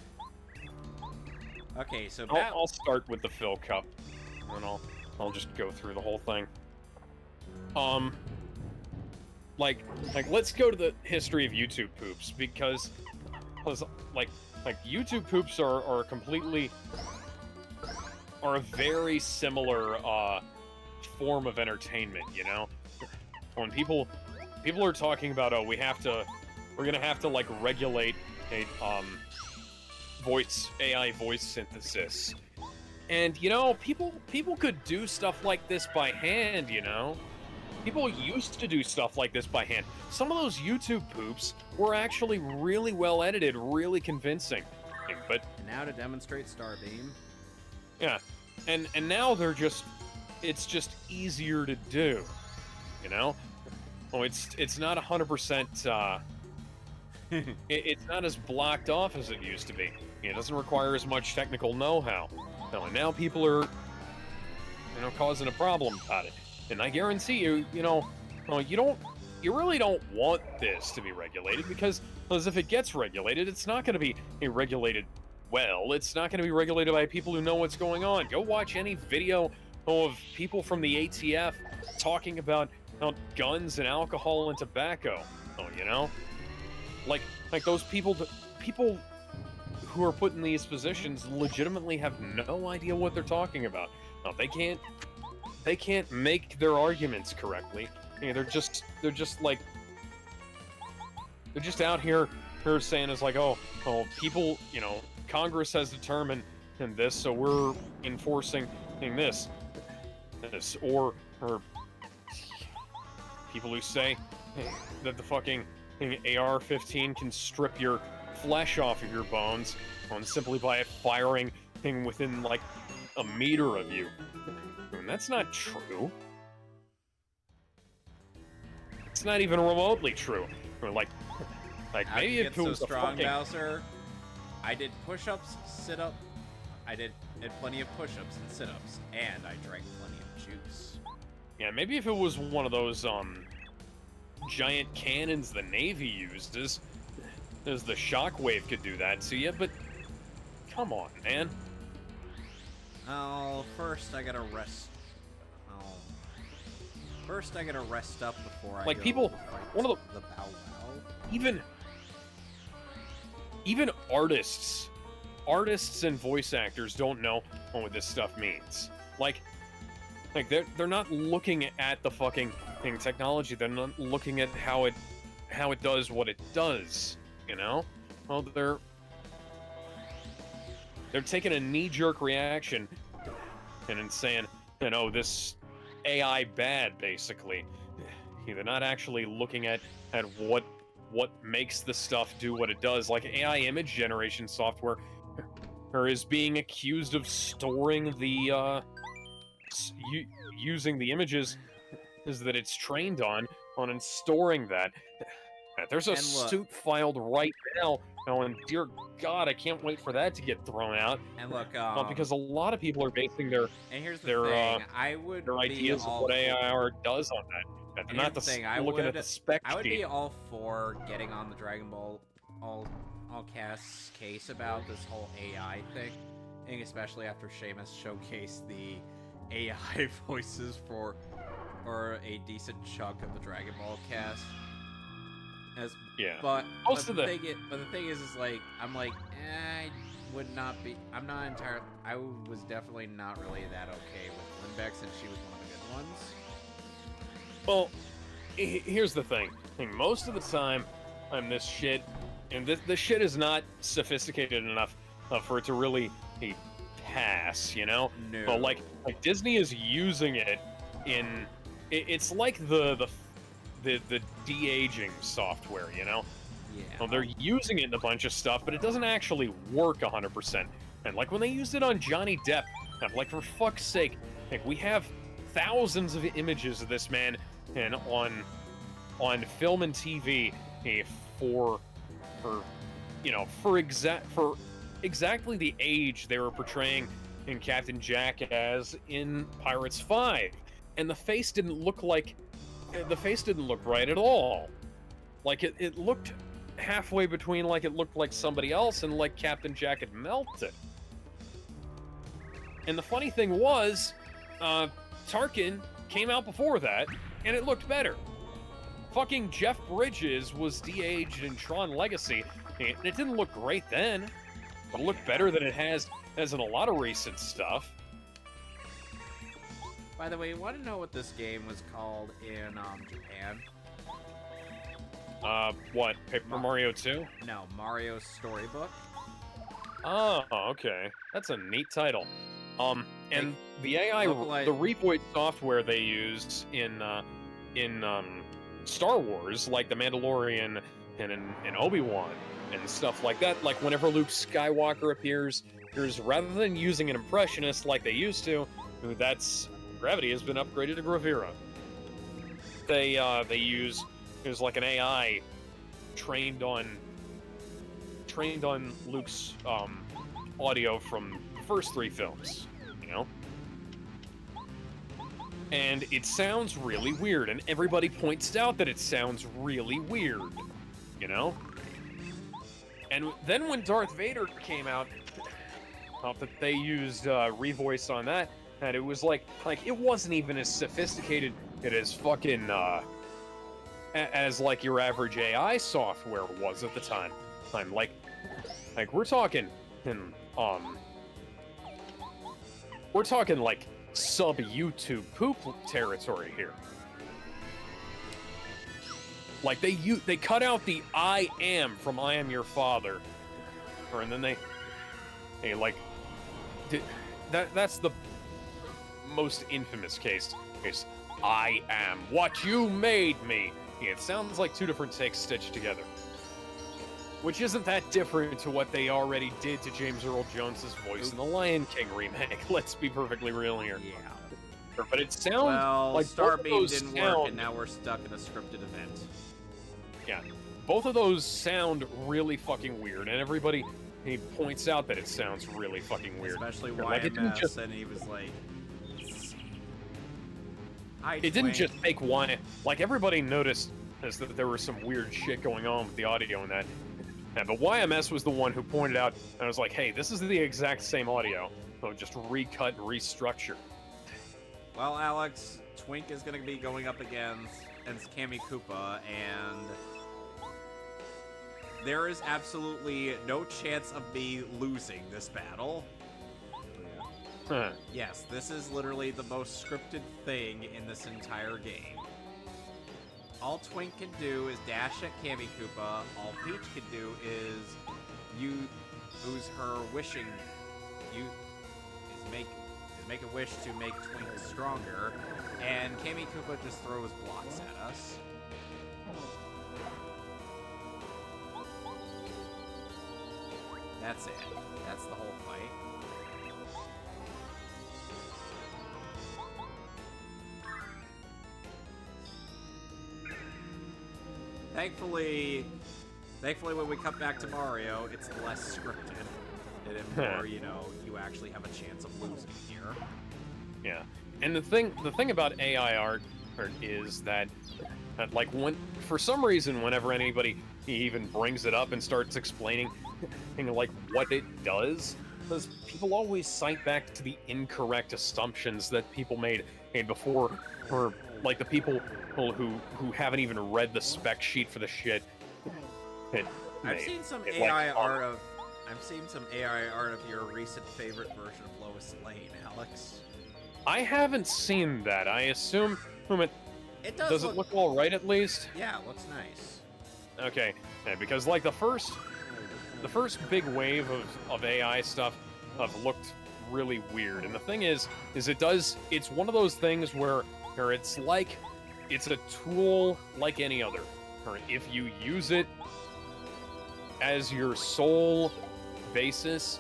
[SPEAKER 2] Okay, so
[SPEAKER 1] I'll start with the Phil Cup, and I'll just go through the whole thing. Like let's go to the history of YouTube poops, because like YouTube poops are a very similar form of entertainment, you know? When people are talking about, oh, we're gonna have to like regulate a AI voice synthesis. And you know, people could do stuff like this by hand, you know? People used to do stuff like this by hand. Some of those YouTube poops were actually really well edited, really convincing. But
[SPEAKER 2] now to demonstrate Starbeam.
[SPEAKER 1] Yeah. And now it's just easier to do. You know? Oh, it's not 100% it's not as blocked off as it used to be. It doesn't require as much technical know-how. And now people are, you know, causing a problem about it. And I guarantee you, you really don't want this to be regulated, because if it gets regulated, it's not going to be regulated well. It's not going to be regulated by people who know what's going on. Go watch any video of people from the ATF talking about guns and alcohol and tobacco. You know, like those people who are put in these positions legitimately have no idea what they're talking about. They can't make their arguments correctly. They're just out here saying it's like, oh, people, you know, Congress has determined this, so we're enforcing this, or people who say that the fucking AR-15 can strip your flesh off of your bones simply by firing within like a meter of you. And that's not true. It's not even remotely true. Or like maybe if it was
[SPEAKER 2] so strong,
[SPEAKER 1] a fucking...
[SPEAKER 2] Bowser. I did push-ups, sit-up. I did plenty of push-ups and sit-ups, and I drank plenty of juice.
[SPEAKER 1] Yeah, maybe if it was one of those giant cannons the Navy used, as the shockwave could do that to you, but come on, man.
[SPEAKER 2] Oh, first I gotta rest. First I gotta rest up before I
[SPEAKER 1] like
[SPEAKER 2] go
[SPEAKER 1] people,
[SPEAKER 2] fight
[SPEAKER 1] one of
[SPEAKER 2] the Bow Wow.
[SPEAKER 1] Even artists and voice actors don't know what this stuff means. Like they're not looking at the fucking technology. They're not looking at how it does what it does. You know? Well, they're taking a knee-jerk reaction and then saying, you know, this AI bad, basically. They're not actually looking at what makes the stuff do what it does. Like AI image generation software is being accused of storing the using the images that it's trained on and storing that. There's a suit filed right now. And dear God, I can't wait for that to get thrown out.
[SPEAKER 2] And look,
[SPEAKER 1] because a lot of people are basing their
[SPEAKER 2] thing. I would
[SPEAKER 1] their ideas of what AI does on that.
[SPEAKER 2] And
[SPEAKER 1] not the
[SPEAKER 2] thing.
[SPEAKER 1] looking at the spec
[SPEAKER 2] I would
[SPEAKER 1] sheet.
[SPEAKER 2] be all for getting on the Dragon Ball all cast's case about this whole AI thing, And especially after Seamus showcased the AI voices for a decent chunk of the Dragon Ball cast. But the thing is like, I'm like, I would not be. I'm not entirely. I was definitely not really that okay with Lindbeck since she was one of the good ones.
[SPEAKER 1] Well, here's the thing. Most of the time, I'm this shit, and this shit is not sophisticated enough for it to really pass, you know?
[SPEAKER 2] No.
[SPEAKER 1] But like Disney is using it in. It's like the de-aging software, you know?
[SPEAKER 2] Yeah.
[SPEAKER 1] Well, they're using it in a bunch of stuff, but it doesn't actually work 100%. And like when they used it on Johnny Depp, like for fuck's sake, like we have thousands of images of this man and on film and TV for exactly the age they were portraying in Captain Jack as in Pirates 5. And the face didn't look right at all. Like it looked halfway between like it looked like somebody else and like Captain Jack had melted. And the funny thing was, Tarkin came out before that, and it looked better. Fucking Jeff Bridges was de-aged in Tron Legacy, and it didn't look great then, but it looked better than it has in a lot of recent stuff.
[SPEAKER 2] By the way, you want to know what this game was called in Japan?
[SPEAKER 1] What? Paper Mario 2?
[SPEAKER 2] No, Mario's Storybook.
[SPEAKER 1] Oh, okay. That's a neat title. And the AI, the revoice software they used in Star Wars, like the Mandalorian and Obi-Wan and stuff like that, like whenever Luke Skywalker appears, rather than using an impressionist like they used to, Gravity has been upgraded to Gravira. They use there's like an AI trained on Luke's audio from the first 3 films, you know? And it sounds really weird, and everybody points out that it sounds really weird, you know? And then when Darth Vader came out, that they used revoice on that, and it was like it wasn't even as sophisticated as fucking as like your average AI software was at the time. Like we're talking like sub YouTube poop territory here. Like they cut out the I am from I am your father, and then they like that's the most infamous case. I am what you made me. It sounds like 2 different takes stitched together, which isn't that different to what they already did to James Earl Jones's voice in the Lion King remake. Let's be perfectly real here.
[SPEAKER 2] Yeah.
[SPEAKER 1] But it sounds like
[SPEAKER 2] Starbeam didn't work, and now we're stuck in a scripted event.
[SPEAKER 1] Yeah, both of those sound really fucking weird, and everybody points out that it sounds really fucking weird.
[SPEAKER 2] Especially YMS, and he was like,
[SPEAKER 1] it didn't just make one. Like everybody noticed that there was some weird shit going on with the audio in that. But YMS was the one who pointed out, and I was like, hey, this is the exact same audio, so just recut and restructure.
[SPEAKER 2] Well, Alex, Twink is going to be going up against Kammy Koopa, and there is absolutely no chance of me losing this battle.
[SPEAKER 1] Huh.
[SPEAKER 2] Yes, this is literally the most scripted thing in this entire game. All Twink can do is dash at Kammy Koopa. All Peach can do is use her wishing. Make a wish to make Twink stronger, and Kammy Koopa just throws blocks at us. That's it. That's the whole fight. Thankfully, when we cut back to Mario, it's less scripted. And more, you actually have a chance of losing here.
[SPEAKER 1] Yeah, and the thing about AI art is that like for some reason, whenever anybody even brings it up and starts explaining like what it does, because people always cite back to the incorrect assumptions that people made before, or like the people who haven't even read the spec sheet for the shit.
[SPEAKER 2] I've seen some AI art of your recent favorite version of Lois Lane, Alex.
[SPEAKER 1] I haven't seen that. I assume does it look all right at least?
[SPEAKER 2] Yeah, it looks nice.
[SPEAKER 1] Okay, yeah, because like the first big wave of AI stuff looked really weird, and the thing is it's one of those things where it's like it's a tool like any other. Or if you use it as your sole basis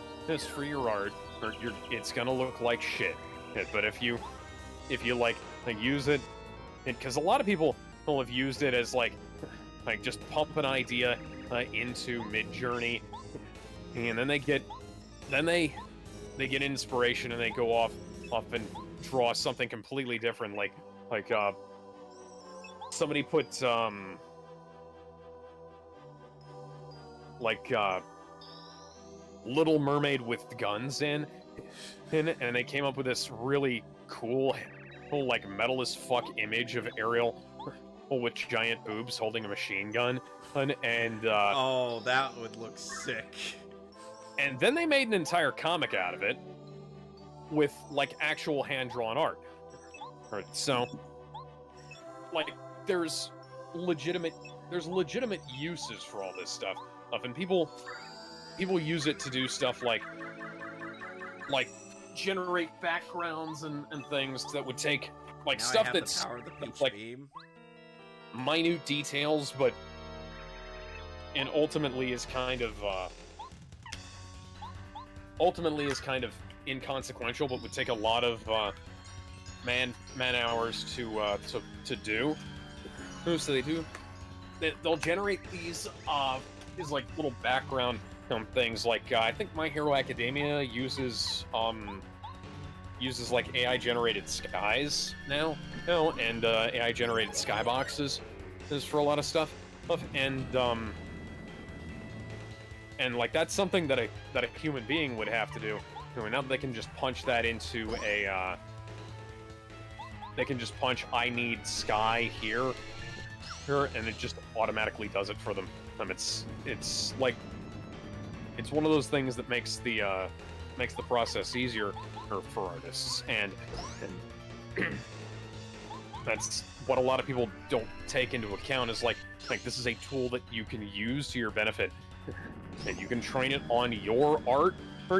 [SPEAKER 1] for your art, it's gonna look like shit. But if you like use it, because a lot of people have used it as like just pump an idea into Midjourney, and then they get inspiration and they go off and draw something completely different. Like somebody put Little Mermaid with guns in, and they came up with this really cool, like metal as fuck image of Ariel with giant boobs holding a machine gun, and
[SPEAKER 2] oh, that would look sick.
[SPEAKER 1] And then they made an entire comic out of it with like actual hand-drawn art. So like there's legitimate uses for all this stuff, and people use it to do stuff like generate backgrounds and things that would take like
[SPEAKER 2] now
[SPEAKER 1] stuff that's like minute details, but and ultimately is kind of inconsequential, but would take a lot of man hours to do. So they'll generate these like little background things. Like I think My Hero Academia uses like AI generated skies now, and AI generated skyboxes is for a lot of stuff, and like that's something that a human being would have to do. And now they can just punch that into a they can just punch I need sky here, and it just automatically does it for them. It's like it's one of those things that makes the process easier for artists, and that's what a lot of people don't take into account is like this is a tool that you can use to your benefit, and you can train it on your art.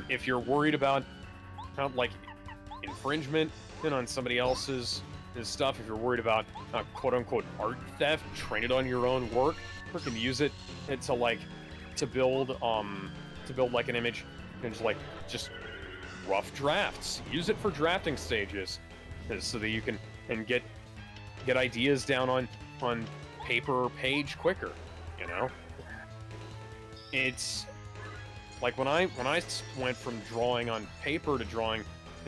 [SPEAKER 1] If you're worried about like infringement and on somebody else's stuff, if you're worried about quote-unquote art theft, train it on your own work, or can use it to build like an image and just rough drafts. Use it for drafting stages, so that you can get ideas down on paper or page quicker. It's like when I went from drawing on paper to drawing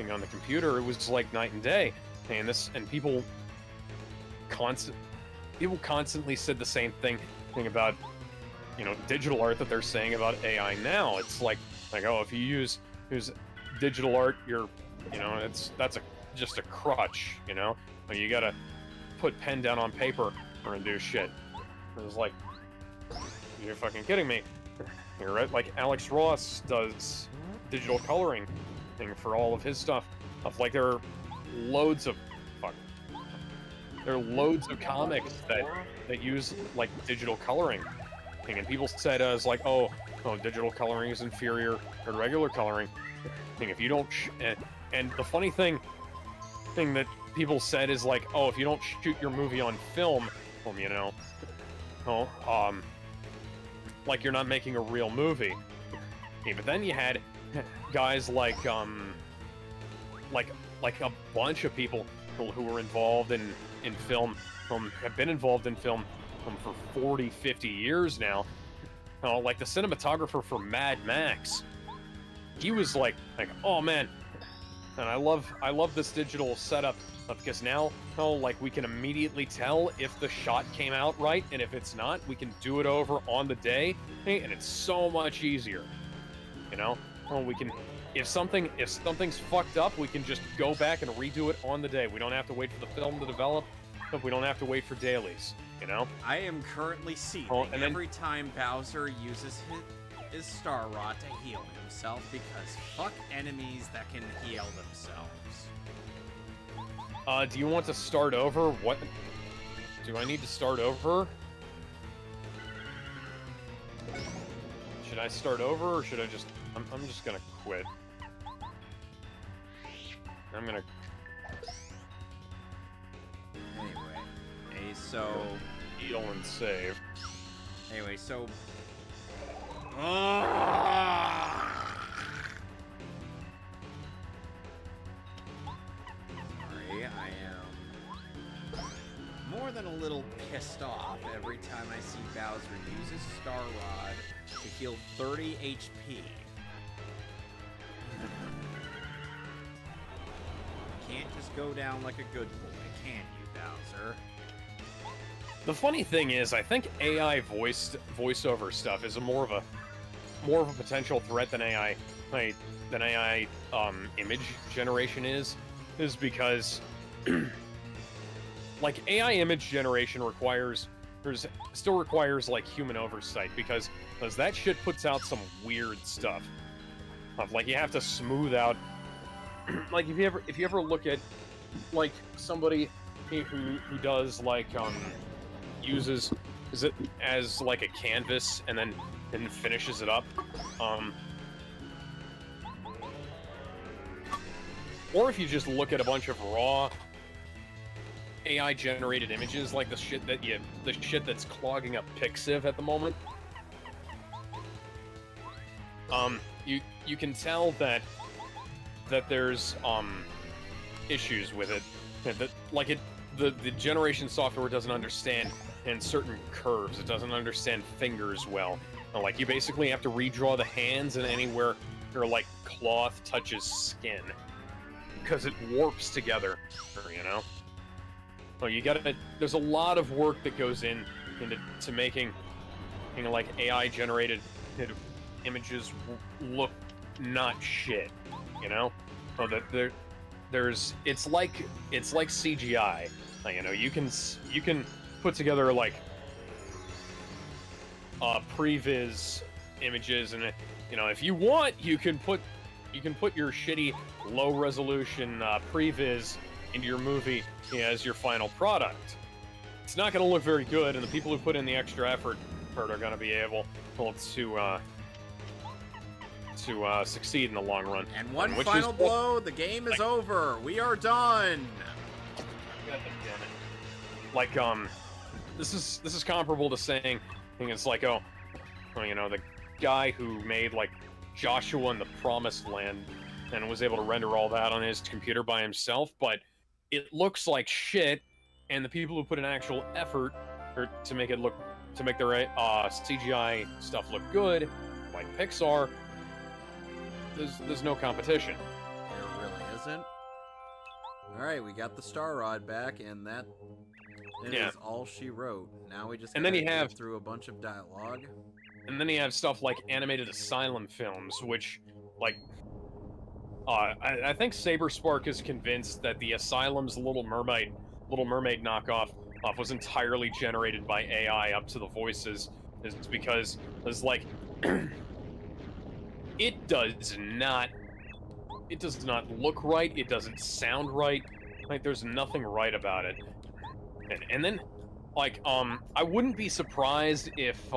[SPEAKER 1] on the computer, it was like night and day. And people constantly said the same thing about digital art that they're saying about AI now. It's like oh, if you use digital art, that's just a crutch. Like you gotta put pen down on paper and do shit. It's like, you're fucking kidding me. You're right. Like Alex Ross does digital coloring thing for all of his stuff. Like there are loads of comics that use like digital coloring, and people said as like oh digital coloring is inferior to regular coloring. If you don't and the funny thing that people said is like oh, if you don't shoot your movie on film, like you're not making a real movie. But then you had guys like a bunch of people who were involved in film, have been involved in film for 40, 50 years now. Like the cinematographer for Mad Max, he was like oh man, and I love this digital setup because now like we can immediately tell if the shot came out right, and if it's not, we can do it over on the day, and it's so much easier. We if something's fucked up, we can just go back and redo it on the day. We don't have to wait for the film to develop. We don't have to wait for dailies, you know?
[SPEAKER 2] I am currently seething every time Bowser uses his Star Rod to heal himself, because fuck enemies that can heal themselves.
[SPEAKER 1] Do you want to start over? What? Do I need to start over? Should I start over, or should I just... I'm just gonna quit. I'm gonna...
[SPEAKER 2] Anyway, so...
[SPEAKER 1] Heal and save.
[SPEAKER 2] Anyway, so... Sorry, I am more than a little pissed off every time I see Bowser use his Star Rod to heal 30 HP. Can't just go down like a good boy, can you, Bowser?
[SPEAKER 1] The funny thing is, I think AI voiceover stuff is more of a potential threat than AI image generation is because like AI image generation still requires like human oversight because that shit puts out some weird stuff. Like you have to smooth out. Like if you ever look at like somebody who does like uses it as like a canvas and then finishes it up, or if you just look at a bunch of raw AI generated images like the shit that's clogging up Pixiv at the moment, you can tell that there's issues with it, that like the generation software doesn't understand in certain curves. It doesn't understand fingers well. Like you basically have to redraw the hands and anywhere where like cloth touches skin because it warps together, you know. Well, there's a lot of work that goes into making, you know, like AI generated images look not shit, you know. So that it's like CGI. You know, you can put together like previs images, and you know, if you want, you can put your shitty low resolution previs into your movie, you know, as your final product. It's not going to look very good, and the people who put in the extra effort are going to be able to succeed in the long run.
[SPEAKER 2] And one final blow, the game is over. We are done.
[SPEAKER 1] Like this is comparable to saying it's like, oh, you know, the guy who made like Joshua and the Promised Land and was able to render all that on his computer by himself, but it looks like shit, and the people who put in actual effort to make their CGI stuff look good, like Pixar, there's no competition.
[SPEAKER 2] There really isn't. All right, we got the Star Rod back, and that is all she wrote. Now we just gotta go through a bunch of dialogue.
[SPEAKER 1] And then you have stuff like animated Asylum films, which, like, I think Saberspark is convinced that the Asylum's Little Mermaid knockoff was entirely generated by AI up to the voices. It's because it's like it does not look right. It doesn't sound right. Like there's nothing right about it. And then, like, I wouldn't be surprised if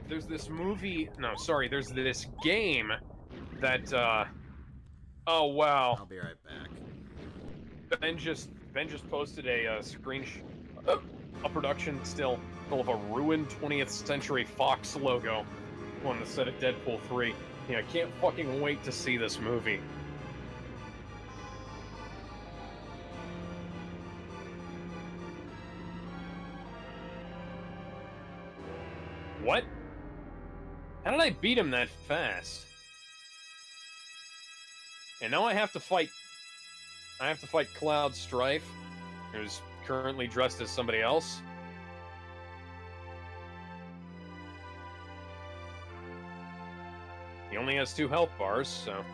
[SPEAKER 1] there's this movie. No, sorry, there's this game that. Oh wow.
[SPEAKER 2] I'll be right back.
[SPEAKER 1] Ben just posted a a production still of a ruined 20th Century Fox logo on the set of Deadpool 3. Yeah, I can't fucking wait to see this movie. What? How did I beat him that fast? And now I have to fight Cloud Strife, who's currently dressed as somebody else. The only has 2 health bars, so...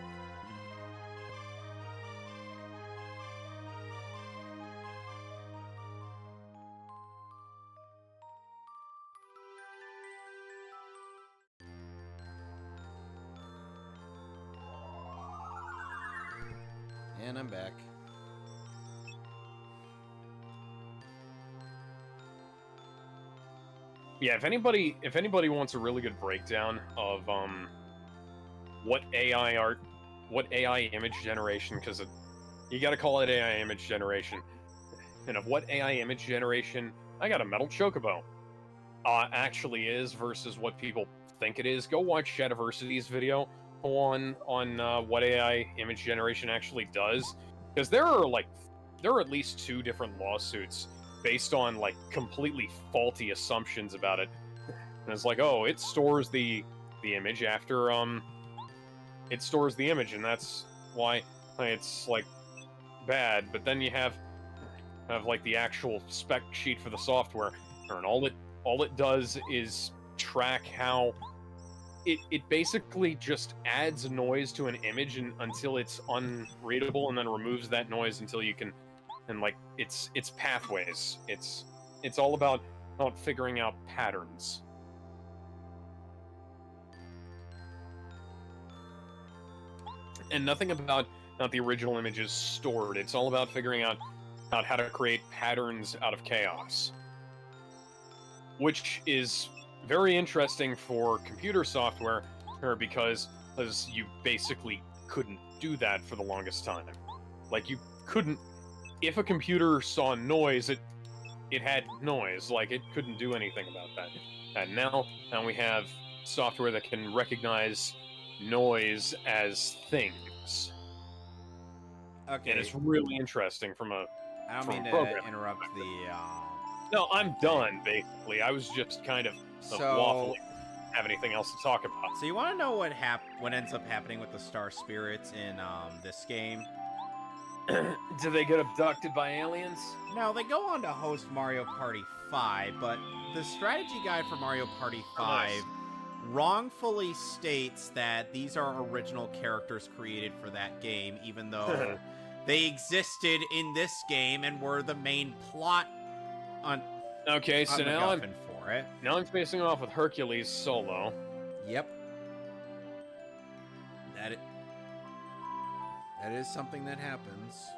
[SPEAKER 2] And I'm back.
[SPEAKER 1] Yeah, if anybody wants a really good breakdown of what AI image generation, because you got to call it AI image generation, and of what AI image generation I got a metal chocobo actually is versus what people think it is, go watch Shadiversity's video on what AI image generation actually does, because there are at least 2 different lawsuits based on like completely faulty assumptions about it. And it's like, oh, it stores the image after it stores the image, and that's why it's like bad. But then you have like the actual spec sheet for the software, and all it does is track how it basically just adds noise to an image until it's unreadable, and then removes that noise until you can. And like it's pathways. It's all about figuring out patterns. And nothing about the original image is stored. It's all about figuring out how to create patterns out of chaos, which is very interesting for computer software, because you basically couldn't do that for the longest time. Like, you couldn't. If a computer saw noise, it had noise. Like, it couldn't do anything about that. And now we have software that can recognize noise as things.
[SPEAKER 2] Okay.
[SPEAKER 1] And it's really interesting from a
[SPEAKER 2] I don't mean to interrupt the...
[SPEAKER 1] No, I'm done, basically. I was just kind of waffling. Have anything else to talk about.
[SPEAKER 2] So you want to know what ends up happening with the Star Spirits in this game?
[SPEAKER 1] Do they get abducted by aliens?
[SPEAKER 2] No, they go on to host Mario Party 5, but the strategy guide for Mario Party 5 wrongfully states that these are original characters created for that game, even though they existed in this game and were the main plot on.
[SPEAKER 1] Okay, so now I'm facing off with Hercules solo.
[SPEAKER 2] Yep. That is something that happens.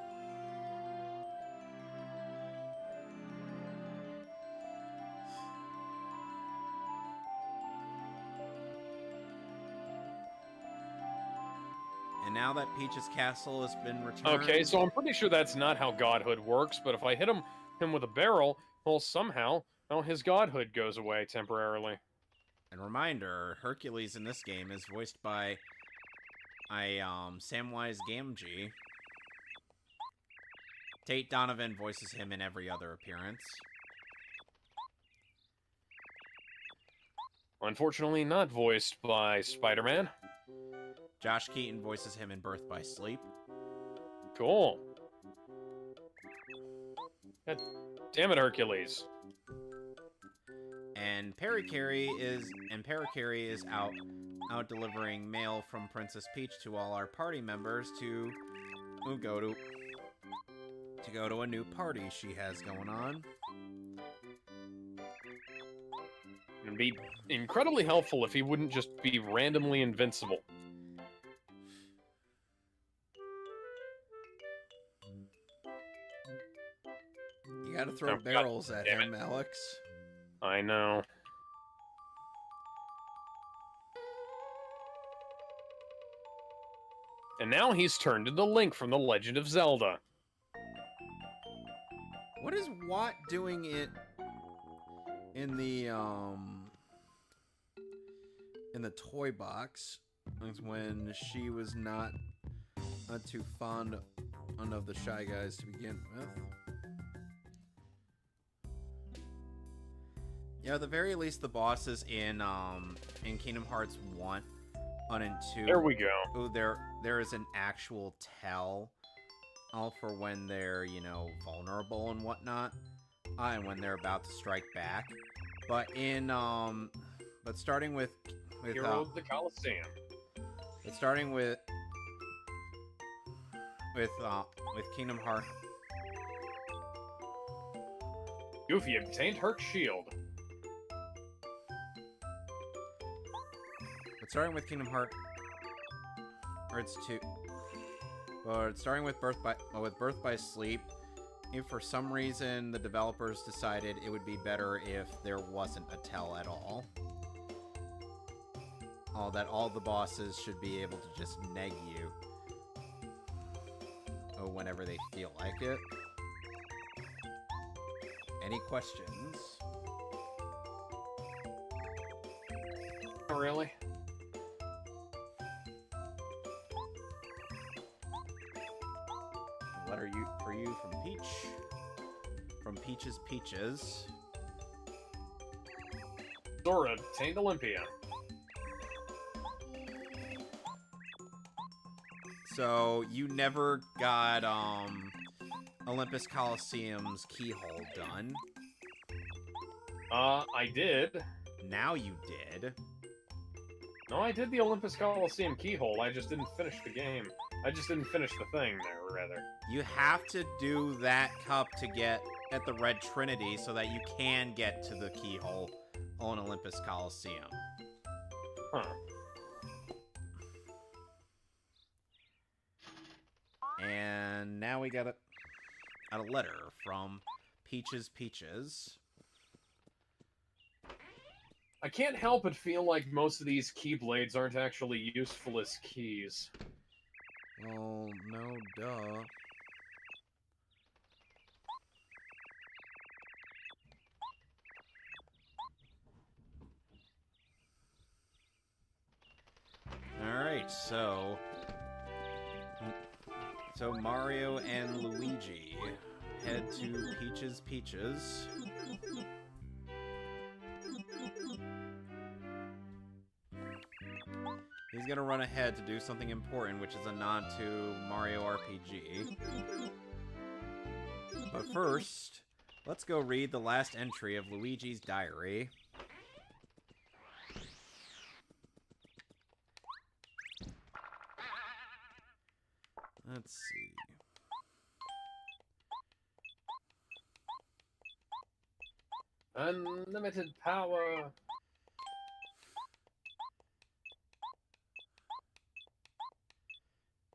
[SPEAKER 2] And now that Peach's castle has been returned...
[SPEAKER 1] Okay, so I'm pretty sure that's not how godhood works, but if I hit him with a barrel, well, somehow, his godhood goes away temporarily.
[SPEAKER 2] And reminder, Hercules in this game is voiced by Samwise Gamgee. Tate Donovan voices him in every other appearance.
[SPEAKER 1] Unfortunately, not voiced by Spider-Man.
[SPEAKER 2] Josh Keaton voices him in Birth by Sleep.
[SPEAKER 1] Cool. God damn it, Hercules.
[SPEAKER 2] And Perry Carey is out delivering mail from Princess Peach to all our party members to go to a new party she has going on.
[SPEAKER 1] It'd be incredibly helpful if he wouldn't just be randomly invincible.
[SPEAKER 2] You gotta throw barrels at him, Alex.
[SPEAKER 1] I know. And now he's turned into Link from The Legend of Zelda.
[SPEAKER 2] What is Watt doing in the toy box when she was not too fond of the Shy Guys to begin with? Yeah, at the very least, the bosses in Kingdom Hearts 1 and 2.
[SPEAKER 1] There we go.
[SPEAKER 2] Oh, there is an actual tell for when they're, vulnerable and whatnot, and when they're about to strike back. But starting with
[SPEAKER 1] Hero of the Coliseum.
[SPEAKER 2] But starting with Kingdom Hearts.
[SPEAKER 1] Goofy obtained Herc's shield.
[SPEAKER 2] But starting with Kingdom Hearts 2. But starting with Birth by Sleep, if for some reason the developers decided it would be better if there wasn't a tell at all. That all the bosses should be able to just neg you whenever they feel like it. Any questions?
[SPEAKER 1] Not really.
[SPEAKER 2] A letter for you from Peach. From Peach's Peaches.
[SPEAKER 1] Sora obtained Olympia.
[SPEAKER 2] So, you never got, Olympus Coliseum's keyhole done.
[SPEAKER 1] I did.
[SPEAKER 2] Now you did.
[SPEAKER 1] No, I did the Olympus Coliseum keyhole, I just didn't finish the game. I just didn't finish the thing there, rather.
[SPEAKER 2] You have to do that cup to get at the Red Trinity so that you can get to the keyhole on Olympus Coliseum.
[SPEAKER 1] Huh.
[SPEAKER 2] And now we got a letter from Peach's Peaches.
[SPEAKER 1] I can't help but feel like most of these keyblades aren't actually useful as keys.
[SPEAKER 2] Well, no, duh. Alright, so Mario and Luigi head to Peach's Peaches. He's gonna run ahead to do something important, which is a nod to Mario RPG. But first, let's go read the last entry of Luigi's diary. Let's see.
[SPEAKER 1] Unlimited power.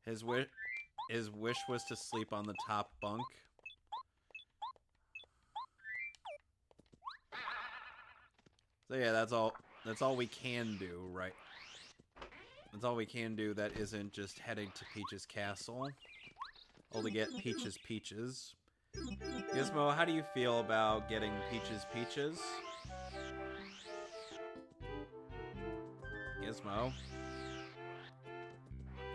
[SPEAKER 2] His wish was to sleep on the top bunk. So yeah, that's all we can do, right? That's all we can do that isn't just heading to Peach's Castle. All to get Peach's Peaches. Gizmo, how do you feel about getting Peach's Peaches? Gizmo.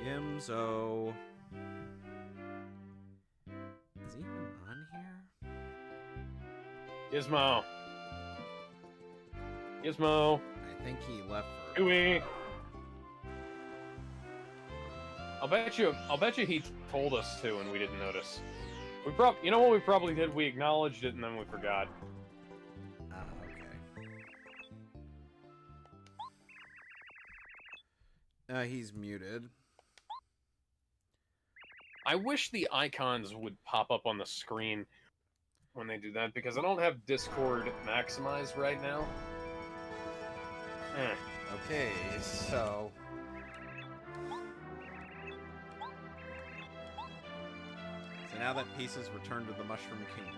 [SPEAKER 2] Gimzo. Is he even on here?
[SPEAKER 1] Gizmo. Gizmo.
[SPEAKER 2] I think he left for...
[SPEAKER 1] Gooey. I'll bet you he told us to and we didn't notice. You know what we probably did? We acknowledged it and then we forgot.
[SPEAKER 2] Okay. He's muted.
[SPEAKER 1] I wish the icons would pop up on the screen when they do that, because I don't have Discord maximized right now.
[SPEAKER 2] Okay, so... So now that Peace has returned to the Mushroom Kingdom,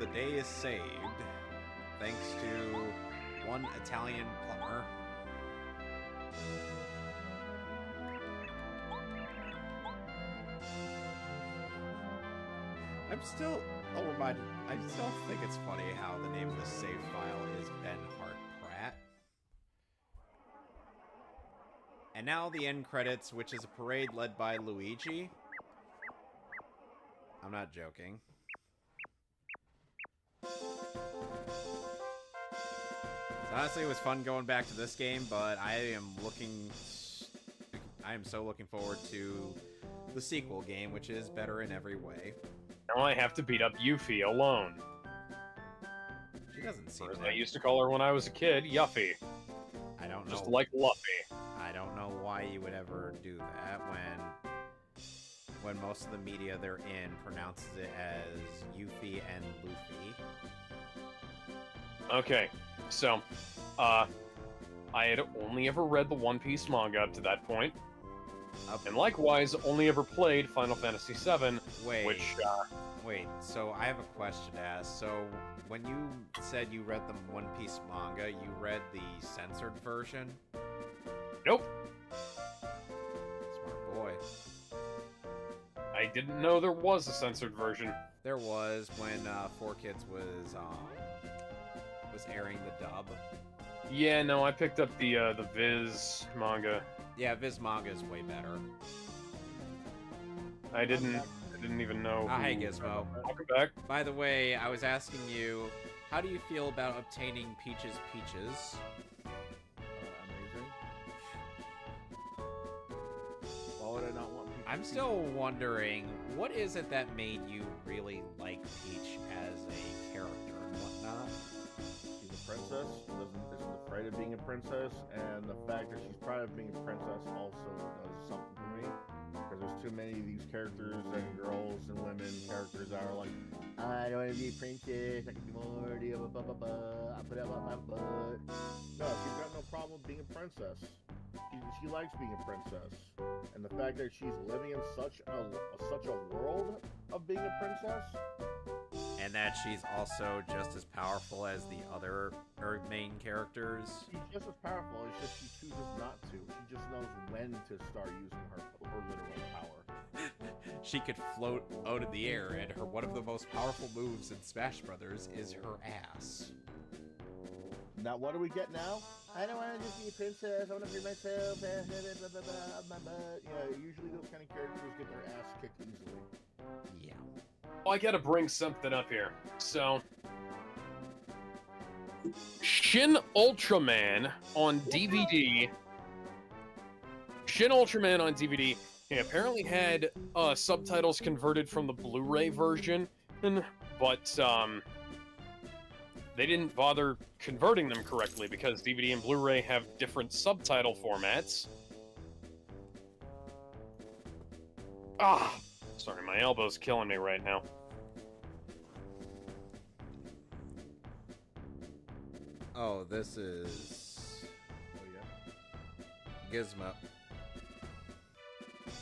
[SPEAKER 2] the day is saved, thanks to one Italian plumber. I still think it's funny how the name of the save file is Ben Hart Pratt. And now the end credits, which is a parade led by Luigi. I'm not joking. Honestly, it was fun going back to this game, but I am so looking forward to the sequel game, which is better in every way.
[SPEAKER 1] Now I have to beat up Yuffie alone.
[SPEAKER 2] She doesn't seem
[SPEAKER 1] Or as I used to call her when I was a kid, Yuffie.
[SPEAKER 2] I don't know.
[SPEAKER 1] Just like Luffy.
[SPEAKER 2] I don't know why you would ever do that when most of the media they're in pronounces it as Yuffie and Luffy.
[SPEAKER 1] Okay, so, I had only ever read the One Piece manga up to that point. And likewise, only ever played Final Fantasy VII,
[SPEAKER 2] Wait, so I have a question to ask. So, when you said you read the One Piece manga, you read the censored version?
[SPEAKER 1] Nope.
[SPEAKER 2] Smart boy.
[SPEAKER 1] I didn't know there was a censored version.
[SPEAKER 2] There was when 4Kids was airing the dub.
[SPEAKER 1] Yeah, no, I picked up the Viz manga.
[SPEAKER 2] Yeah, Viz manga is way better.
[SPEAKER 1] I didn't even know.
[SPEAKER 2] Hey Gizmo.
[SPEAKER 1] Welcome back.
[SPEAKER 2] By the way, I was asking you, how do you feel about obtaining Peach's Peaches?
[SPEAKER 4] Amazing. Why would I not want Peach?
[SPEAKER 2] I'm still wondering, what is it that made you really like Peach as a character and whatnot?
[SPEAKER 4] She's a princess, isn't afraid of being a princess, and the fact that she's proud of being a princess also does something for me. Because there's too many of these characters and girls and women characters that are like, I don't want to be a princess, I can be more, I put out my butt. No, she's got no problem being a princess. She likes being a princess. And the fact that she's living in such a world of being a princess.
[SPEAKER 2] And that she's also just as powerful as the other main characters.
[SPEAKER 4] She's just as powerful, it's just she chooses not to. She just knows when to start using her literal power.
[SPEAKER 2] She could float out in the air, and one of the most powerful moves in Smash Brothers is her ass.
[SPEAKER 4] Now, what do we get now? I don't want to just be a princess. I want to be myself. My butt. Yeah, usually those kind of characters get their ass kicked easily.
[SPEAKER 2] Yeah.
[SPEAKER 1] Well, I gotta bring something up here. So, Shin Ultraman on DVD. Shin Ultraman on DVD. He apparently had subtitles converted from the Blu-ray version, but they didn't bother converting them correctly because DVD and Blu-ray have different subtitle formats. Sorry, my elbow's killing me right now.
[SPEAKER 2] Oh, this is... Gizmo.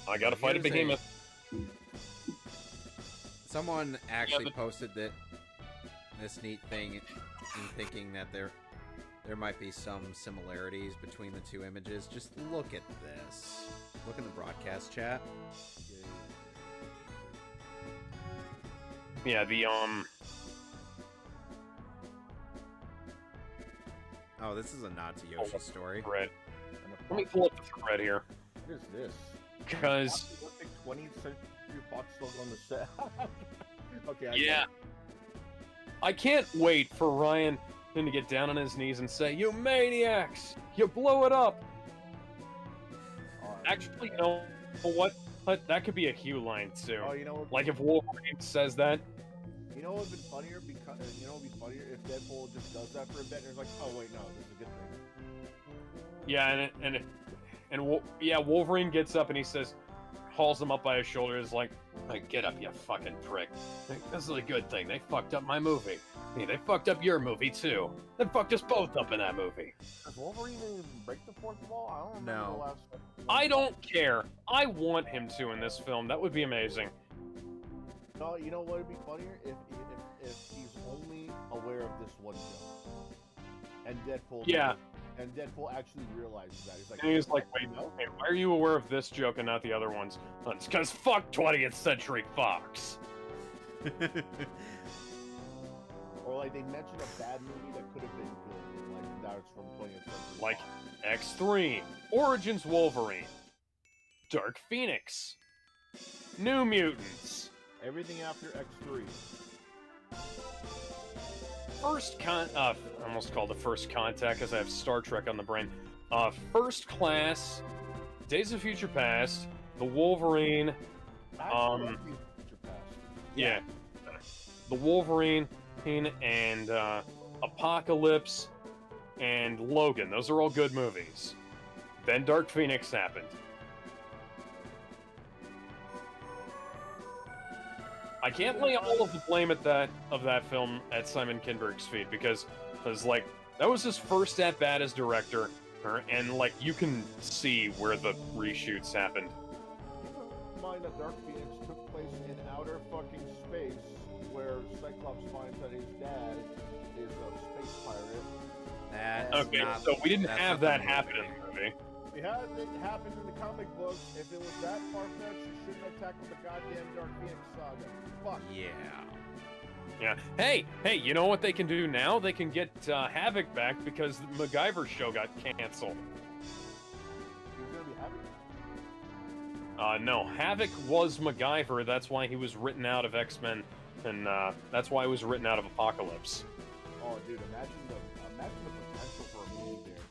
[SPEAKER 1] I gotta fight a behemoth.
[SPEAKER 2] Someone actually posted this neat thing in thinking that there might be some similarities between the two images. Just look at this. Look in the broadcast chat.
[SPEAKER 1] Yeah, the
[SPEAKER 2] Oh, this is a nod to Yoshi's story.
[SPEAKER 1] Thread. Let me pull up the thread here.
[SPEAKER 4] What is this?
[SPEAKER 1] Because
[SPEAKER 4] 20th Century Fox logo on the set. Okay.
[SPEAKER 1] Yeah. I can't wait for Ryan to get down on his knees and say, "You maniacs! You blew it up!" Actually, you know what? That could be a Hugh line too.
[SPEAKER 4] Oh, you know what?
[SPEAKER 1] Like if Wolverine says that.
[SPEAKER 4] You know what would be funnier? Because you know what would be funnier if Deadpool just does that for a bit and it's like, oh wait, no, this is a good thing.
[SPEAKER 1] Yeah, yeah, Wolverine gets up and he says, hauls him up by his shoulders, like, "Get up, you fucking prick. This is a good thing. They fucked up my movie. Hey, they fucked up your movie too. They fucked us both up in that movie."
[SPEAKER 4] Does Wolverine even break the fourth wall? I don't remember the last one.
[SPEAKER 1] I don't care. I want him to in this film. That would be amazing.
[SPEAKER 4] No, you know what would be funnier if he's only aware of this one joke, and Deadpool.
[SPEAKER 1] Yeah.
[SPEAKER 4] And Deadpool actually realizes that.
[SPEAKER 1] He's like, wait, why are you aware of this joke and not the other ones? It's because fuck 20th Century Fox.
[SPEAKER 4] Or like they mentioned a bad movie that could have been good, like that's from 20th Century
[SPEAKER 1] Like
[SPEAKER 4] Fox.
[SPEAKER 1] X3, Origins Wolverine, Dark Phoenix, New Mutants.
[SPEAKER 4] Everything after X3.
[SPEAKER 1] I almost called it First Contact because I have Star Trek on the brain. First Class, Days of Future Past, The Wolverine, yeah, The Wolverine and Apocalypse, and Logan. Those are all good movies. Then Dark Phoenix happened. I can't lay all of the blame of that film at Simon Kinberg's feet because like that was his first at bat as director, and like you can see where the reshoots happened.
[SPEAKER 4] Keep in mind that Dark Phoenix took place in outer fucking space, where Cyclops finds that his dad is a space pirate.
[SPEAKER 1] Okay, so we didn't have that happen in the movie.
[SPEAKER 4] We had it happen in the comic books. If it was that far-fetched, you shouldn't have tackled the goddamn Dark Phoenix saga. Fuck.
[SPEAKER 2] Yeah.
[SPEAKER 1] Hey, you know what they can do now? They can get Havoc back because the MacGyver show got canceled.
[SPEAKER 4] He was gonna be Havoc?
[SPEAKER 1] No, Havoc was MacGyver. That's why he was written out of X-Men, and that's why he was written out of Apocalypse.
[SPEAKER 4] Oh, dude, imagine the potential for a movie there.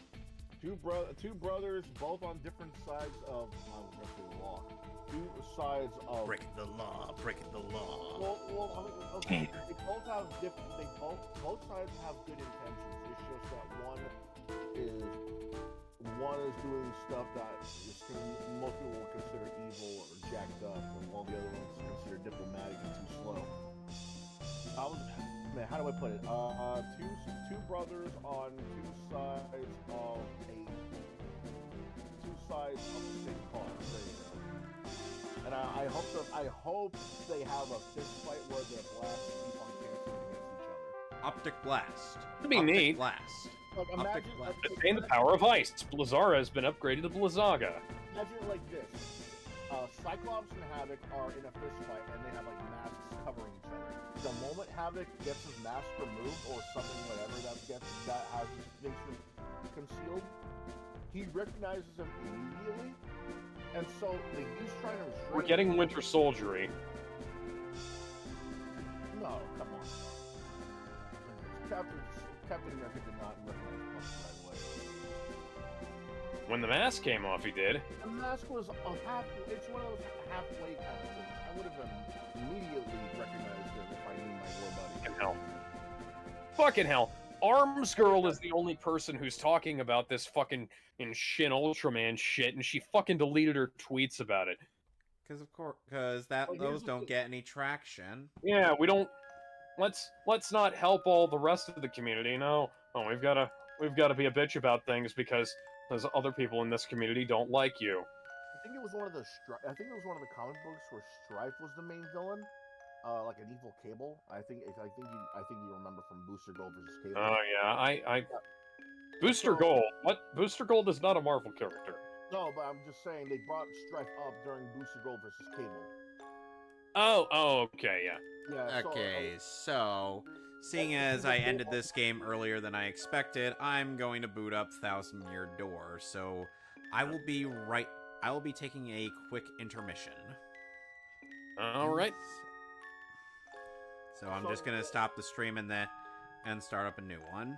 [SPEAKER 4] Two brothers, both on different sides of the law. Two sides of
[SPEAKER 5] breaking the law.
[SPEAKER 4] Well, okay. They both have different. Both sides have good intentions. It's just that one is doing stuff that most people will consider evil or jacked up, and all the other ones consider diplomatic and too slow. How do I put it? Two brothers on two sides of the same car. There you go. And I hope they have a fist fight where the blasts keep on canceling against each other.
[SPEAKER 2] Optic blast.
[SPEAKER 1] That'd be
[SPEAKER 2] Optic
[SPEAKER 1] neat.
[SPEAKER 2] Blast.
[SPEAKER 4] Like,
[SPEAKER 2] Optic blast.
[SPEAKER 1] Attain the power of ice. Blizzaga has been upgraded to Blizzaga.
[SPEAKER 4] Imagine it like this. Cyclops and Havoc are in a fist fight and they have like masks covering each other. The moment Havoc gets his mask removed or something whatever that has his face concealed, he recognizes him immediately. And so he's trying to restrain.
[SPEAKER 1] We're getting Winter Soldiery.
[SPEAKER 4] No, come on. Captain America did not recognize Pumpkin right away.
[SPEAKER 1] When the mask came off, he did.
[SPEAKER 4] The mask was it's one of those halfway kind of things. I would have immediately recognized him if I knew my war buddy.
[SPEAKER 1] Fucking hell. Arms Girl is the only person who's talking about this fucking Shin Ultraman shit, and she fucking deleted her tweets about it.
[SPEAKER 2] Because those don't get any traction.
[SPEAKER 1] Yeah, we don't. Let's not help all the rest of the community. No, we've got to be a bitch about things because those other people in this community don't like you.
[SPEAKER 4] I think it was one of the comic books where Strife was the main villain. Like an evil Cable. I think you remember from Booster Gold vs. Cable.
[SPEAKER 1] Oh yeah, Booster Gold. What? Booster Gold is not a Marvel character.
[SPEAKER 4] No, but I'm just saying they brought Strife up during Booster Gold vs. Cable.
[SPEAKER 1] Oh, okay, yeah.
[SPEAKER 4] Yeah.
[SPEAKER 2] Okay, so seeing as I ended this game earlier than I expected, I'm going to boot up Thousand Year Door. So I will be taking a quick intermission.
[SPEAKER 1] All right.
[SPEAKER 2] So I'm just gonna stop the stream and start up a new one.